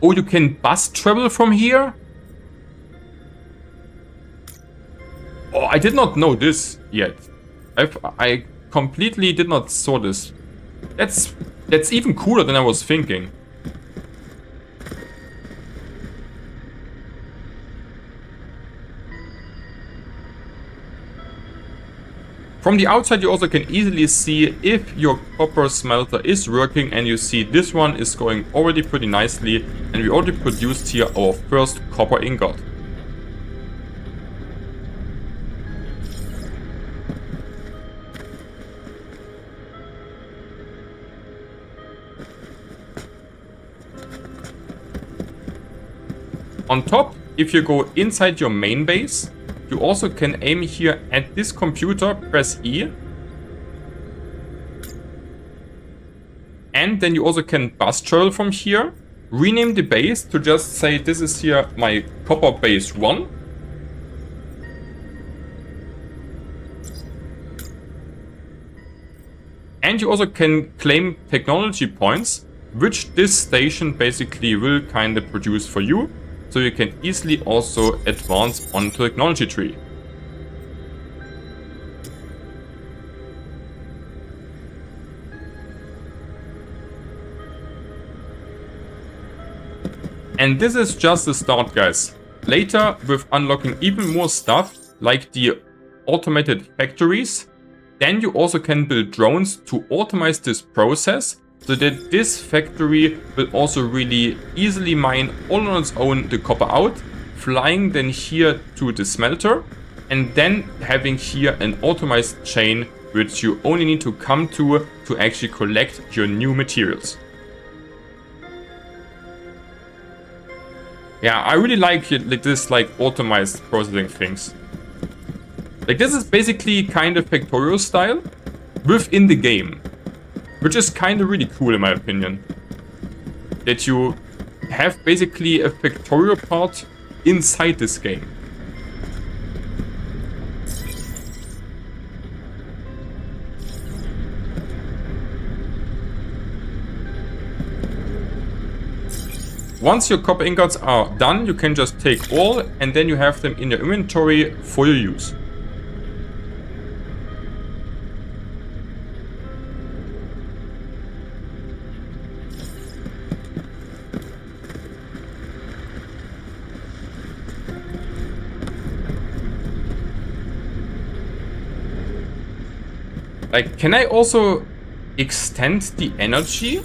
Oh, you can bus travel from here? Oh, I did not know this yet. I completely did not saw this. That's even cooler than I was thinking. From the outside, you also can easily see if your copper smelter is working, and you see this one is going already pretty nicely, and we already produced here our first copper ingot. On top, if you go inside your main base, you also can aim here at this computer, press E. And then you also can bus travel from here, rename the base to just say this is here my copper base 1. And you also can claim technology points which this station basically will kind of produce for you, so you can easily also advance onto the technology tree. And this is just the start, guys. Later, with unlocking even more stuff, like the automated factories, then you also can build drones to automate this process, so that this factory will also really easily mine all on its own the copper out, flying then here to the smelter, and then having here an automated chain which you only need to come to actually collect your new materials. Yeah, I really like this automized processing things. Like, this is basically kind of Factorio style within the game, which is kind of really cool in my opinion. That you have basically a Factorio part inside this game. Once your copper ingots are done, you can just take all and then you have them in your inventory for your use. Like, can I also extend the energy?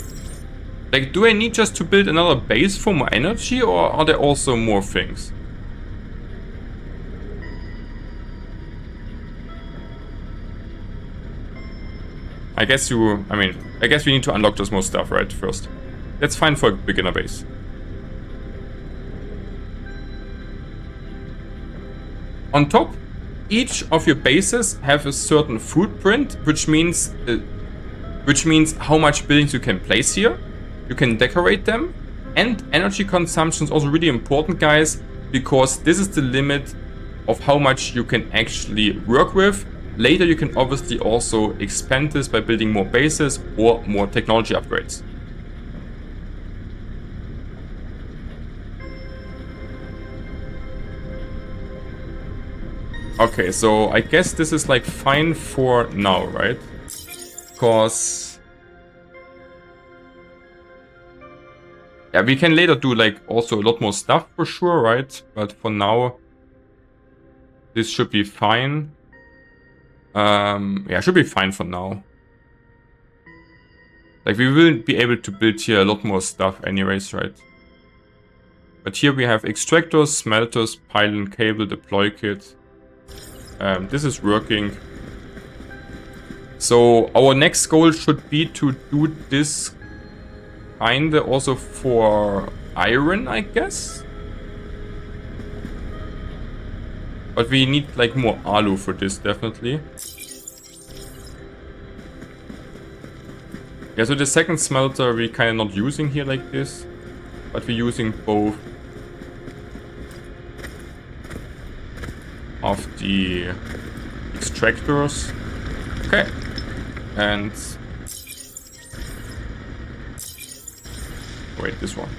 Like, do I need just to build another base for more energy, or are there also more things? I guess we need to unlock just more stuff, right, first. That's fine for a beginner base. On top, each of your bases have a certain footprint, which means how much buildings you can place here. You can decorate them, and energy consumption is also really important, guys, because this is the limit of how much you can actually work with. Later you can obviously also expand this by building more bases or more technology upgrades. Okay, so I guess this is like fine for now, right? Because yeah, we can later do like also a lot more stuff for sure, right? But for now, this should be fine. Yeah, should be fine for now. Like, we will be able to build here a lot more stuff anyways, right? But here we have extractors, smelters, pylon, cable, deploy kit. This is working. So our next goal should be to do this kinda also for iron, I guess. But we need like more alu for this, definitely. Yeah, so the second smelter we're kind of not using here like this, but we're using both of the extractors. Okay. And wait, this one.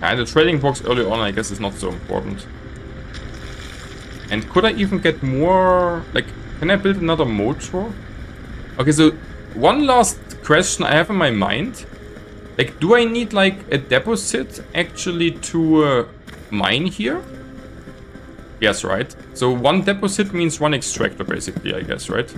And the trading box early on, I guess, is not so important. And could I even get more? Like, can I build another motor? Okay, so one last question I have in my mind. Like, do I need like a deposit actually to mine here? Yes, right? So one deposit means one extractor, basically, I guess, right?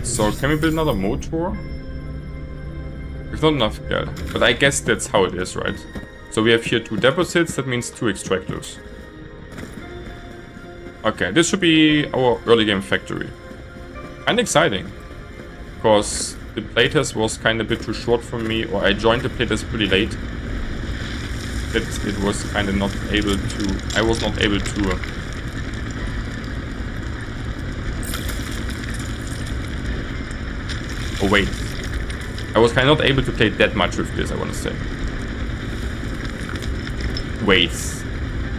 So can we build another motor? We've not enough, yeah. But I guess that's how it is, right? So we have here 2 deposits, that means 2 extractors. Okay, this should be our early game factory. And exciting. Because the playtest was kind of a bit too short for me, or I joined the playtest pretty late. That it was kind of not able to... I was not able to... Oh wait. I was kind of not able to play that much with this, I want to say. Wait.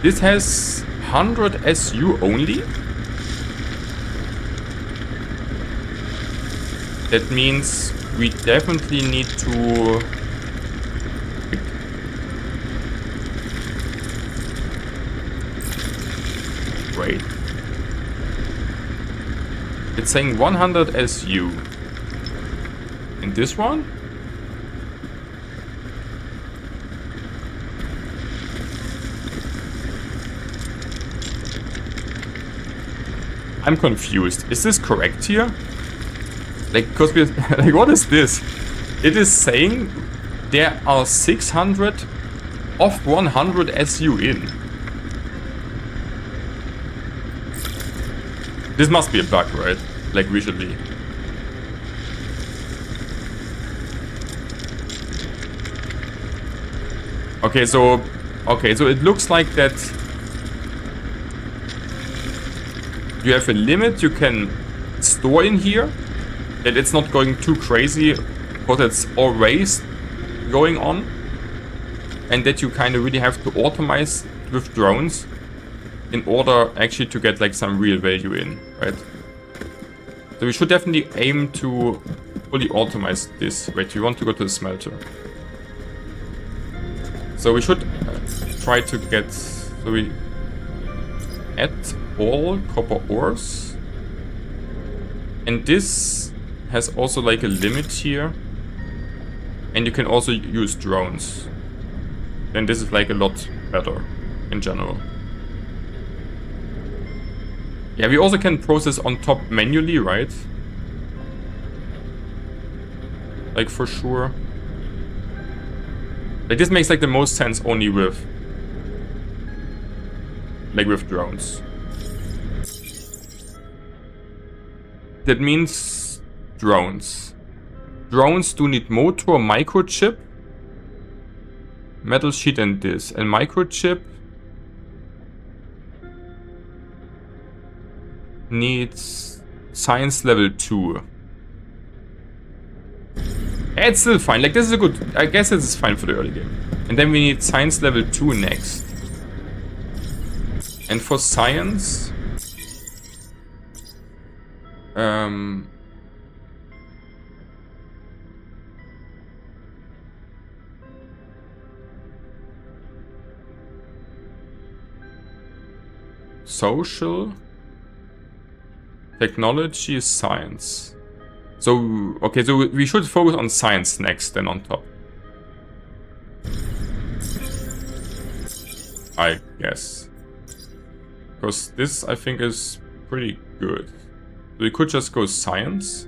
This has 100 SU only? That means we definitely need to... Wait. It's saying 100 SU. And this one? I'm confused. Is this correct here? Like, cause we like, what is this? It is saying there are 600 of 100 SU in. This must be a bug, right? Like, visually. Okay, so it looks like that you have a limit you can store in here, that it's not going too crazy, but it's always going on, and that you kind of really have to automate with drones in order actually to get like some real value in, right? So we should definitely aim to fully automate this. Wait, we want to go to the smelter. So we should try to get, so we add all copper ores. And this has also like a limit here. And you can also use drones. And this is like a lot better in general. Yeah, we also can process on top manually, right? Like for sure. Like this makes like the most sense only with drones. That means drones. Drones do need motor, microchip, metal sheet and this. And microchip needs science level 2. It's still fine. Like, this is a good... I guess this is fine for the early game. And then we need science level 2 next. And for science... social... technology is science. So, okay, so we should focus on science next, then on top. I guess. Because this, I think, is pretty good. So we could just go science.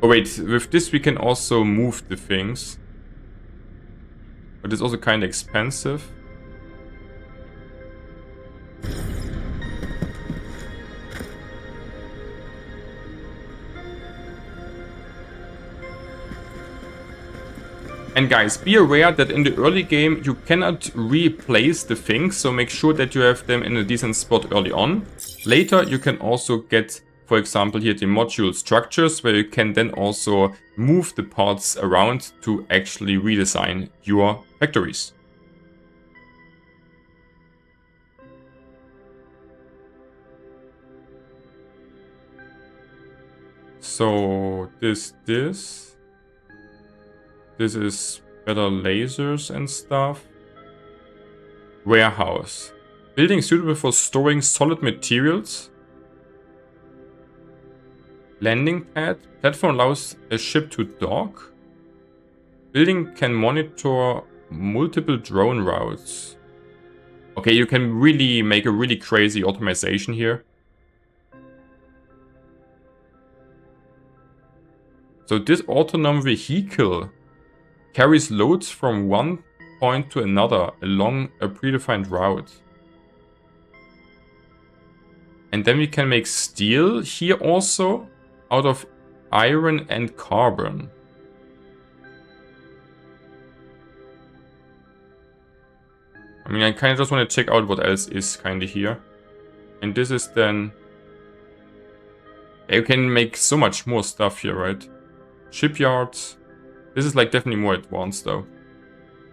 Oh wait, with this we can also move the things. But it's also kind of expensive. And guys, be aware that in the early game you cannot replace the things, so make sure that you have them in a decent spot early on. Later you can also get, for example, here the module structures, where you can then also move the parts around to actually redesign your factories. So this is better lasers and stuff. Warehouse. Building suitable for storing solid materials. Landing pad. Platform allows a ship to dock. Building can monitor multiple drone routes. Okay, you can really make a really crazy automation here. So this autonomous vehicle carries loads from one point to another along a predefined route. And then we can make steel here also out of iron and carbon. I mean, I kind of just want to check out what else is kind of here. And this is then... You can make so much more stuff here, right? Shipyards. This is like definitely more advanced though.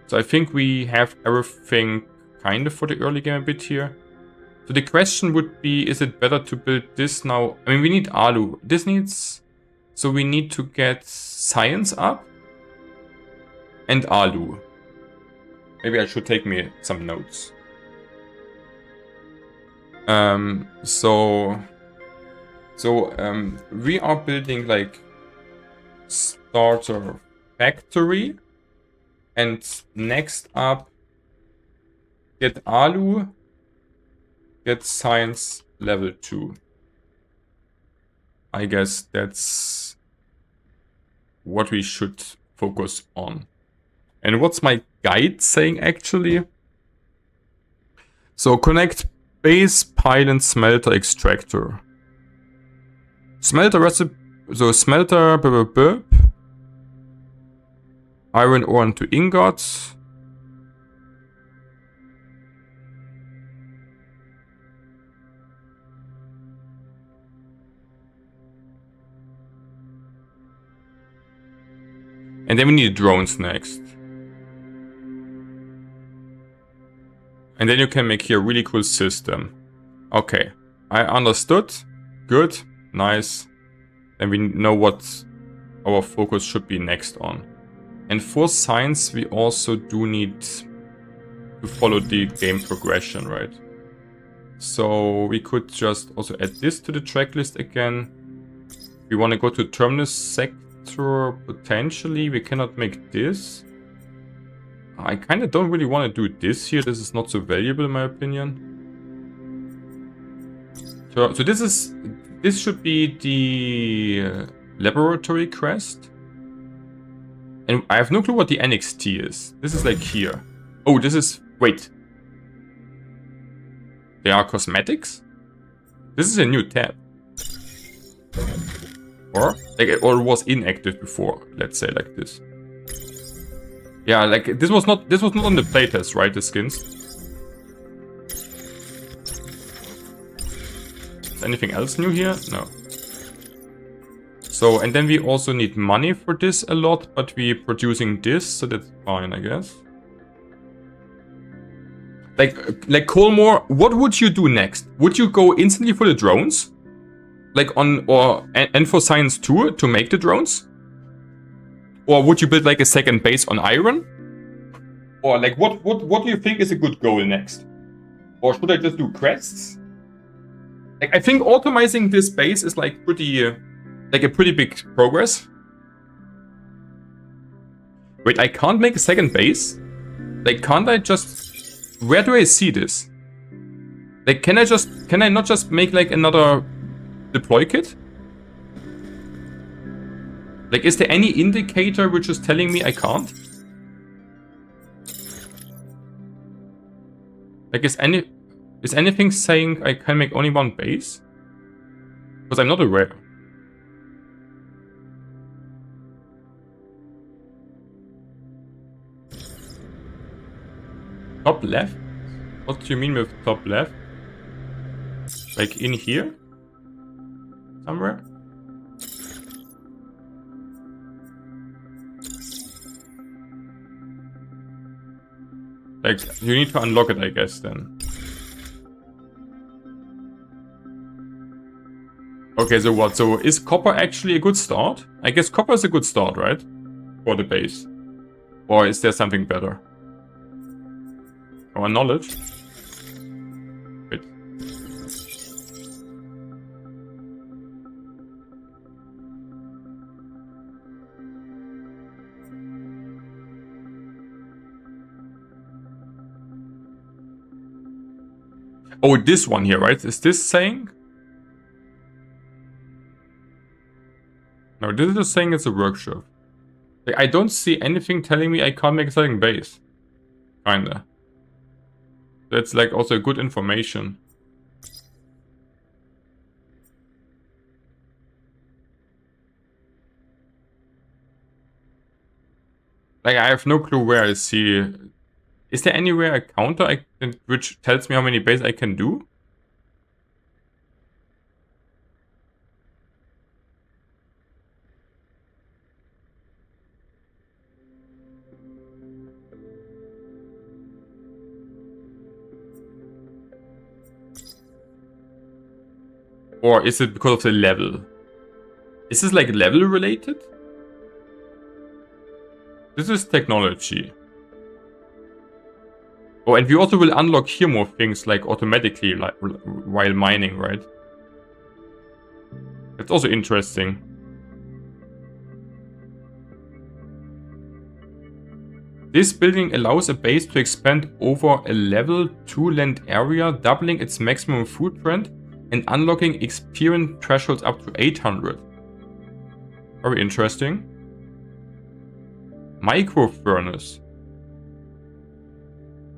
So I think we have everything kind of for the early game a bit here. So the question would be, is it better to build this now? I mean, we need Alu. This needs... So we need to get science up. And Alu. Maybe I should take me some notes. We are building like starter factory. And next up, get Alu, get science level 2. I guess that's what we should focus on. And what's my guide saying actually? So connect base, pylon, smelter, extractor. Smelter recipe, so smelter, iron ore into ingots. And then we need drones next. And then you can make here a really cool system. Okay, I understood. Good, nice. Then we know what our focus should be next on. And for science, we also do need to follow the game progression, right? So we could just also add this to the tracklist again. We want to go to terminus sector potentially. We cannot make this. I kind of don't really want to do this here. This is not so valuable in my opinion. So this should be the laboratory crest. And I have no clue what the NXT is. This is like here. Oh, this is... Wait. They are cosmetics? This is a new tab. Or it was inactive before. Let's say like this. Yeah, like this was not on the playtest, right? The skins. Is anything else new here? No. So, and then we also need money for this a lot, but we're producing this, so that's fine, I guess. Like Colmore, what would you do next? Would you go instantly for the drones? Like and for science too, to make the drones? Or would you build like a second base on iron? Or like what do you think is a good goal next? Or should I just do quests? Like I think automizing this base is like a pretty big progress. Wait, I can't make a second base? Like can't I just... Where do I see this? Like can I not just make like another deploy kit? Like is there any indicator which is telling me I can't? Like is anything saying I can make only one base? Because I'm not aware. Top left? What do you mean with top left? Like in here? Somewhere? Like, you need to unlock it, I guess, then. Okay, so what? So is copper actually a good start? I guess copper is a good start, right? For the base. Or is there something better? Or knowledge? Wait. Oh, this one here, right? Is this saying? No, this is just saying it's a workshop. Like, I don't see anything telling me I can't make a second base. Kinda. That's like also good information. Like I have no clue where I see. Is there anywhere a counter which tells me how many bases I can do? Or is it because of the level? Is this like level related? This is technology. Oh, and we also will unlock here more things like automatically like, while mining, right? That's also interesting. This building allows a base to expand over a level 2 land area, doubling its maximum footprint and unlocking experience thresholds up to 800. Very interesting. Micro furnace.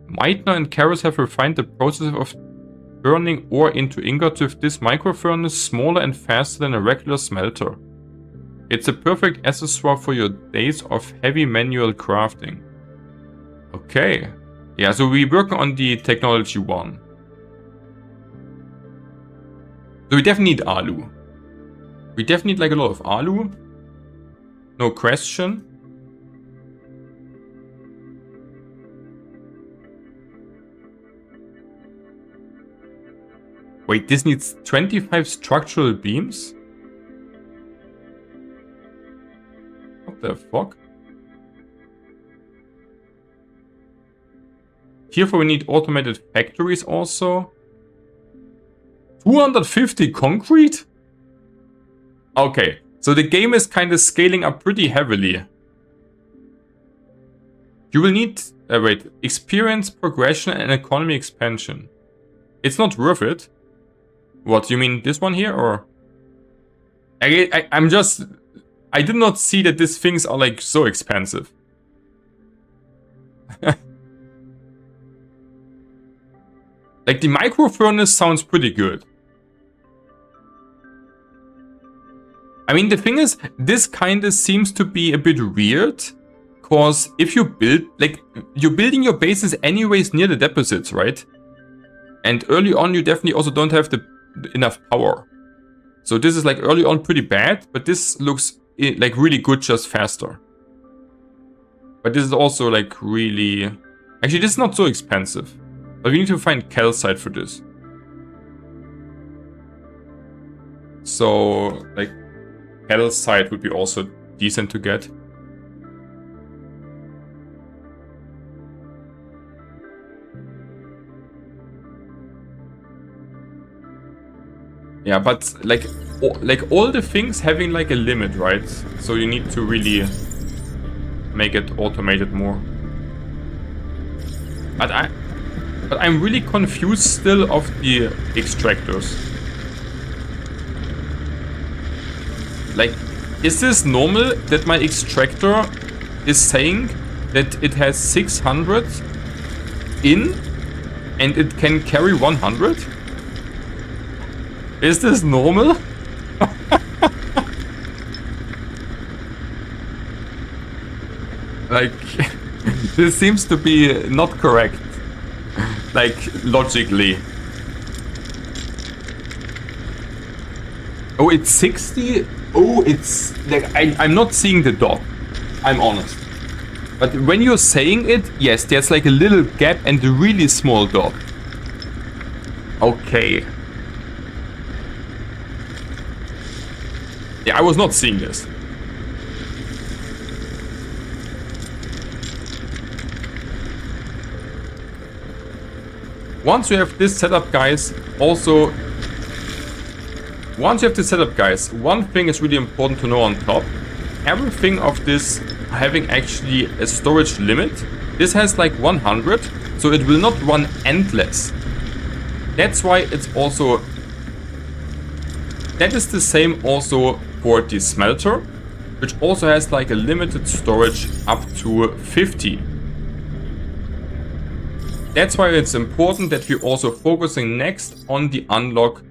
Meitner and Karras have refined the process of turning ore into ingots with this micro furnace, smaller and faster than a regular smelter. It's a perfect accessoire for your days of heavy manual crafting. Okay. Yeah, so we're working on the technology one. So we definitely need alu. We definitely need like a lot of alu. No question. Wait, this needs 25 structural beams? What the fuck? Herefore we need automated factories also. 250 concrete? Okay, so the game is kind of scaling up pretty heavily. You will need, wait, experience, progression and economy expansion. It's not worth it. What, you mean this one here, or? I did not see that these things are like so expensive. Like the micro furnace sounds pretty good. I mean, the thing is, this kind of seems to be a bit weird. Because if you build, like, you're building your bases anyways near the deposits, right? And early on, you definitely also don't have enough power. So this is like early on pretty bad, but this looks like really good, just faster. But this is also like really... Actually, this is not so expensive. But we need to find calcite for this. So, like, calcite would be also decent to get. Yeah, but like all the things having like a limit, right? So you need to really make it automated more. But I'm really confused still of the extractors. Like, is this normal that my extractor is saying that it has 600 in and it can carry 100? Is this normal? Like, this seems to be not correct. Like, logically. Oh, it's 60? Oh, it's... like I'm not seeing the dot. I'm honest. But when you're saying it, yes, there's like a little gap and a really small dot. Okay. Yeah, I was not seeing this. Once you have this setup, guys, also... Once you have this setup, guys, one thing is really important to know on top. Everything of this having actually a storage limit. This has like 100, so it will not run endless. That's why it's also... That is the same also for the smelter, which also has like a limited storage up to 50. That's why it's important that we're also focusing next on the unlock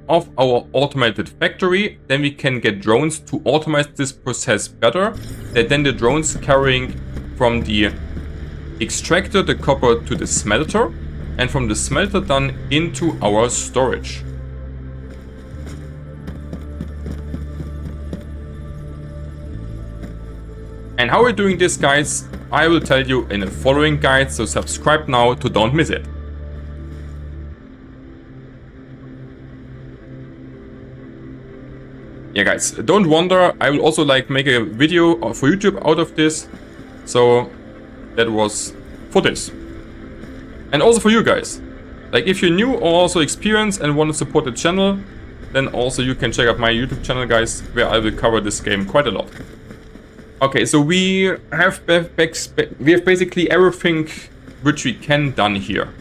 of our automated factory. Then we can get drones to automate this process better. That then the drones carrying from the extractor the copper to the smelter, and from the smelter then into our storage. And how we're doing this, guys, I will tell you in the following guide, so subscribe now to don't miss it. yeah, guys, don't wonder. I will also like make a video for YouTube out of this. So that was for this. And also for you guys. Like if you're new or also experienced and want to support the channel, then also you can check out my YouTube channel, guys, where I will cover this game quite a lot. Okay, so we have basically everything which we can done here.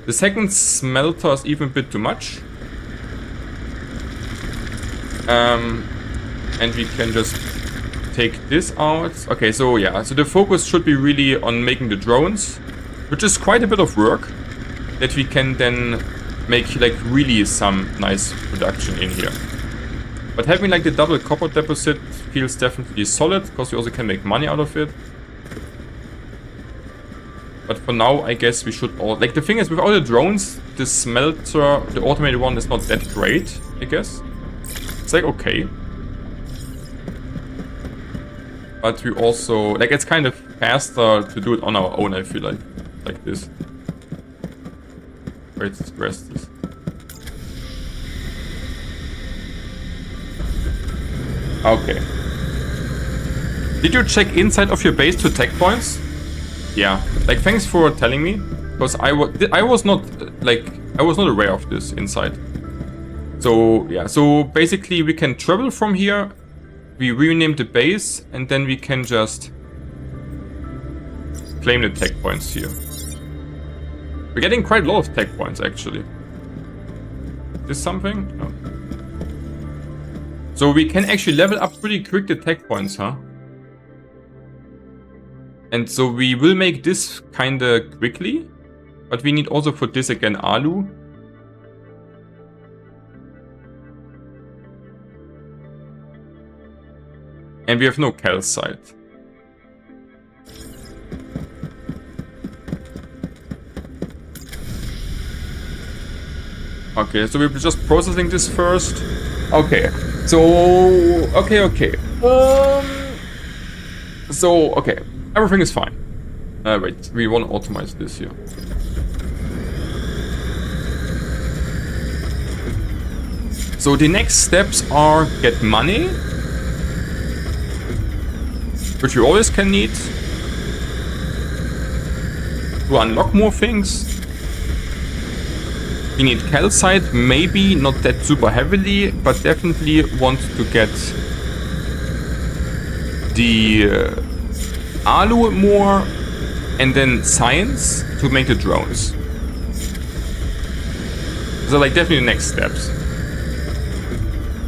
The second smelter is even a bit too much. And we can just take this out. Okay, so yeah, so the focus should be really on making the drones, which is quite a bit of work that we can then make like really some nice production in here. But having like the double copper deposit feels definitely solid, because we also can make money out of it. But for now, I guess we should all... Like the thing is, with all the drones, the smelter, the automated one, is not that great, I guess. It's like okay. But we also... Like it's kind of faster to do it on our own, I feel like. Like this. Where's this? Okay. Did you check inside of your base to tech points? Yeah. Like thanks for telling me, because I was not aware of this inside. So yeah. So basically we can travel from here. We rename the base and then we can just claim the tech points here. We're getting quite a lot of tech points, actually. Is this something? No. So we can actually level up pretty quick the tech points, huh? And so we will make this kinda quickly. But we need also for this again alu. And we have no calcite. Okay, so we're just processing this first. Okay, so... Okay. So, okay. Everything is fine. Wait, we want to optimize this here. So the next steps are get money, which we always can need to unlock more things. We need calcite, maybe not that super heavily, but definitely want to get the alu more, and then science to make the drones. So like definitely the next steps.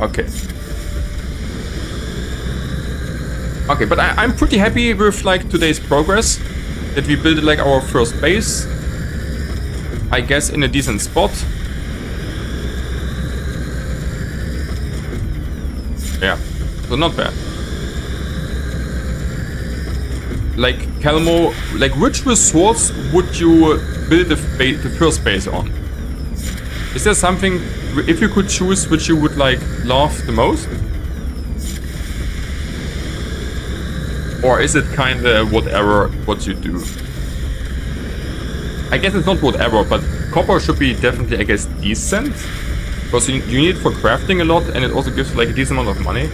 Okay. Okay, but I'm pretty happy with like today's progress, that we built like our first base. I guess in a decent spot. Yeah, so not bad. Like Calmo, like which resource would you build the first base on? Is there something, if you could choose, which you would like love the most? Or is it kinda whatever what you do? I guess it's not whatever, but copper should be definitely, I guess, decent. Because you need it for crafting a lot, and it also gives like a decent amount of money.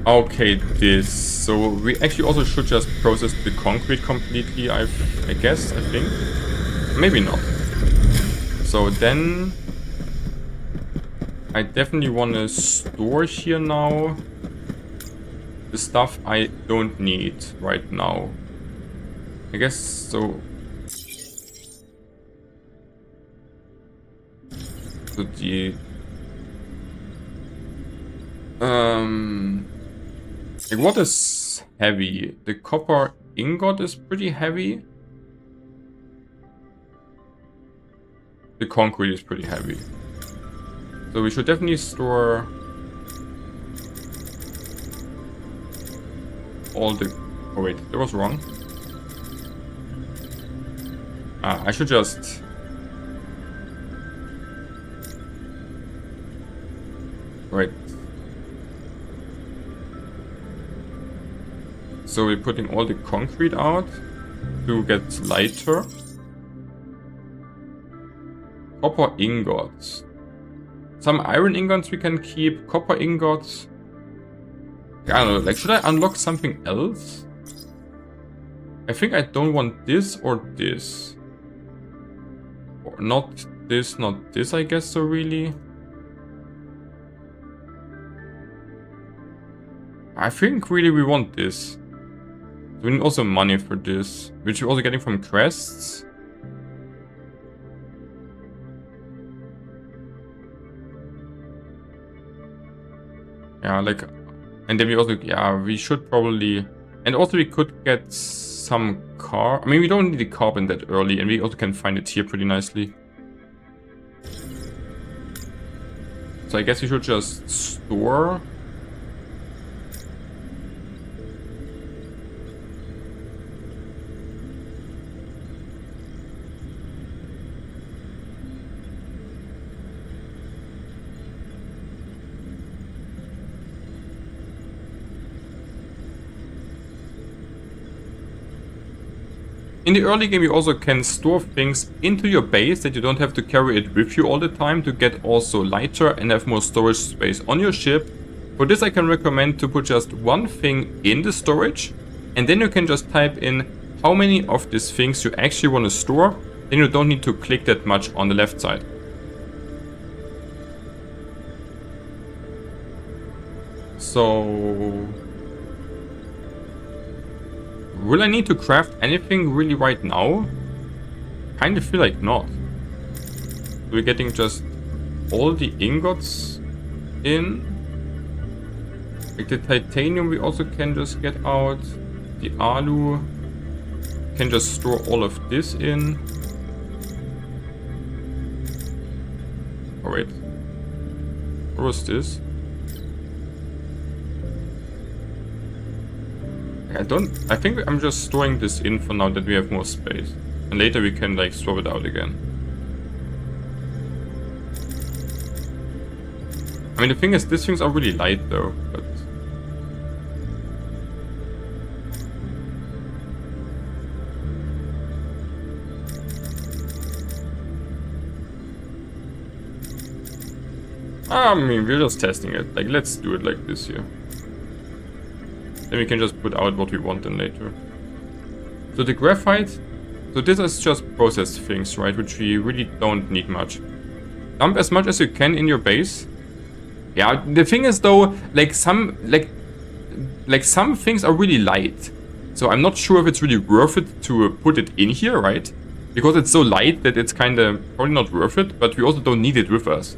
Okay, this. So we actually also should just process the concrete completely, I guess, I think. Maybe not. So then I definitely want to store here now the stuff I don't need right now. I guess so. So the like what is heavy? The copper ingot is pretty heavy. The concrete is pretty heavy. So we should definitely store all the... Oh wait, that was wrong. I should just... Right. So we're putting all the concrete out to get lighter. Copper ingots. Some iron ingots we can keep. Copper ingots. I don't know, like, should I unlock something else? I think I don't want this or this. Or not this, I guess, so really. I think really we want this. We need also money for this, which we're also getting from quests. Yeah, like, and then we also, yeah, we should probably, and also we could get some car. I mean, we don't need the carbon that early, and we also can find it here pretty nicely. So I guess we should just store. In the early game you also can store things into your base that you don't have to carry it with you all the time to get also lighter and have more storage space on your ship. For this I can recommend to put just one thing in the storage, and then you can just type in how many of these things you actually want to store. Then you don't need to click that much on the left side. So will I need to craft anything really right now? Kind of feel like not. We're getting just all the ingots in. Like the titanium we also can just get out. The alu. Can just store all of this in. Oh wait. What was this? I think I'm just storing this in for now that we have more space. And later we can like swap it out again. I mean, the thing is, these things are really light though, but... I mean, we're just testing it. Like, let's do it like this here. Then we can just put out what we want then later. So the graphite, so this is just processed things, right? Which we really don't need much. Dump as much as you can in your base. Yeah, the thing is though, like some things are really light. So I'm not sure if it's really worth it to put it in here, right? Because it's so light that it's kind of probably not worth it, but we also don't need it with us.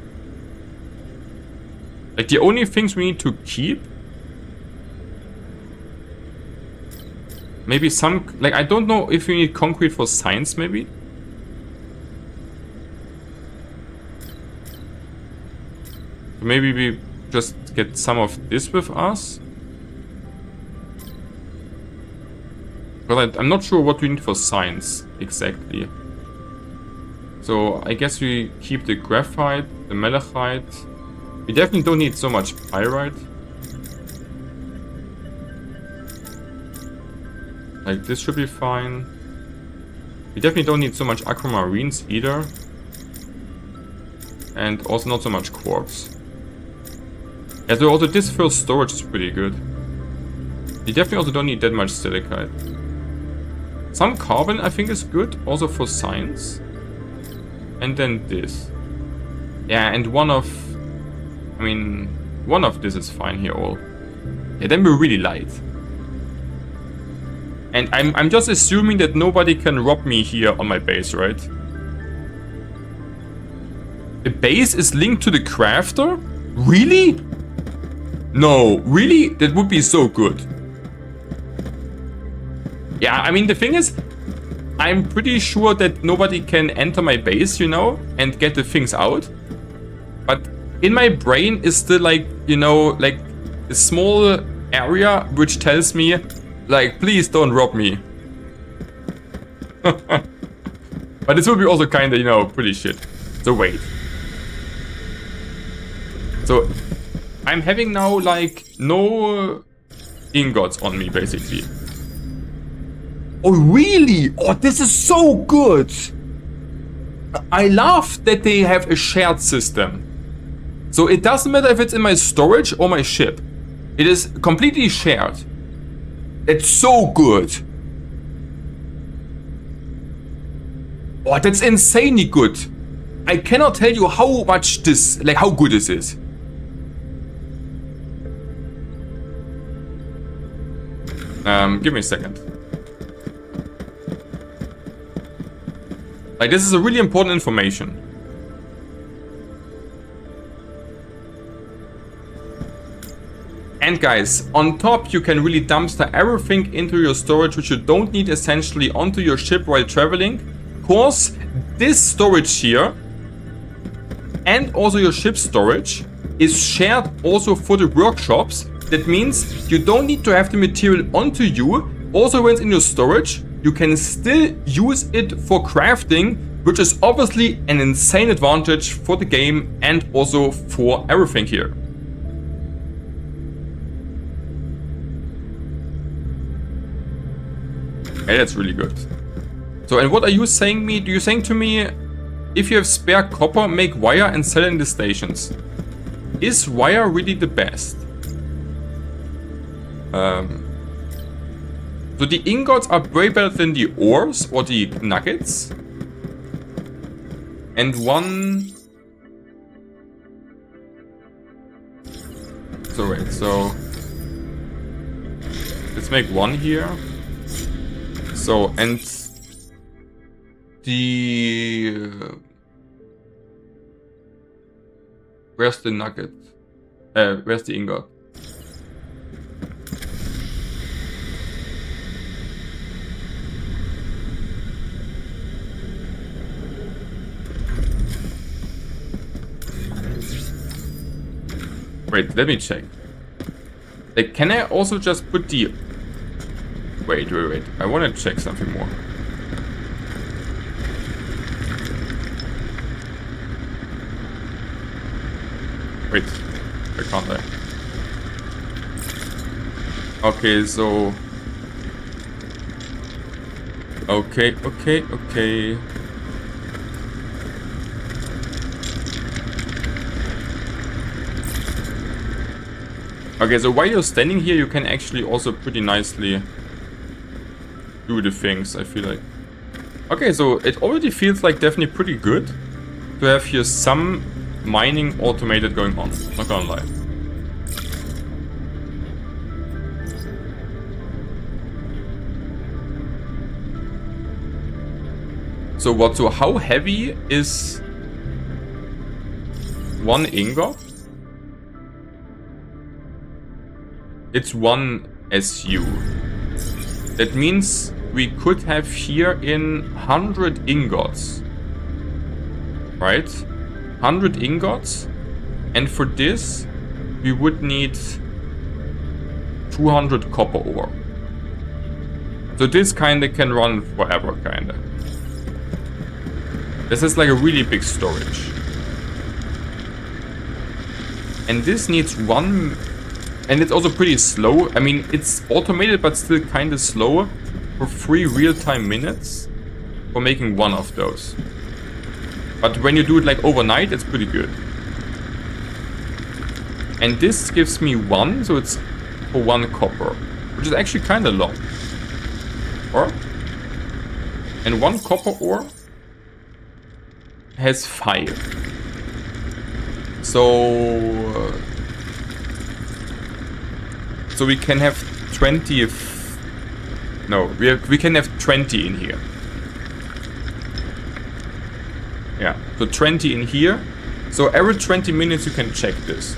Like the only things we need to keep, maybe some, like, I don't know if you need concrete for science, maybe? Maybe we just get some of this with us? But I'm not sure what we need for science, exactly. So, I guess we keep the graphite, the malachite. We definitely don't need so much pyrite. Like, this should be fine. We definitely don't need so much aquamarines either. And also not so much quartz. Yeah, so also this first storage is pretty good. We definitely also don't need that much silicate. Some carbon I think is good, also for science. And then this. Yeah, and one of this is fine here all. Yeah, then we're really light. And I'm just assuming that nobody can rob me here on my base, right? The base is linked to the crafter? Really? No, really? That would be so good. Yeah, I mean, the thing is, I'm pretty sure that nobody can enter my base, you know, and get the things out. But in my brain is still like, you know, like a small area which tells me, like, please don't rob me. But this will be also kind of, you know, pretty shit. So wait. So I'm having now like no ingots on me basically. Oh, really? Oh, this is so good. I love that they have a shared system. So it doesn't matter if it's in my storage or my ship. It is completely shared. It's so good. Oh, that's insanely good. I cannot tell you how much this, like how good this is. Give me a second. Like, this is a really important information. And guys, on top you can really dumpster everything into your storage which you don't need essentially onto your ship while traveling. Of course, this storage here and also your ship storage is shared also for the workshops. That means you don't need to have the material onto you. Also when it's in your storage, you can still use it for crafting, which is obviously an insane advantage for the game and also for everything here. Okay, that's really good. So, and what are you saying me? Do you saying to me, if you have spare copper, make wire and sell it in the stations? Is wire really the best? So the ingots are way better than the ores or the nuggets. And one... So wait, so... Let's make one here. So, and... The... Where's the nugget? Where's the ingot? Wait, let me check. Like, can I also just put the... Wait. I want to check something more. Wait, I can't I? Okay, so... Okay. Okay, so while you're standing here, you can actually also pretty nicely do the things, I feel like. Okay, so it already feels like definitely pretty good to have here some mining automated going on, not gonna lie. So what, so how heavy is one ingot? It's 1 SU. That means we could have here in 100 ingots. Right? 100 ingots. And for this, we would need 200 copper ore. So this kinda can run forever, kinda. This is like a really big storage. And this needs one... And it's also pretty slow. I mean, it's automated, but still kind of slow for 3 real-time minutes for making one of those. But when you do it like overnight, it's pretty good. And this gives me 1, so it's for 1 copper, which is actually kind of long. Or? And 1 copper ore has 5. So... So we can have 20 if... No, we can have 20 in here. Yeah, so 20 in here. So every 20 minutes you can check this.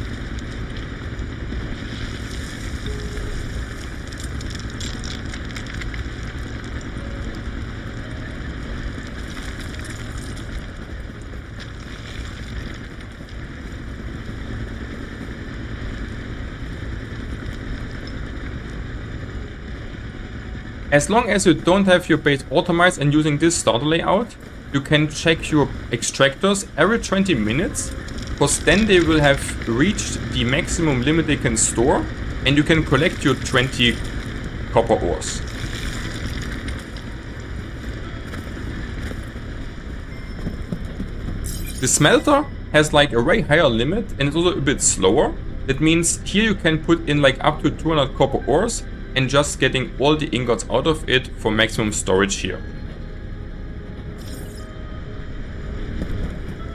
As long as you don't have your base automized and using this starter layout, you can check your extractors every 20 minutes because then they will have reached the maximum limit they can store, and you can collect your 20 copper ores. The smelter has like a way higher limit and it's also a bit slower. That means here you can put in like up to 200 copper ores and just getting all the ingots out of it for maximum storage here.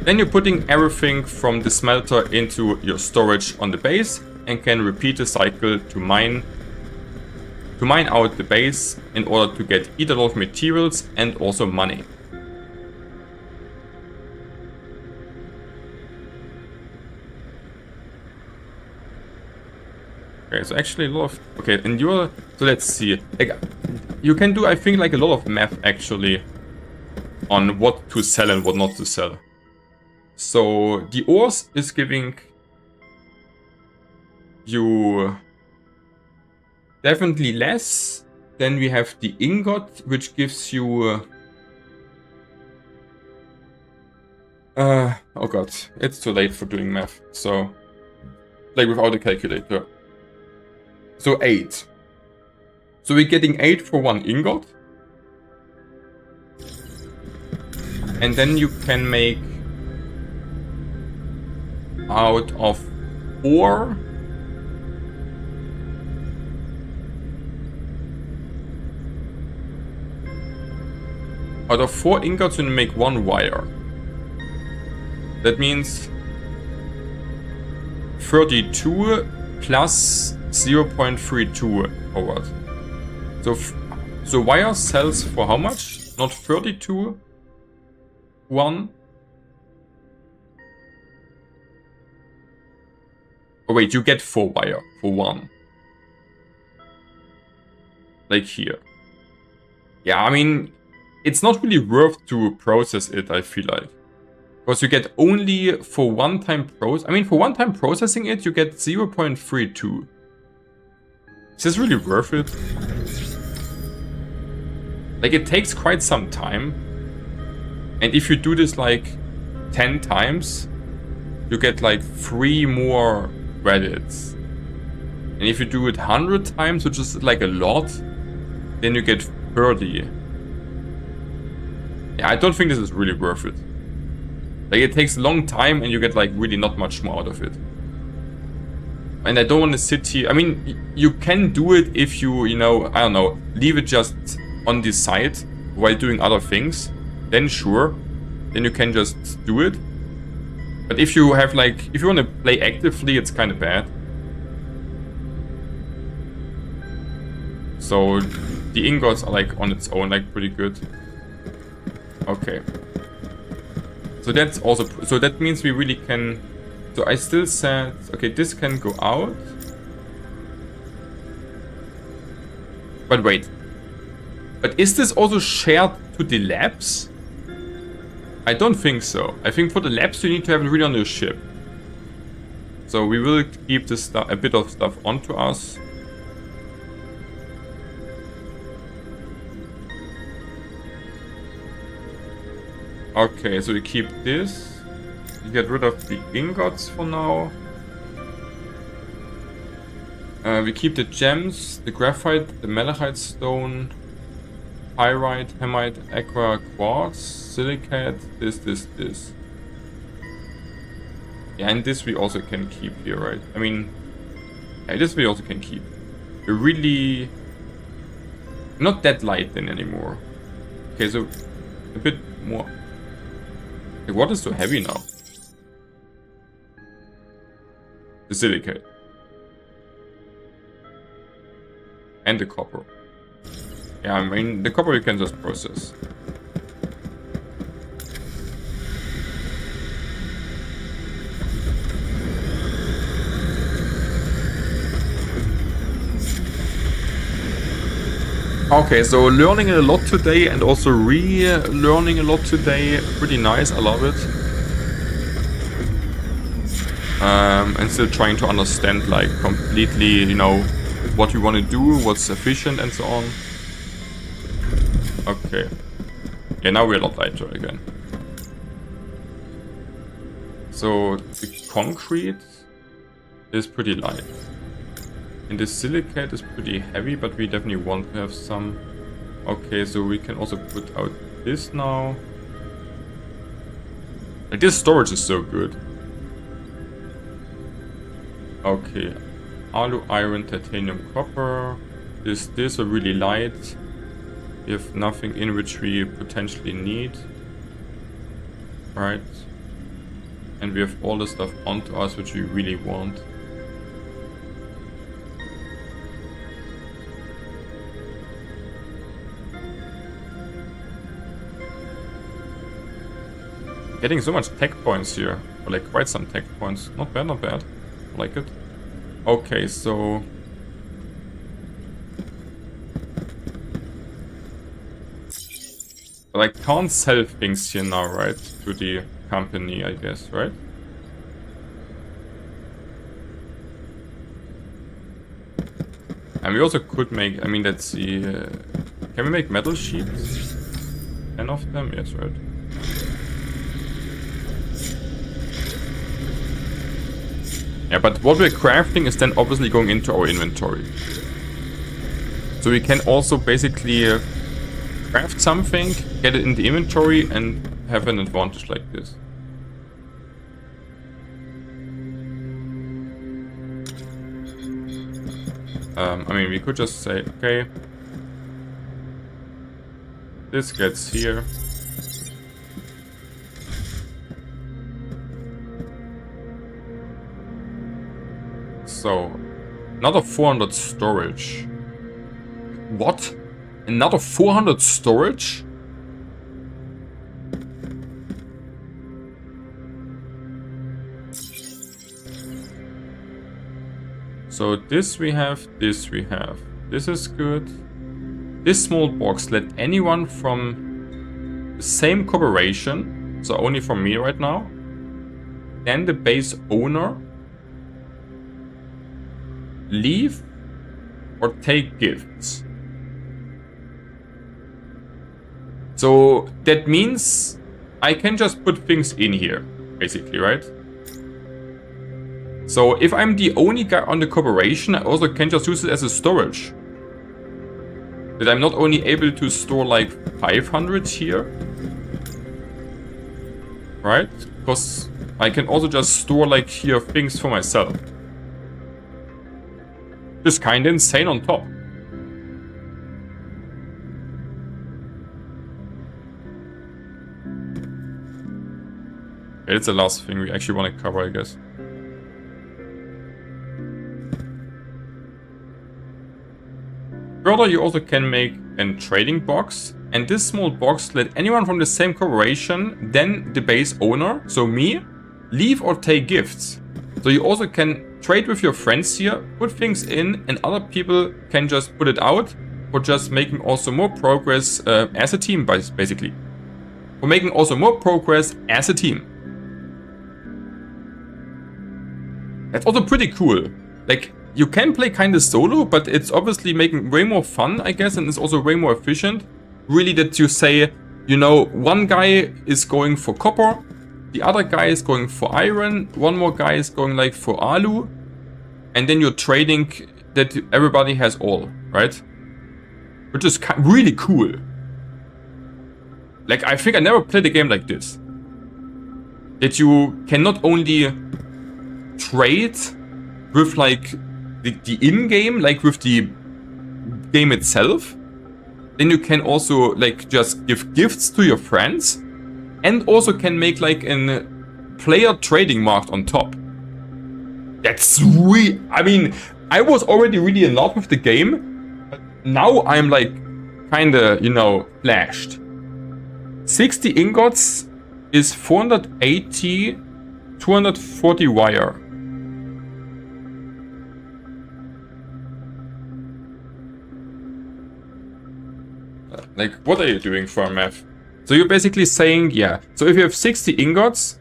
Then you're putting everything from the smelter into your storage on the base and can repeat the cycle to mine out the base in order to get either a lot of materials and also money. Okay, so actually a lot of... Okay, and you're... So let's see. Like, you can do, I think, like a lot of math actually on what to sell and what not to sell. So the ores is giving you definitely less. Then we have the ingot, which gives you... oh god, it's too late for doing math. So, like without a calculator. So 8. So we're getting 8 for 1 ingot. And then you can make out of 4 ingots you make 1 wire. That means 32 plus 0.32 or what? So wire sells for how much? Not 32? 1? Oh wait, you get 4 wire for 1. Like here. Yeah, I mean, it's not really worth to process it, I feel like. Because you get only for one-time for one-time processing it, you get 0.32. Is this really worth it? Like, it takes quite some time. And if you do this like 10 times, you get like 3 more credits. And if you do it 100 times, which is like a lot, then you get 30. Yeah, I don't think this is really worth it. Like, it takes a long time and you get like really not much more out of it. And I don't want to sit here. I mean, you can do it if you, I don't know, leave it just on the side while doing other things. Then sure, then you can just do it. But if you have like, if you want to play actively, it's kind of bad. So the ingots are like on its own, like pretty good. Okay. So that's also, so that means we really can, so I still said, okay, this can go out. But wait. But is this also shared to the labs? I don't think so. I think for the labs you need to have it really on your ship. So we will keep this stuff, a bit of stuff onto us. Okay, so we keep this. We get rid of the ingots for now. We keep the gems, the graphite, the malachite stone, pyrite, hamite, aqua, quartz, silicate, this. Yeah, and this we also can keep here, right? I mean, yeah, this we also can keep. We're really not that light then anymore. Okay, so a bit more. Okay, what is so heavy now? The silicate. And the copper. Yeah, I mean, the copper you can just process. Okay, so learning a lot today and also relearning a lot today. Pretty nice, I love it. And still trying to understand like completely, what we want to do, what's efficient and so on. Okay. Yeah, now we're a lot lighter again. So the concrete is pretty light. And the silicate is pretty heavy, but we definitely want to have some. Okay, so we can also put out this now. Like, this storage is so good. Okay. Alu, iron, titanium, copper. This are really light. We have nothing in which we potentially need. Right. And we have all the stuff onto us which we really want. Getting so much tech points here. Or like quite some tech points. Not bad, not bad. I like it. Okay, so... But I can't sell things here now, right? To the company, I guess, right? And we also could make... I mean, let's see... can we make metal sheets? 10 of them? Yes, right. Yeah, but what we're crafting is then obviously going into our inventory. So we can also basically craft something, get it in the inventory, and have an advantage like this. I mean, we could just say, okay, this gets here. So, another 400 storage. What? Another 400 storage? So this we have, this we have. This is good. This small box, let anyone from the same corporation, so only from me right now, then the base owner, leave or take gifts. So that means I can just put things in here, basically, right? So if I'm the only guy on the corporation, I also can just use it as a storage. That I'm not only able to store like 500 here, right? Because I can also just store like here things for myself. Just kinda insane on top. Okay, it's the last thing we actually want to cover, I guess. Further, you also can make a trading box, and this small box let anyone from the same corporation, then the base owner, so me, leave or take gifts. So you also can trade with your friends here, put things in, and other people can just put it out for just making also more progress as a team, basically. For making also more progress as a team. That's also pretty cool. Like, you can play kind of solo, but it's obviously making way more fun, I guess, and it's also way more efficient. Really that you say, you know, one guy is going for copper, the other guy is going for iron, one more guy is going like for alu, and then you're trading that everybody has all, right? Which is really cool. Like, I think I never played a game like this. That you can not only trade with like the in-game, like with the game itself, then you can also like just give gifts to your friends, and also can make like a player trading mark on top. That's really, I mean, I was already really in love with the game, but now I'm like kinda, you know, flashed. 60 ingots is 480, 240 wire. Like, what are you doing for math? So you're basically saying, yeah. So if you have 60 ingots,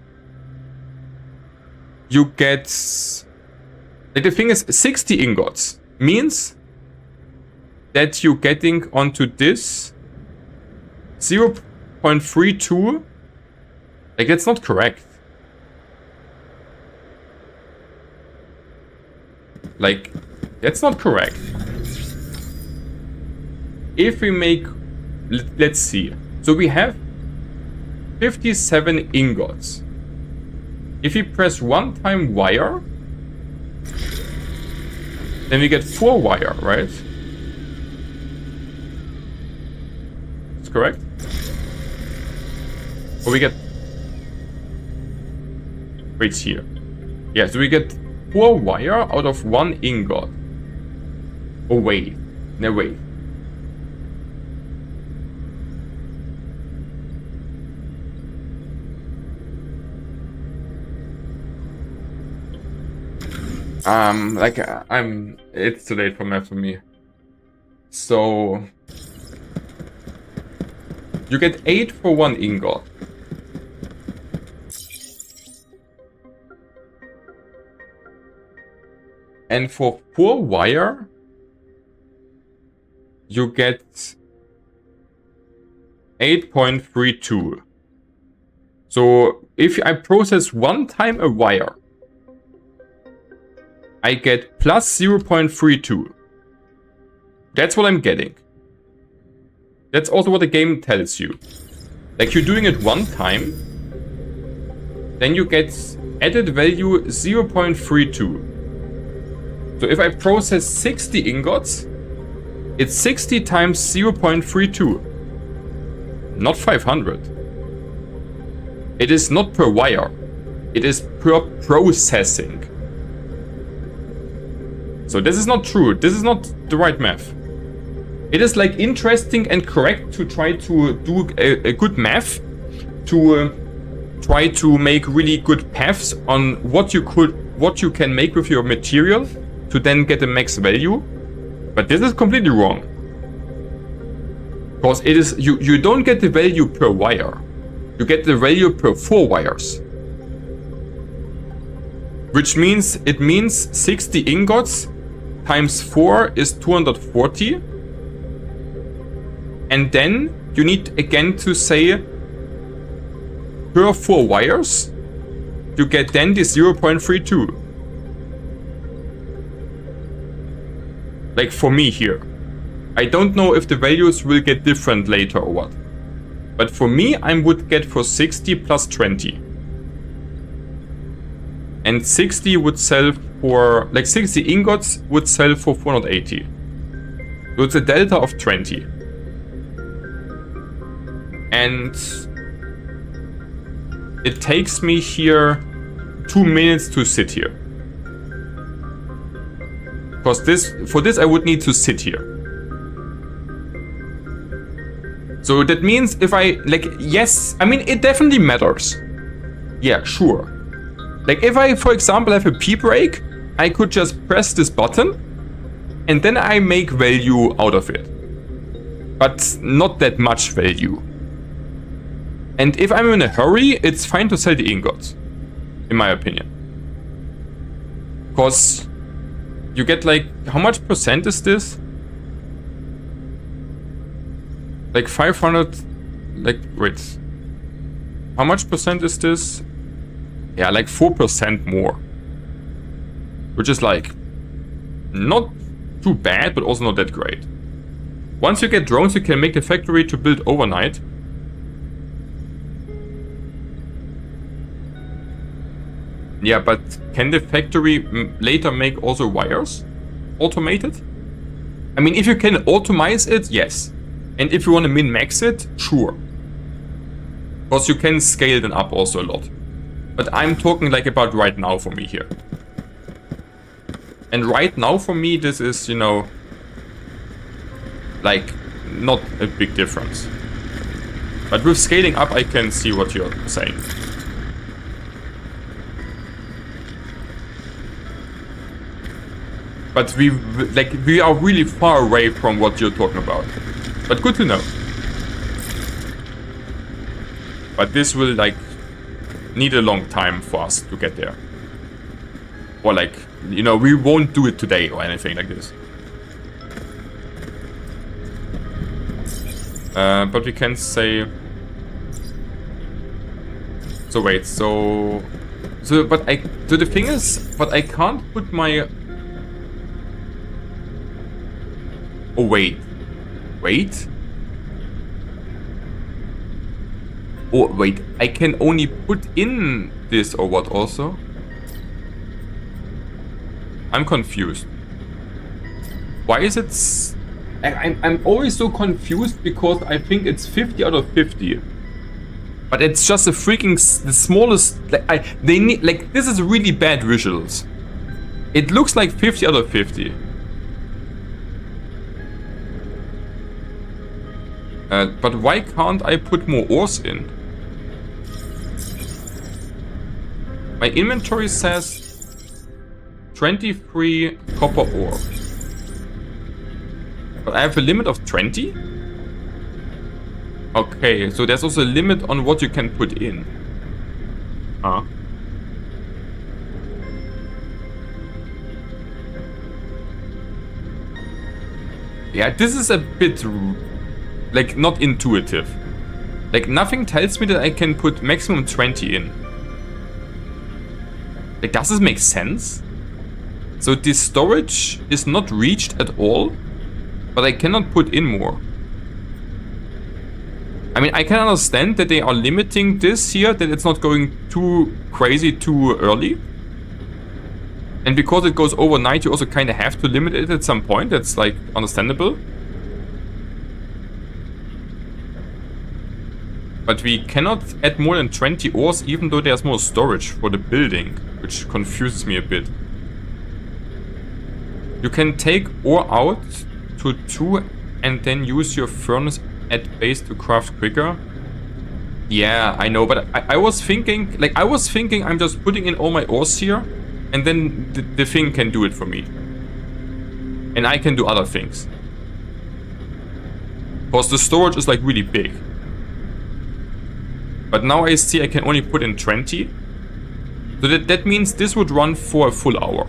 you get... Like, the thing is, 60 ingots means that you're getting onto this 0.32. Like, that's not correct. Like, that's not correct. If we make... Let's see. So we have 57 ingots. If we press one time wire, then we get 4 wire, right? That's correct. Or we get... Wait here. Yeah, so we get 4 wire out of 1 ingot. Oh wait. No, wait. It's too late for math for me. So, you get 8 for 1 ingot. And for 4 wire, you get 8.32. So, if I process one time a wire, I get plus 0.32. That's what I'm getting. That's also what the game tells you. Like, you're doing it one time, then you get added value 0.32. So if I process 60 ingots, it's 60 times 0.32. Not 500. It is not per wire. It is per processing. So this is not true. This is not the right math. It is like interesting and correct to try to do a good math, to try to make really good paths on what you can make with your material to then get a max value. But this is completely wrong. Because it is you don't get the value per wire. You get the value per 4 wires. Which means it means 60 ingots times 4 is 240. And then you need again to say per 4 wires, you get then the 0.32. Like for me here. I don't know if the values will get different later or what. But for me, I would get for 60 plus 20. And 60 would sell for, like 60 ingots would sell for 480. So it's a delta of 20. And it takes me here 2 minutes to sit here. Because for this I would need to sit here. So that means if I, like, yes, I mean, it definitely matters. Yeah, sure. Like if I, for example, have a P break, I could just press this button and then I make value out of it. But not that much value. And if I'm in a hurry, it's fine to sell the ingots, in my opinion. Because you get like, how much percent is this? Like 500, like, wait. How much percent is this? Yeah, like 4% more. Which is like, not too bad, but also not that great. Once you get drones, you can make a factory to build overnight. Yeah, but can the factory later make also wires? Automated? I mean, if you can automize it, yes. And if you want to min-max it, sure. Because you can scale them up also a lot. But I'm talking like about right now for me here. And right now for me, this is, you know, like, not a big difference. But with scaling up, I can see what you're saying. But we are really far away from what you're talking about. But good to know. But this will like need a long time for us to get there. Or like, you know, we won't do it today or anything like this. But we can say... So wait, so the thing is, but I can't put my Oh, wait. Wait. Oh, wait. I can only put in this or what also? I'm confused. Why is it... I'm always so confused because I think it's 50 out of 50. But it's just a freaking... the smallest... Like, they need... Like, this is really bad visuals. It looks like 50 out of 50. But why can't I put more ores in? My inventory says 23 copper ore. But I have a limit of 20? Okay, so there's also a limit on what you can put in. Huh. Yeah, this is a bit... like, not intuitive. Like, nothing tells me that I can put maximum 20 in. Like, does this make sense? So this storage is not reached at all, but I cannot put in more. I mean, I can understand that they are limiting this here, that it's not going too crazy too early. And because it goes overnight, you also kind of have to limit it at some point. That's, like, understandable. But we cannot add more than 20 ores, even though there's more storage for the building, which confuses me a bit. You can take ore out to 2 and then use your furnace at base to craft quicker. Yeah, I know, but I was thinking, like, I'm just putting in all my ores here, and then the thing can do it for me. And I can do other things. Because the storage is, like, really big. But now I see I can only put in 20. So that means this would run for a full hour.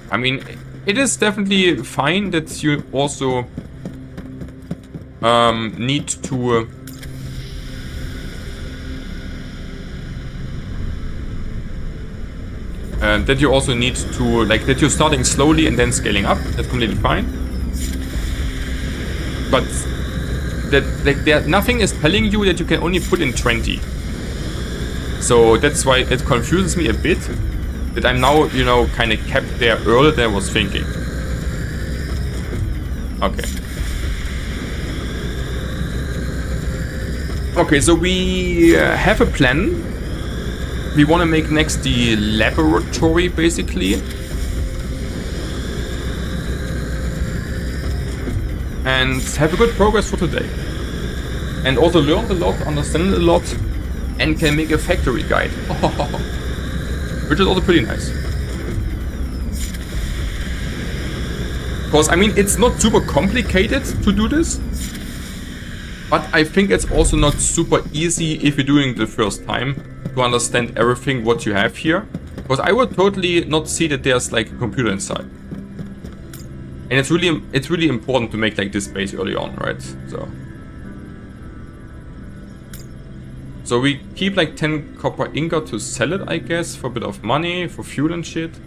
I mean, it is definitely fine that you also need to... that you also need to, like, that you're starting slowly and then scaling up. That's completely fine. But that, like, nothing is telling you that you can only put in 20. So that's why it confuses me a bit. That I'm now, you know, kind of kept there earlier than I was thinking. Okay. Okay, so we have a plan. We want to make next the laboratory, basically. And have a good progress for today. And also learned a lot, understand a lot, and can make a factory guide. Which is also pretty nice. Because, I mean, it's not super complicated to do this. But I think it's also not super easy if you're doing it the first time to understand everything what you have here. Because I would totally not see that there's like a computer inside. And it's really important to make like this base early on, right? So we keep like 10 copper ingot to sell it, I guess, for a bit of money, for fuel and shit.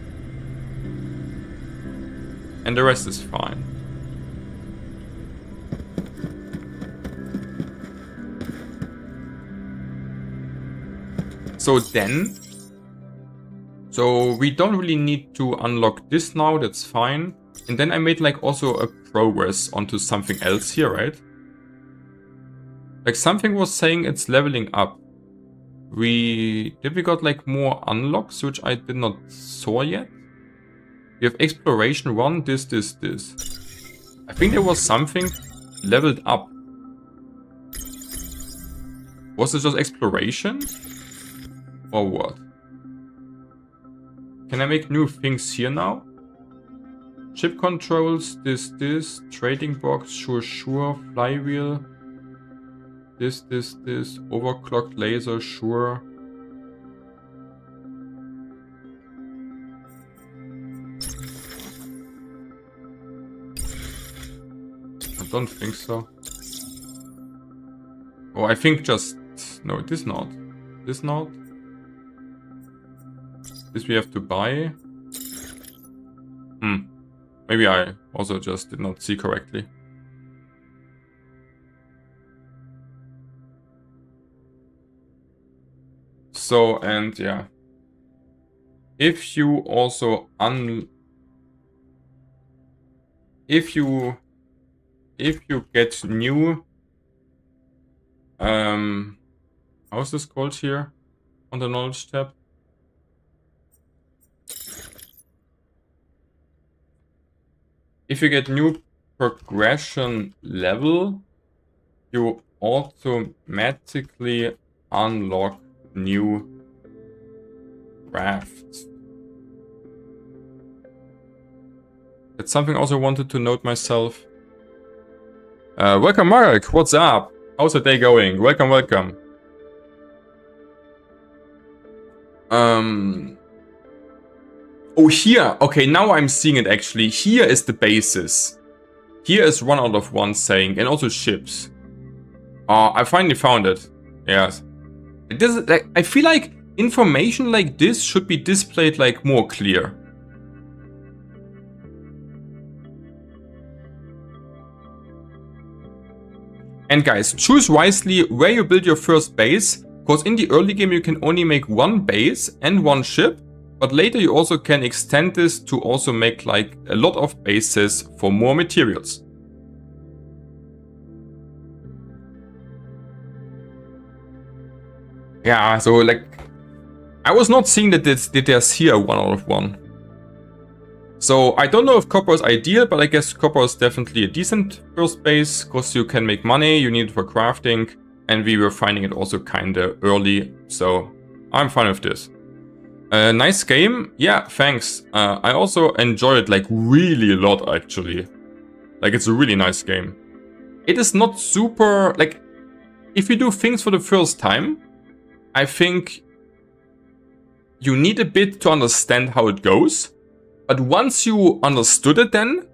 And the rest is fine. So we don't really need to unlock this now, that's fine. And then I made like also a progress onto something else here, right? Like something was saying it's leveling up. Did we got like more unlocks, which I did not saw yet? We have exploration 1, this. I think there was something leveled up. Was this just exploration? Or what? Can I make new things here now? Chip controls, this, trading box, sure, flywheel. This, overclocked laser, sure. I don't think so. Oh, I think just... No, this not. This not. This we have to buy. Maybe I also just did not see correctly. So, and yeah. If you also if you get new how's this called here on the knowledge tab? If you get new progression level, you automatically unlock new crafts. That's something I also wanted to note myself. Welcome, Marek. What's up? How's the day going? Welcome, welcome. Oh, here. Okay, now I'm seeing it actually. Here is the basis. Here is 1 out of 1 saying, and also ships. I finally found it. Yes. This is, like, I feel like information like this should be displayed like more clear. And guys, choose wisely where you build your first base, because in the early game you can only make 1 base and 1 ship, but later you also can extend this to also make like a lot of bases for more materials. Yeah, so like, I was not seeing that there's here 1 out of 1. So I don't know if copper is ideal, but I guess copper is definitely a decent first base, because you can make money, you need it for crafting, and we were finding it also kinda early, so I'm fine with this. Nice game, yeah, thanks. I also enjoy it like really a lot actually. Like it's a really nice game. It is not super, like, if you do things for the first time, I think you need a bit to understand how it goes. But once you understood it then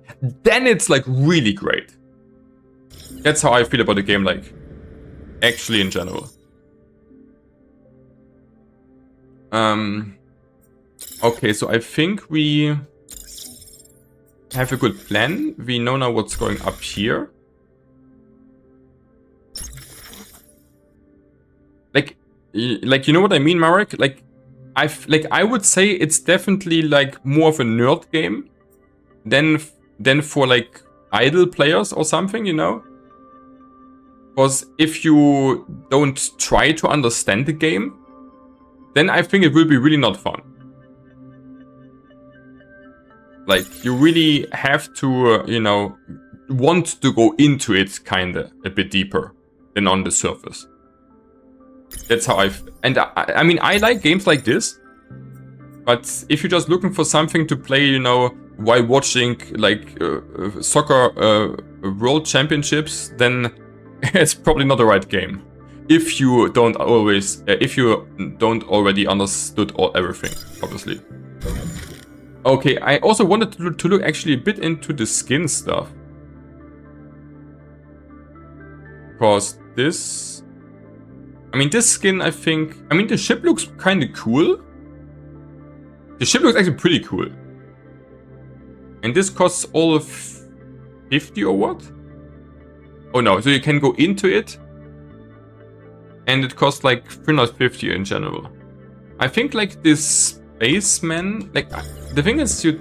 it's like really great. That's how I feel about the game, like, actually in general. Okay, so I think we have a good plan. We know now what's going up here. Like you know what I mean, Marek? Like, I would say it's definitely like more of a nerd game than for like idle players or something, you know? Because if you don't try to understand the game, then I think it will be really not fun. Like, you really have to, you know, want to go into it kinda a bit deeper than on the surface. That's how I mean, I like games like this, but if you're just looking for something to play, you know, while watching like soccer world championships, then it's probably not the right game. If you don't already understood everything, obviously. Okay, I also wanted to look actually a bit into the skin stuff. Because this... I mean, this skin, I think... I mean, the ship looks kind of cool. The ship looks actually pretty cool. And this costs all of 50 or what? Oh no, so you can go into it. And it costs like 350 in general. I think like this spaceman... Like, the thing is you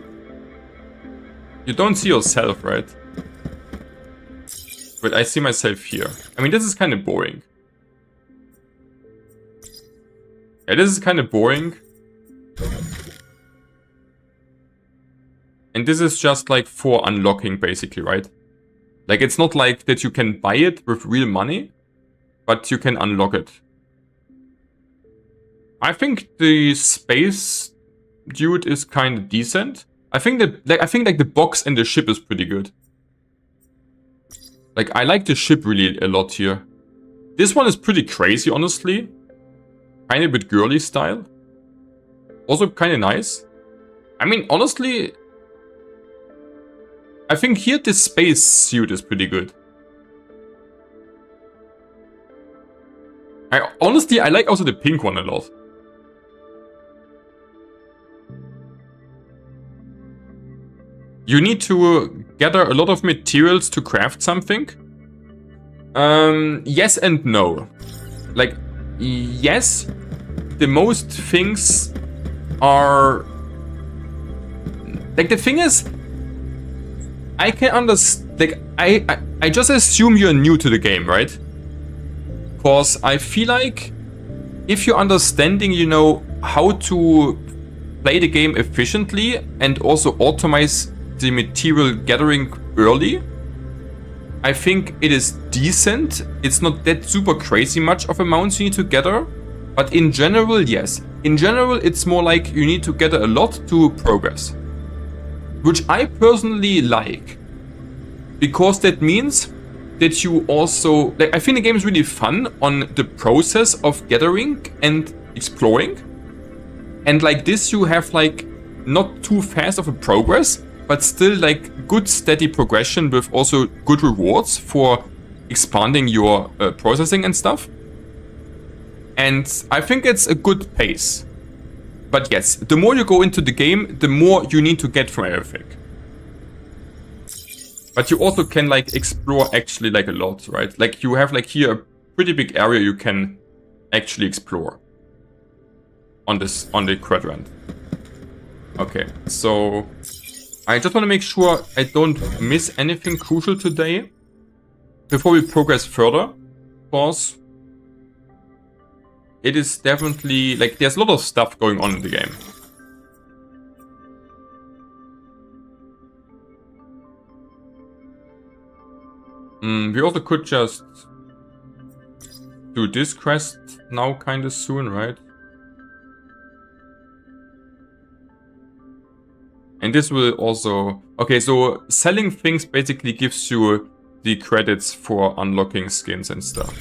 don't see yourself, right? But I see myself here. I mean, this is kind of boring. Yeah, this is kind of boring. And this is just like for unlocking, basically, right? Like, it's not like that you can buy it with real money, but you can unlock it. I think the space dude is kind of decent. I think like the box and the ship is pretty good. Like, I like the ship really a lot here. This one is pretty crazy, honestly. Kind of a bit girly style. Also kind of nice. I mean, honestly, I think here this space suit is pretty good. I like also the pink one a lot. you need to gather a lot of materials to craft something. Yes and no. Like, yes, the most things are... Like, the thing is, I can understand... Like, I just assume you're new to the game, right? Because I feel like if you're understanding, you know, how to play the game efficiently and also optimize the material gathering early, I think it is decent. It's not that super crazy much of amounts you need to gather, but in general, yes. In general, it's more like you need to gather a lot to progress, which I personally like, because that means that you also, like, I think the game is really fun on the process of gathering and exploring. And like this, you have like not too fast of a progress, but still like good steady progression with also good rewards for expanding your processing and stuff. And I think it's a good pace. But yes, the more you go into the game, the more you need to get from everything. But you also can like explore actually like a lot, right? Like you have like here a pretty big area you can actually explore on the quadrant. Okay, so I just want to make sure I don't miss anything crucial today before we progress further, because it is definitely like there's a lot of stuff going on in the game. We also could just do this quest now kind of soon, right? And this will also... Okay, so selling things basically gives you the credits for unlocking skins and stuff.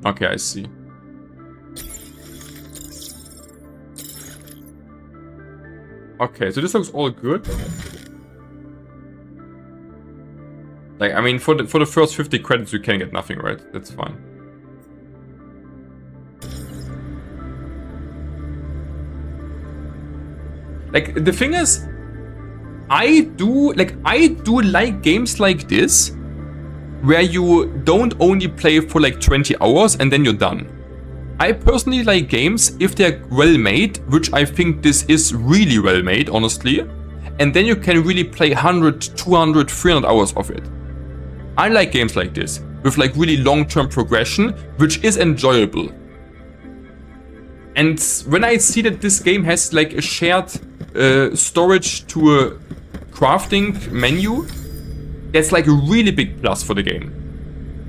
Okay, I see. Okay, so this looks all good. Like, I mean, for the first 50 credits you can get nothing, right? That's fine. Like, the thing is, I do like games like this, where you don't only play for like 20 hours and then you're done. I personally like games if they're well made, which I think this is really well made, honestly. And then you can really play 100, 200, 300 hours of it. I like games like this, with like really long-term progression, which is enjoyable. And when I see that this game has like a shared storage to a crafting menu, that's like a really big plus for the game.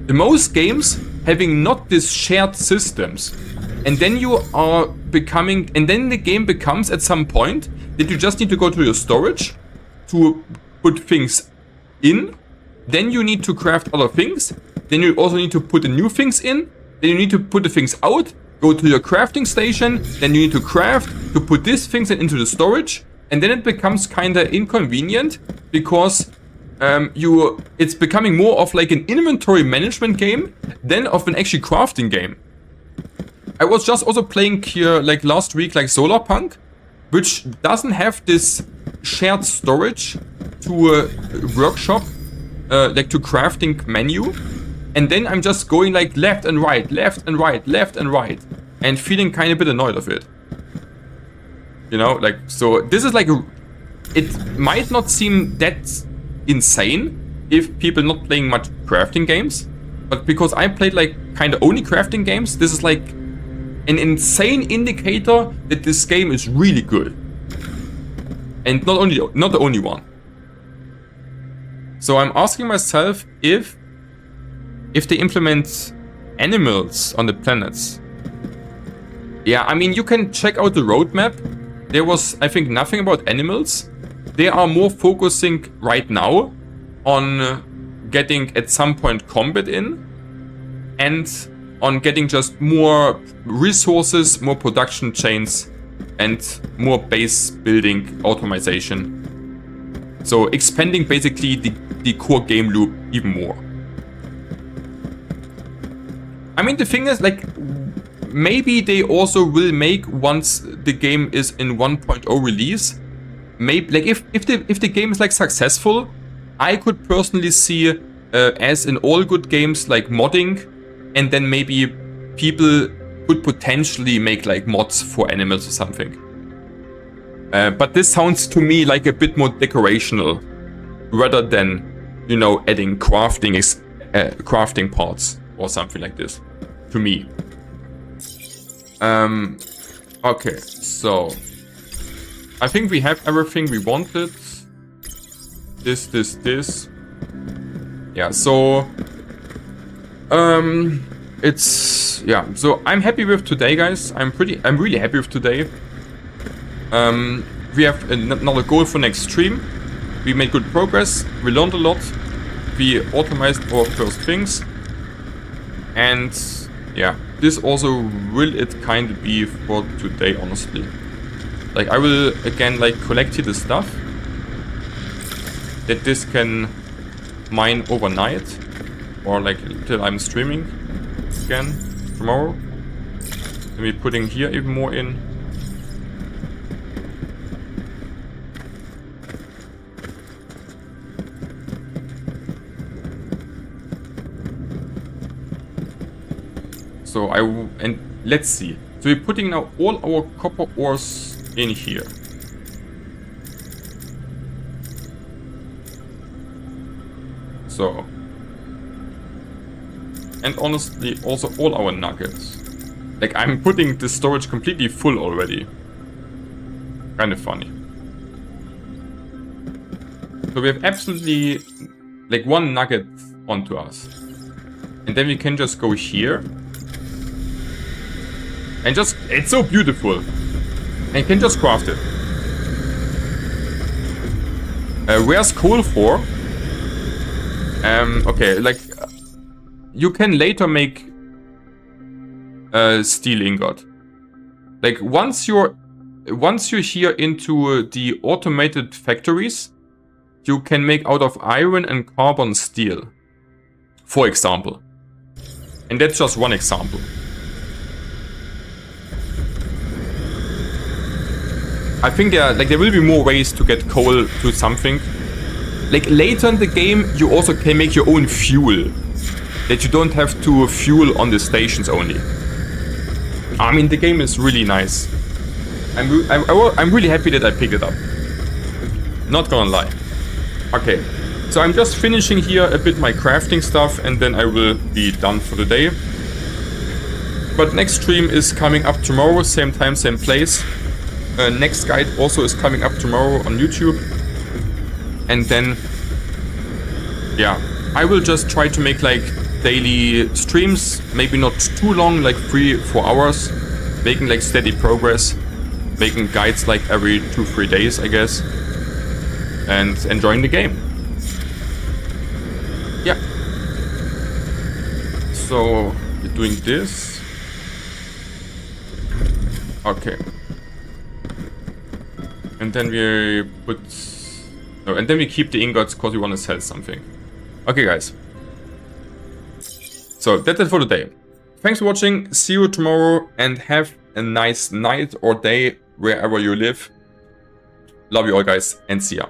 The most games having not this shared systems, and then you are becoming, and then the game becomes at some point that you just need to go to your storage to put things in. Then you need to craft other things. Then you also need to put the new things in. Then you need to put the things out. Go to your crafting station. Then you need to craft to put these things into the storage. And then it becomes kind of inconvenient because it's becoming more of like an inventory management game than of an actually crafting game. I was just also playing here like last week like Solarpunk, which doesn't have this shared storage to a workshop. Like to crafting menu, and then I'm just going like left and right, left and right, left and right, and feeling kind of a bit annoyed of it. You know, like, so this is like it might not seem that insane if people not playing much crafting games, but because I played like kind of only crafting games, this is like an insane indicator that this game is really good, and not the only one. So I'm asking myself if they implement animals on the planets. Yeah, I mean, you can check out the roadmap. There was, I think, nothing about animals. They are more focusing right now on getting at some point combat in, and on getting just more resources, more production chains, and more base building automation. So expanding basically the core game loop even more. I mean, the thing is, like, maybe they also will make, once the game is in 1.0 release, maybe like if the game is like successful, I could personally see as in all good games like modding, and then maybe people could potentially make like mods for animals or something. But this sounds to me like a bit more decorational rather than, you know, adding crafting parts or something like this to me. Okay, so I think we have everything we wanted. This. Yeah, so it's, yeah, so I'm happy with today, guys. I'm really happy with today. We have another goal for next stream. We made good progress. We learned a lot. We optimized our first things. And yeah, this also will it kind of be for today, honestly. Like, I will again like collect here the stuff that this can mine overnight, or like till I'm streaming again tomorrow. And we're putting here even more in. So and let's see. So we're putting now all our copper ores in here. So, and honestly also all our nuggets. Like, I'm putting the storage completely full already. Kind of funny. So we have absolutely like one nugget onto us. And then we can just go here. And just, it's so beautiful. And you can just craft it. Where's coal for? Okay, like, you can later make a steel ingot. Like, once you're here into the automated factories, you can make out of iron and carbon steel, for example. And that's just one example. I think there will be more ways to get coal to something. Like, later in the game, you also can make your own fuel. That you don't have to fuel on the stations only. I mean, the game is really nice. I'm really happy that I picked it up. Not gonna lie. Okay, so I'm just finishing here a bit my crafting stuff, and then I will be done for the day. But next stream is coming up tomorrow, same time, same place. Next guide also is coming up tomorrow on YouTube. And then, yeah, I will just try to make like daily streams, maybe not too long, like 3-4 hours, making like steady progress, making guides like every 2-3 days, I guess, and enjoying the game. Yeah. So we're doing this. Okay. And then we put... No, and then we keep the ingots because we want to sell something. Okay, guys. So, that's it for today. Thanks for watching, see you tomorrow, and have a nice night or day wherever you live. Love you all, guys, and see ya.